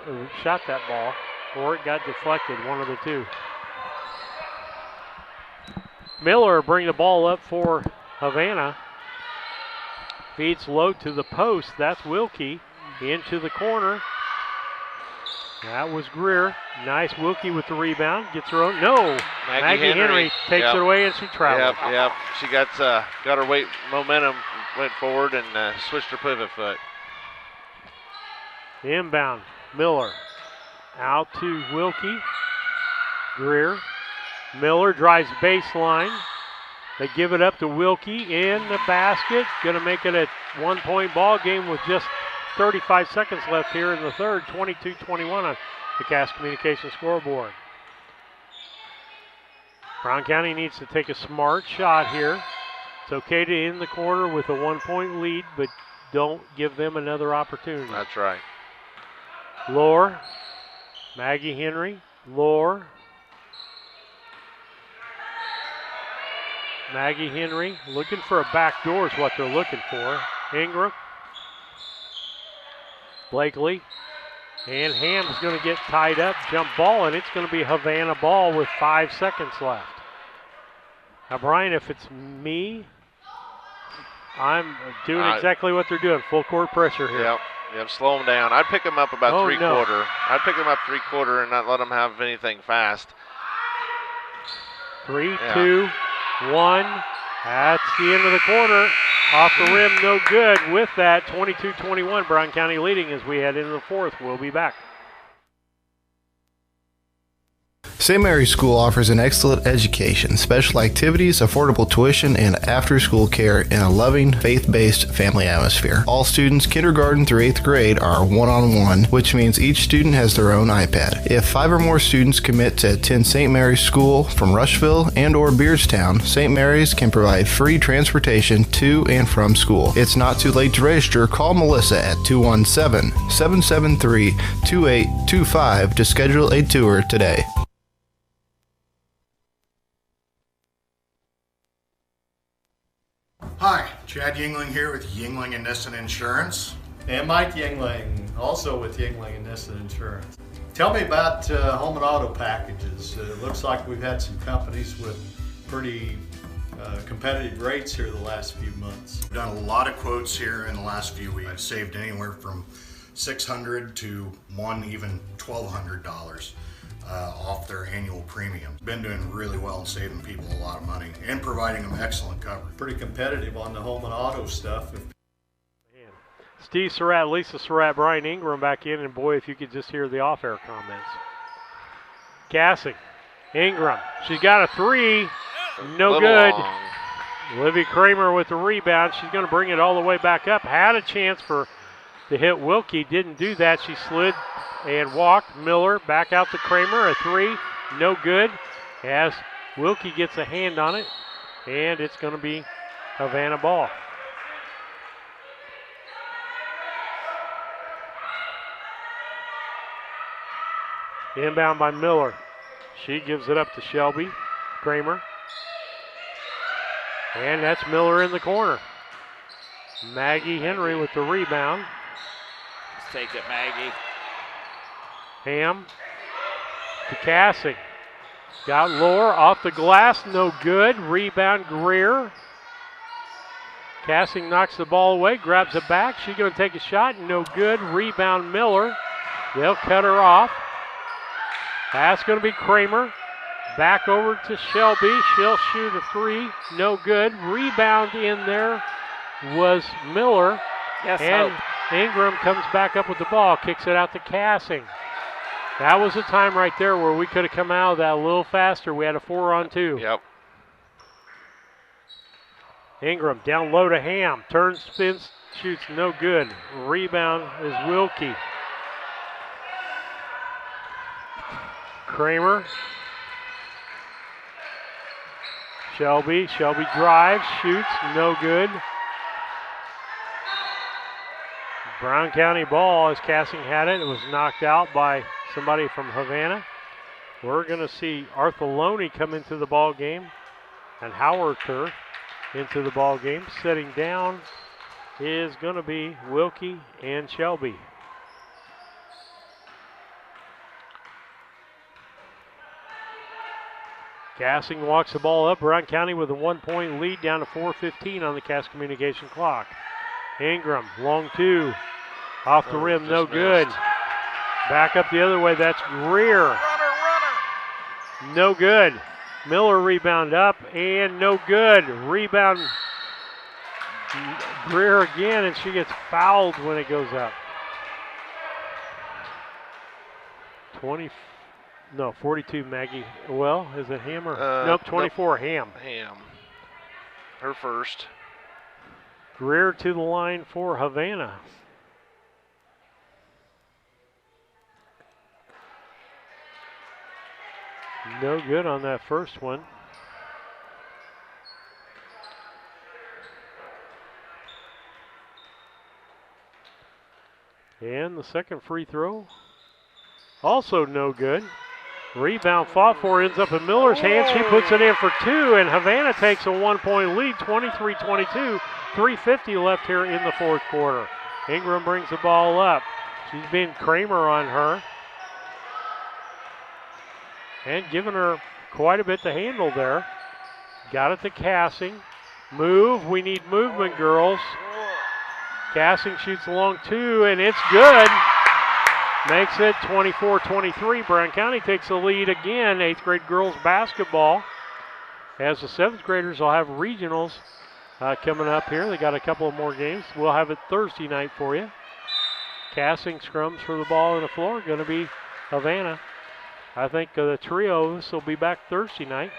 shot that ball. Or it got deflected, one of the two. Miller bring the ball up for Havana. Feeds low to the post. That's Wilkie. Into the corner. That was Greer. Nice Wilkie with the rebound. Gets her own. No. Maggie Henry takes it away and she travels. Yep. She got her weight momentum, went forward and switched her pivot foot. Inbound. Miller. Out to Wilkie. Greer. Miller drives baseline. They give it up to Wilkie in the basket. Going to make it a 1-point ball game with just 35 seconds left here in the third. 22-21 on the Cass Communications scoreboard. Brown County needs to take a smart shot here. It's okay to end the quarter with a 1-point lead, but don't give them another opportunity. That's right. Lohr. Maggie Henry. Lohr. Maggie Henry looking for a back door is what they're looking for. Ingram. Blakely. And Ham's going to get tied up. Jump ball, and it's going to be Havana ball with 5 seconds left. Now, Brian, if it's me, I'm doing exactly what they're doing. Full court pressure here. Yep, slow them down. I'd pick them up about three-quarter. I'd pick them up three-quarter and not let them have anything fast. 3, 2, 1. That's the end of the quarter. Off the rim, no good. With that, 22-21, Brown County leading as we head into the fourth. We'll be back. St. Mary's School offers an excellent education, special activities, affordable tuition, and after-school care in a loving, faith-based family atmosphere. All students, kindergarten through 8th grade, are one-on-one, which means each student has their own iPad. If 5 or more students commit to attend St. Mary's School from Rushville and or Beardstown, St. Mary's can provide free transportation to and from school. It's not too late to register. Call Melissa at 217-773-2825 to schedule a tour today. Hi, Chad Yingling here with Yingling and Nissen Insurance. And Mike Yingling, also with Yingling and Nissen Insurance. Tell me about home and auto packages. It looks like we've had some companies with pretty competitive rates here the last few months. We've done a lot of quotes here in the last few weeks. I've saved anywhere from $600 to one even $1,200 off their annual premium. Been doing really well and saving people a lot of money and providing them excellent coverage. Pretty competitive on the home and auto stuff. Steve Surratt, Lisa Surratt, Brian Ingram back in, and boy, if you could just hear the off-air comments. Gassing, Ingram, she's got a three, no good. Livy Kramer with the rebound. She's going to bring it all the way back up. Had a chance to hit Wilkie, didn't do that. She slid and walked. Miller back out to Kramer, a three, no good. As Wilkie gets a hand on it, and it's going to be Havana ball. Inbound by Miller. She gives it up to Shelby. Kramer. And that's Miller in the corner. Maggie Henry with the rebound. Let's take it, Maggie. Ham to Cassing. Got Lohr off the glass, no good. Rebound Greer. Cassing knocks the ball away, grabs it back. She's going to take a shot, no good. Rebound Miller. They'll cut her off. That's going to be Kramer. Back over to Shelby. She'll shoot a three. No good. Rebound in there was Miller. Yes, and Ingram comes back up with the ball. Kicks it out to Cassing. That was a time right there where we could have come out of that a little faster. We had a 4-on-2. Yep. Ingram down low to Ham. Turns, spins, shoots. No good. Rebound is Wilkie. Kramer. Shelby drives, shoots, no good. Brown County ball as Cassing had it. It was knocked out by somebody from Havana. We're going to see Artheloni come into the ball game and Howarther into the ball game. Sitting down is going to be Wilkie and Shelby. Cassing walks the ball up. Brown County with a 1-point lead down to 4:15 on the Cass Communication clock. Ingram, long two. Off the rim, no good. Back up the other way, that's Greer. No good. Miller rebound up and no good. Rebound Greer again, and she gets fouled when it goes up. 42 Maggie. Well, is it Ham or? Nope, 24 Ham. Ham. Her first. Greer to the line for Havana. No good on that first one. And the second free throw, also no good. Rebound fought for, ends up in Miller's hands. She puts it in for two, and Havana takes a 1-point lead, 23-22. 3:50 left here in the fourth quarter. Ingram brings the ball up. She's been Kramer on her. And giving her quite a bit to handle there. Got it to Cassing. Move, we need movement, girls. Cassing shoots along two, and it's good. Makes it 24-23. Brown County takes the lead again. 8th grade girls basketball. As the 7th graders will have regionals coming up here. They got a couple of more games. We'll have it Thursday night for you. Cassing scrums for the ball on the floor. Going to be Havana. I think the trio, this will be back Thursday night.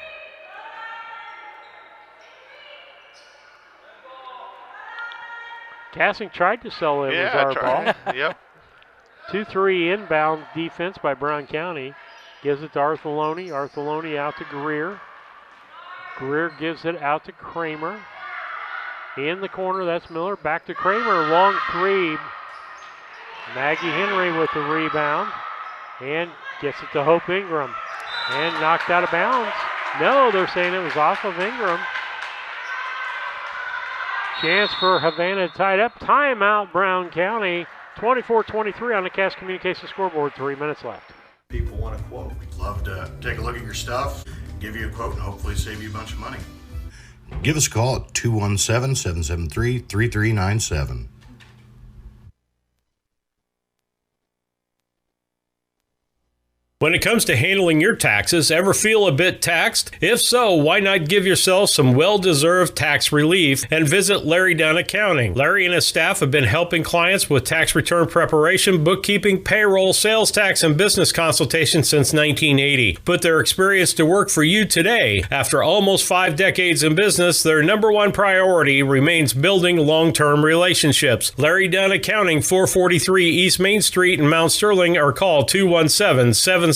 Cassing tried to sell it with our ball. Yep. 2-3 inbound defense by Brown County. Gives it to Artheloni. Artheloni out to Greer. Greer gives it out to Kramer. In the corner, that's Miller. Back to Kramer. Long three. Maggie Henry with the rebound. And gets it to Hope Ingram. And knocked out of bounds. No, they're saying it was off of Ingram. Chance for Havana tied up. Timeout, Brown County. 24-23 on the Cass Communications scoreboard. 3 minutes left. People want a quote. We'd love to take a look at your stuff, give you a quote, and hopefully save you a bunch of money. Give us a call at 217-773-3397. When it comes to handling your taxes, ever feel a bit taxed? If so, why not give yourself some well-deserved tax relief and visit Larry Dunn Accounting. Larry and his staff have been helping clients with tax return preparation, bookkeeping, payroll, sales tax, and business consultation since 1980. Put their experience to work for you today. After almost 5 decades in business, their number one priority remains building long-term relationships. Larry Dunn Accounting, 443 East Main Street in Mount Sterling, or call 217-773-3400.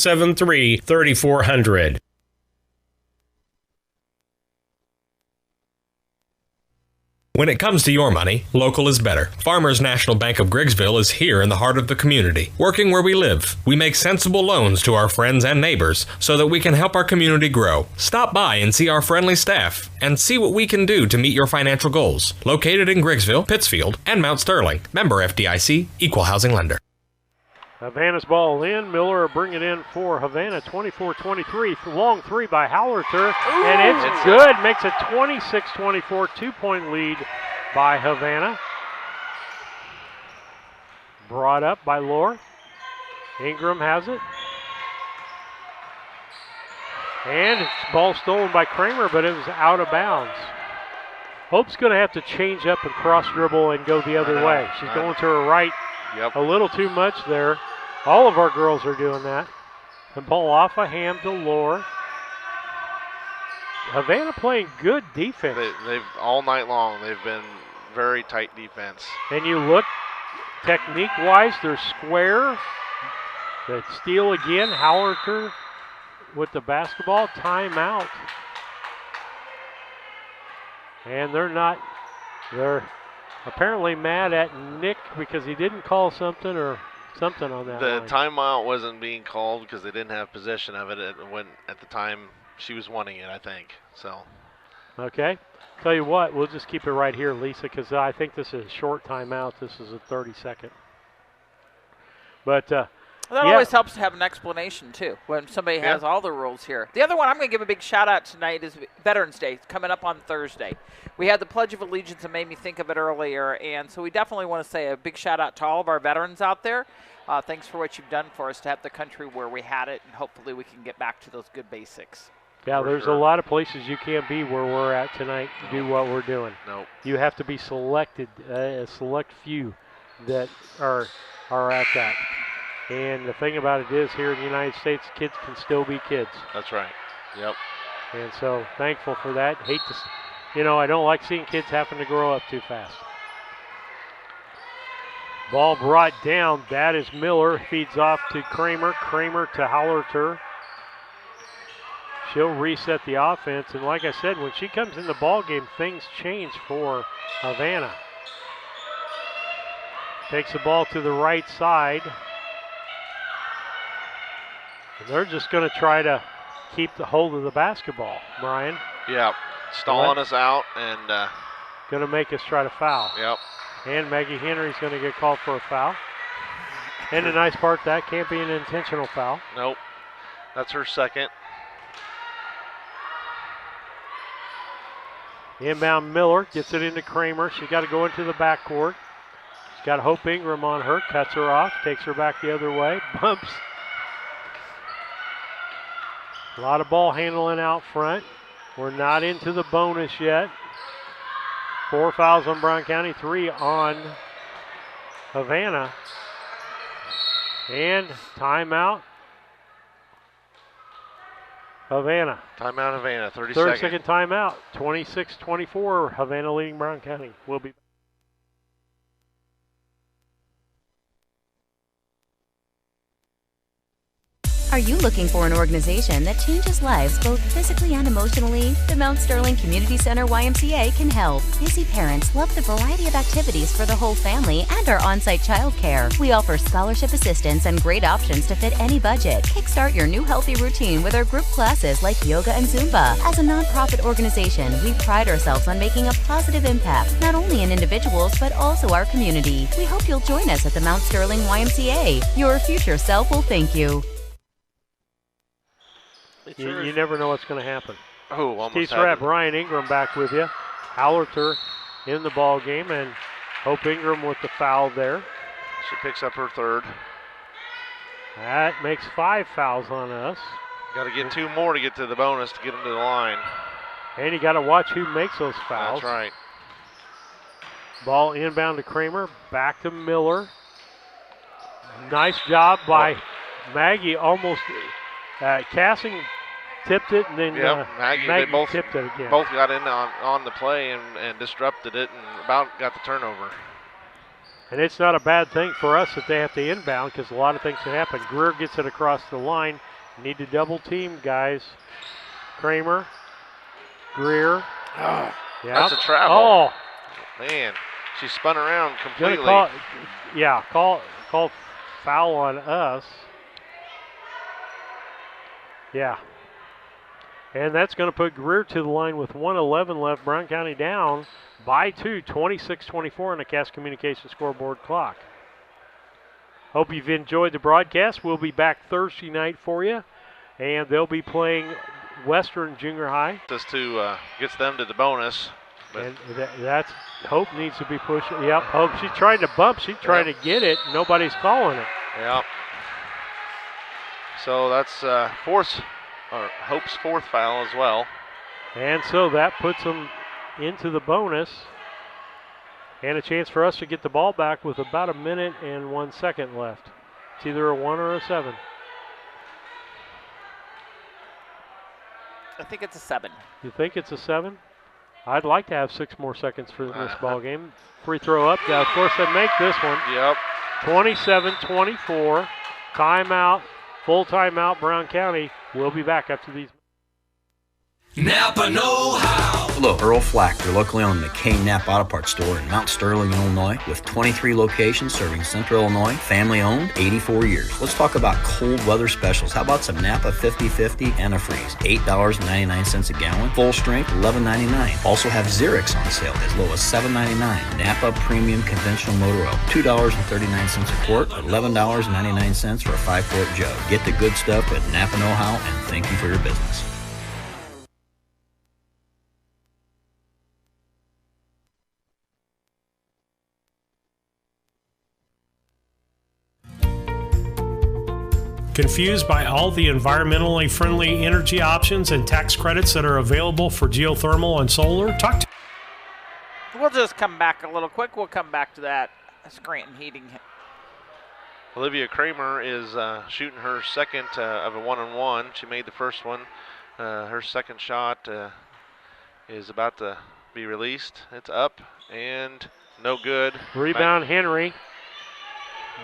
When it comes to your money, local is better. Farmers National Bank of Griggsville is here in the heart of the community, working where we live. We make sensible loans to our friends and neighbors so that we can help our community grow. Stop by and see our friendly staff and see what we can do to meet your financial goals. Located in Griggsville, Pittsfield, and Mount Sterling. Member FDIC, Equal Housing Lender. Havana's ball in. Miller bring it in for Havana, 24-23. Long three by Hallerter, and it's good. Makes it 26-24, 2-point lead by Havana. Brought up by Lohr. Ingram has it. And it's ball stolen by Kramer, but it was out of bounds. Hope's going to have to change up and cross dribble and go the other way. She's going to her right a little too much there. All of our girls are doing that. The ball off a Ham to Lohr. Havana playing good defense. They've all night long, they've been very tight defense. And you look technique-wise, they're square. The steal again, Hallerter with the basketball, timeout. And they're apparently mad at Nick because he didn't call something or something on that The line. timeout wasn't being called because they didn't have possession of it at the time she was wanting it, I think. So. Okay. Tell you what, we'll just keep it right here, Lisa, because I think this is a short timeout. This is a 30-second. But that always helps to have an explanation, too, when somebody has all the rules here. The other one I'm going to give a big shout-out tonight is Veterans Day. It's coming up on Thursday. We had the Pledge of Allegiance that made me think of it earlier, and so we definitely want to say a big shout-out to all of our veterans out there. Thanks for what you've done for us to have the country where we had it, and hopefully we can get back to those good basics. Yeah, there's a lot of places you can't be where we're at tonight to do what we're doing. Nope. You have to be selected, a select few that are at that. And the thing about it is, here in the United States, kids can still be kids. That's right. Yep. And so thankful for that. I don't like seeing kids having to grow up too fast. Ball brought down. That is Miller. Feeds off to Kramer. Kramer to Hallerter. She'll reset the offense. And like I said, when she comes in the ball game, things change for Havana. Takes the ball to the right side. And they're just going to try to keep the hold of the basketball, Brian. Yeah, stalling us out and going to make us try to foul. Yep. And Maggie Henry's going to get called for a foul. And the nice part, that can't be an intentional foul. Nope. That's her second. Inbound Miller gets it into Kramer. She's got to go into the backcourt. She's got Hope Ingram on her, cuts her off, takes her back the other way, bumps. A lot of ball handling out front. We're not into the bonus yet. 4 fouls on Brown County, 3 on Havana. And timeout. Havana. Timeout Havana, 30 seconds. Second Timeout. 26-24, Havana leading Brown County. We'll be Are you looking for an organization that changes lives both physically and emotionally? The Mount Sterling Community Center YMCA can help. Busy parents love the variety of activities for the whole family and our on-site childcare. We offer scholarship assistance and great options to fit any budget. Kickstart your new healthy routine with our group classes like yoga and Zumba. As a nonprofit organization, we pride ourselves on making a positive impact, not only in individuals, but also our community. We hope you'll join us at the Mount Sterling YMCA. Your future self will thank you. You never know what's going to happen. Oh, almost Steve Surratt, Brian Ingram back with you. Hallerter in the ball game, and Hope Ingram with the foul there. She picks up her third. That makes 5 fouls on us. Got to get 2 more to get to the bonus to get them to the line. And you got to watch who makes those fouls. That's right. Ball inbound to Kramer, back to Miller. Nice job by Maggie. Almost Cassing tipped it, and then Maggie Maggie they both tipped it again. Both got in on the play and disrupted it, and about got the turnover. And it's not a bad thing for us that they have to inbound because a lot of things can happen. Greer gets it across the line. Need to double team, guys. Kramer, Greer. Oh, that's a travel. Oh, man, she spun around completely. Call foul on us. Yeah. And that's going to put Greer to the line with 1:11 left. Brown County down by 2, 26-24 on the Cass Communications scoreboard clock. Hope you've enjoyed the broadcast. We'll be back Thursday night for you, and they'll be playing Western Junior High. This gets them to the bonus. And that's Hope needs to be pushing. Yep, Hope. She's trying to bump. She's trying to get it. Nobody's calling it. Yep. So that's Hope's 4th foul as well. And so that puts them into the bonus. And a chance for us to get the ball back with about 1 minute and 1 second left. It's either a 1 or a 7. I think it's a 7. You think it's a 7? I'd like to have 6 more seconds for this ball game. Free throw up. Now, of course, they make this one. Yep. 27-24. Timeout. Full timeout, Brown County. We'll be back after these. Napa know-how. Hello, Earl Flack, your locally owned McCain Napa Auto Parts store in Mount Sterling, Illinois, with 23 locations serving Central Illinois, family-owned, 84 years. Let's talk about cold weather specials. How about some Napa 50/50 antifreeze, $8.99 a gallon, full strength, $11.99. Also have Xerox on sale as low as $7.99. Napa Premium Conventional Motor Oil, $2.39 a quart, or $11.99 for a 5-quart jug. Get the good stuff with Napa know-how, and thank you for your business. Confused by all the environmentally friendly energy options and tax credits that are available for geothermal and solar? We'll just come back a little quick. We'll come back to that. Scranton Heating. Olivia Kramer is shooting her second of a 1-on-1. She made the first one. Her second shot is about to be released. It's up and no good. Rebound Henry.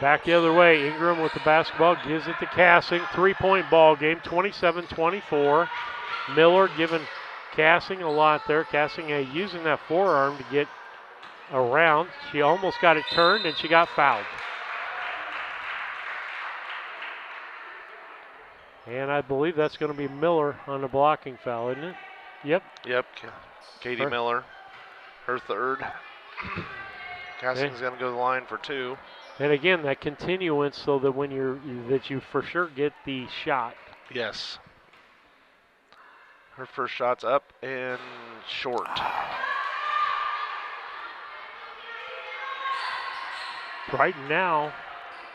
Back the other way. Ingram with the basketball gives it to Cassing. 3-point ball game, 27-24. Miller giving Cassing a lot there. Cassing using that forearm to get around. She almost got it turned and she got fouled. And I believe that's going to be Miller on the blocking foul, isn't it? Yep. Yep. Katie Miller, her third. Cassing's going to go to the line for 2. And again, that continuance so that when you for sure get the shot. Yes. Her first shot's up and short. Right now,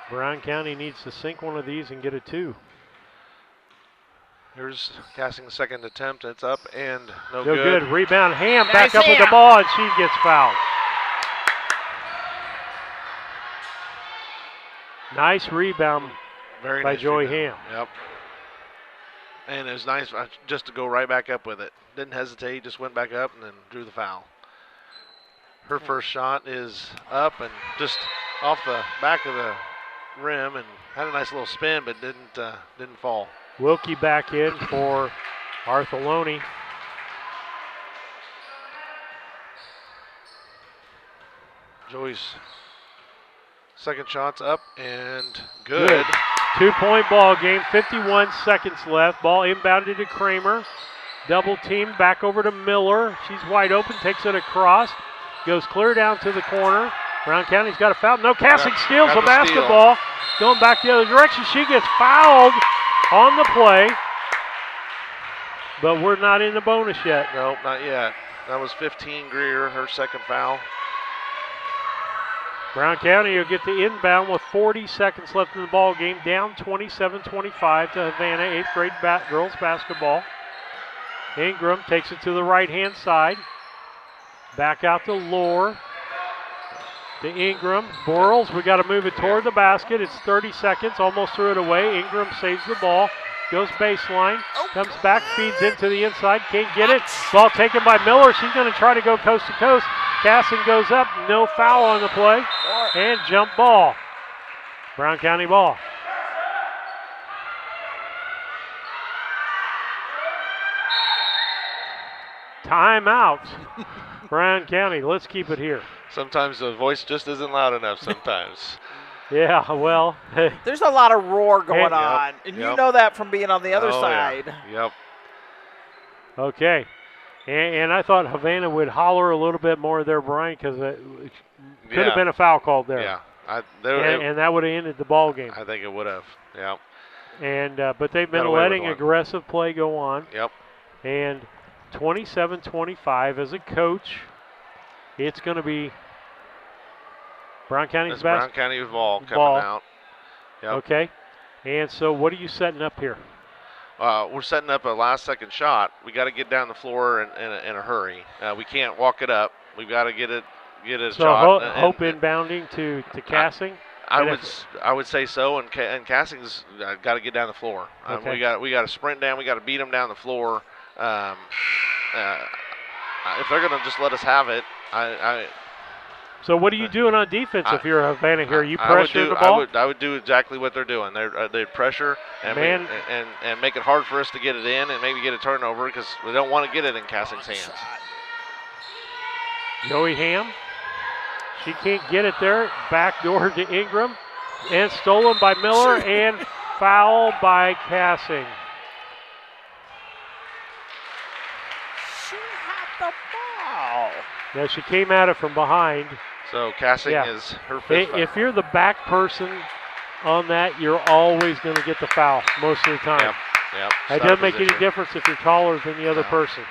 Brown County needs to sink one of these and get a 2. Here's Cassing's second attempt. It's up and no good. Rebound. Ham back up with the ball, and she gets fouled. Nice rebound by Joey Ham. Yep. And it was nice just to go right back up with it. Didn't hesitate, just went back up and then drew the foul. Her first shot is up and just off the back of the rim and had a nice little spin, but didn't fall. Wilkie back in for Artheloni. Joey's second shot's up and good. 2-point ball game, 51 seconds left. Ball inbounded to Kramer. Double team back over to Miller. She's wide open, takes it across, goes clear down to the corner. Brown County's got a foul. No, Cassing steals the basketball. Going back the other direction. She gets fouled on the play. But we're not in the bonus yet. No, not yet. That was 15 Greer, her second foul. Brown County will get the inbound with 40 seconds left in the ball game, down 27-25 to Havana, 8th grade girls basketball. Ingram takes it to the right-hand side. Back out to Lohr. To Ingram. Borals, we got to move it toward the basket. It's 30 seconds, almost threw it away. Ingram saves the ball, goes baseline, comes back, feeds into the inside, can't get it. Ball taken by Miller. She's going to try to go coast to coast. Casson goes up, no foul on the play, and jump ball. Brown County ball. Timeout. Brown County, let's keep it here. Sometimes the voice just isn't loud enough sometimes. Yeah, well. There's a lot of roar going on, and you know that from being on the other side. Yeah. Yep. Okay. And I thought Havana would holler a little bit more there, Brian, because it could have been a foul called there. Yeah. And that would have ended the ball game. I think it would have. Yeah. And but they've been letting aggressive play go on. Yep. And 27-25 as a coach, it's going to be Brown County's best. Brown County's ball coming out. Yep. Okay. And so what are you setting up here? We're setting up a last-second shot. We got to get down the floor in a hurry. We can't walk it up. We've got to get a shot. So Hope inbounding to Cassing. I would say so, and Cassing's got to get down the floor. Okay. We got to sprint down. We got to beat them down the floor. If they're going to just let us have it, So what are you doing on defense if you're Havana here? You pressure the ball? I would do exactly what they're doing. They pressure and make it hard for us to get it in and maybe get a turnover because we don't want to get it in Cassing's hands. Joey Ham. She can't get it there. Backdoor to Ingram. And stolen by Miller and foul by Cassing. She had the ball. Now she came at it from behind. So Cassing is her fifth foul. If you're the back person on that, you're always going to get the foul most of the time. Yep. It doesn't make any difference if you're taller than the other person.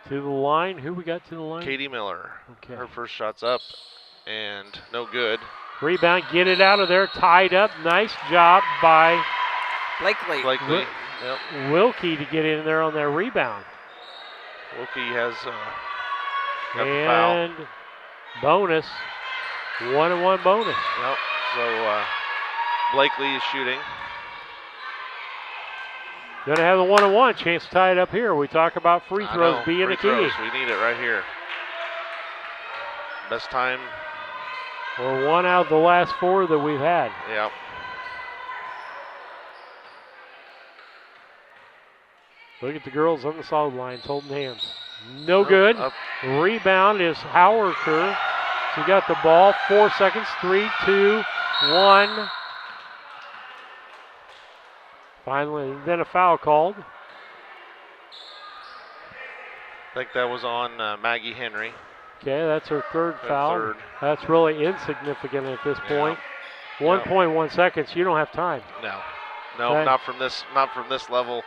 To the line. Who we got to the line? Katie Miller. Okay. Her first shot's up and no good. Rebound, get it out of there, tied up. Nice job by Blakely. Yep. Wilkie to get in there on that rebound. Wilkie has got the foul. And bonus. 1-1 bonus. Yep. So Blakely is shooting. Going to have the 1-on-1 chance to tie it up here. We talk about free throws being the key. We need it right here. Best time. We're 1 out of the last 4 that we've had. Yep. Look at the girls on the solid lines holding hands. No good. Rebound is Howerker. She got the ball. 4 seconds. 3, 2, 1. Finally, then a foul called. I think that was on Maggie Henry. Okay, that's her third foul. That's really insignificant at this point. 1.1 seconds. You don't have time. No, not from this level.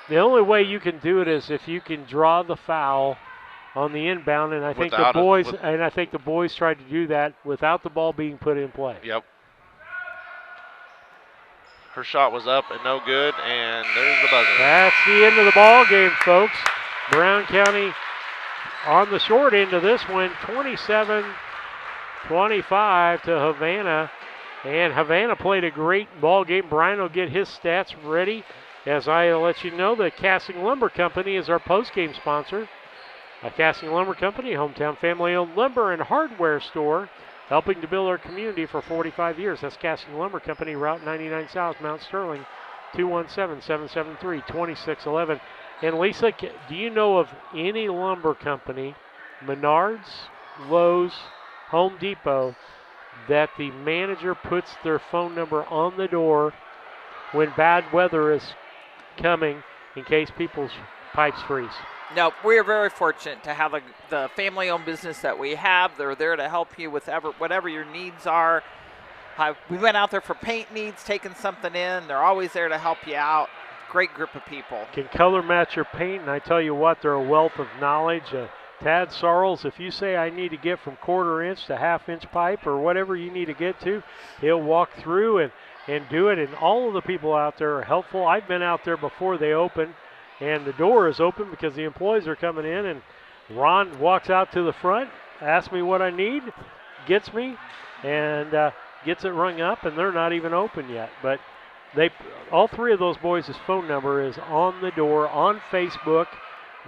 The only way you can do it is if you can draw the foul on the inbound, and I think the boys tried to do that without the ball being put in play. Yep. Her shot was up and no good, and there's the buzzer. That's the end of the ball game, folks. Brown County on the short end of this one, 27-25 to Havana. And Havana played a great ball game. Brian will get his stats ready. As I let you know, the Cassing Lumber Company is our post-game sponsor. A Cassing Lumber Company, hometown family-owned lumber and hardware store, helping to build our community for 45 years. That's Cassing Lumber Company, Route 99 South, Mount Sterling, 217-773-2611. And Lisa, do you know of any lumber company, Menards, Lowe's, Home Depot, that the manager puts their phone number on the door when bad weather is coming in case people's pipes freeze? No, we are very fortunate to have the family-owned business that we have. They're there to help you with whatever your needs are. We went out there for paint needs, taking something in. They're always there to help you out. great group of people. Can color match your paint, and I tell you what, they're a wealth of knowledge. Tad Sarles, if you say I need to get from 1/4 inch to 1/2 inch pipe or whatever you need to get to, he'll walk through and do it. And all of the people out there are helpful. I've been out there before they open, and the door is open because the employees are coming in, and Ron walks out to the front, asks me what I need, gets me, and gets it rung up, and they're not even open yet. But all 3 of those boys' phone number is on the door, on Facebook,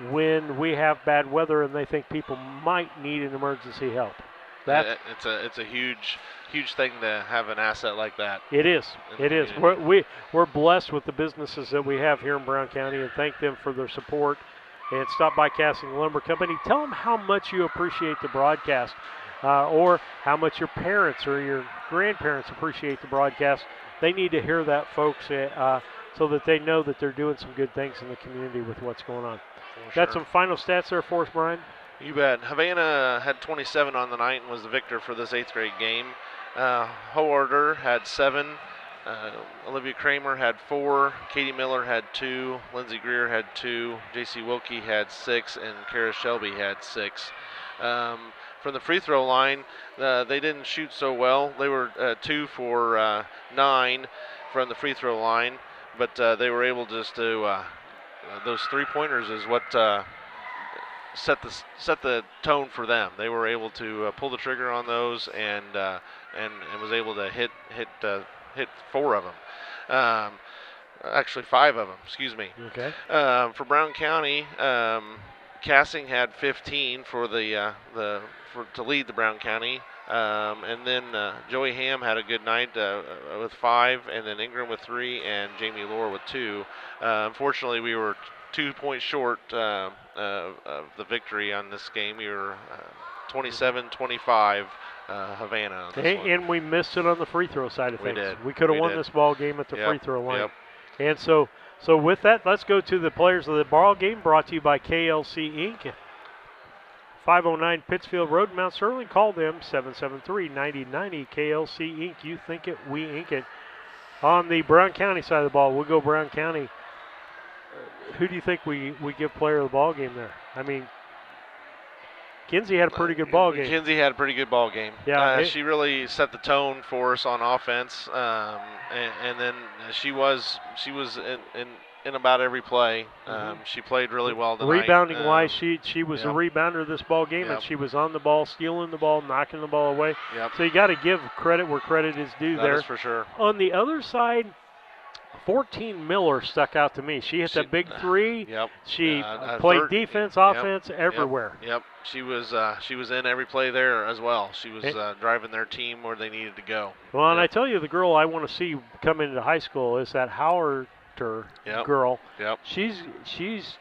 when we have bad weather and they think people might need an emergency help. It's a huge thing to have an asset like that. It is. It is. We're blessed with the businesses that we have here in Brown County, and thank them for their support. And stop by Casting Lumber Company. Tell them how much you appreciate the broadcast, or how much your parents or your grandparents appreciate the broadcast. They need to hear that, folks, so that they know that they're doing some good things in the community with what's going on. Got some final stats there for us, Brian? You bet. Havana had 27 on the night and was the victor for this 8th grade game. Hoarder had 7. Olivia Kramer had 4. Katie Miller had 2. Lindsey Greer had 2. J.C. Wilkie had 6. And Kara Shelby had 6. From the free throw line, they didn't shoot so well. They were 2 for 9 from the free throw line, but they were able just to those 3-pointers is what set the tone for them. They were able to pull the trigger on those and was able to hit 4 of them. Actually 5 of them. Excuse me. Okay. For Brown County, Cassing had 15 for to lead the Brown County. And then Joey Ham had a good night with 5, and then Ingram with 3, and Jamie Lohr with 2. Unfortunately, we were 2 points short of the victory on this game. We were 27-25 Havana on this one. And we missed it on the free throw side of things. We did. We could have won this ball game at the free throw line. Yep. And so with that, let's go to the players of the ball game, brought to you by KLC Inc. 509 Pittsfield Road, Mount Sterling. Call them 773-9090. KLC Inc. You think it, we ink it. On the Brown County side of the ball, we'll go Brown County. Who do you think we give player of the ball game there? I mean, Kinsey had a pretty good ball game. Kinsey had a pretty good ball game. Yeah, she really set the tone for us on offense, and then she was in about every play. She played really well tonight. Rebounding wise, she was a rebounder this ball game, and Yep. she was on the ball, stealing the ball, knocking the ball away. Yep. So you got to give credit where credit is due there. That is for sure. On the other side, 14 Miller stuck out to me. She hit that big 3. Yep. She played defense, offense, everywhere. Yep. She was in every play there as well. She was driving their team where they needed to go. Well, and I tell you, the girl I want to see come into high school is that Howard girl. Yep. She's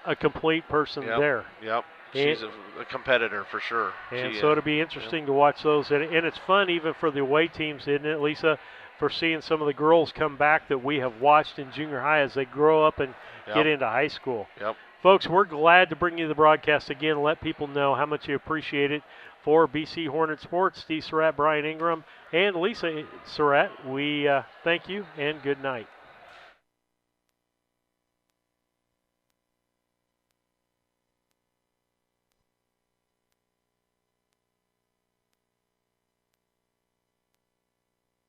a complete person there. Yep. She's a competitor for sure. And so it'll be interesting to watch those. And it's fun even for the away teams, isn't it, Lisa, for seeing some of the girls come back that we have watched in junior high as they grow up and get into high school. Yep. Folks, we're glad to bring you the broadcast again, let people know how much you appreciate it. For BC Hornet Sports, Steve Surratt, Brian Ingram, and Lisa Surratt, we thank you and good night.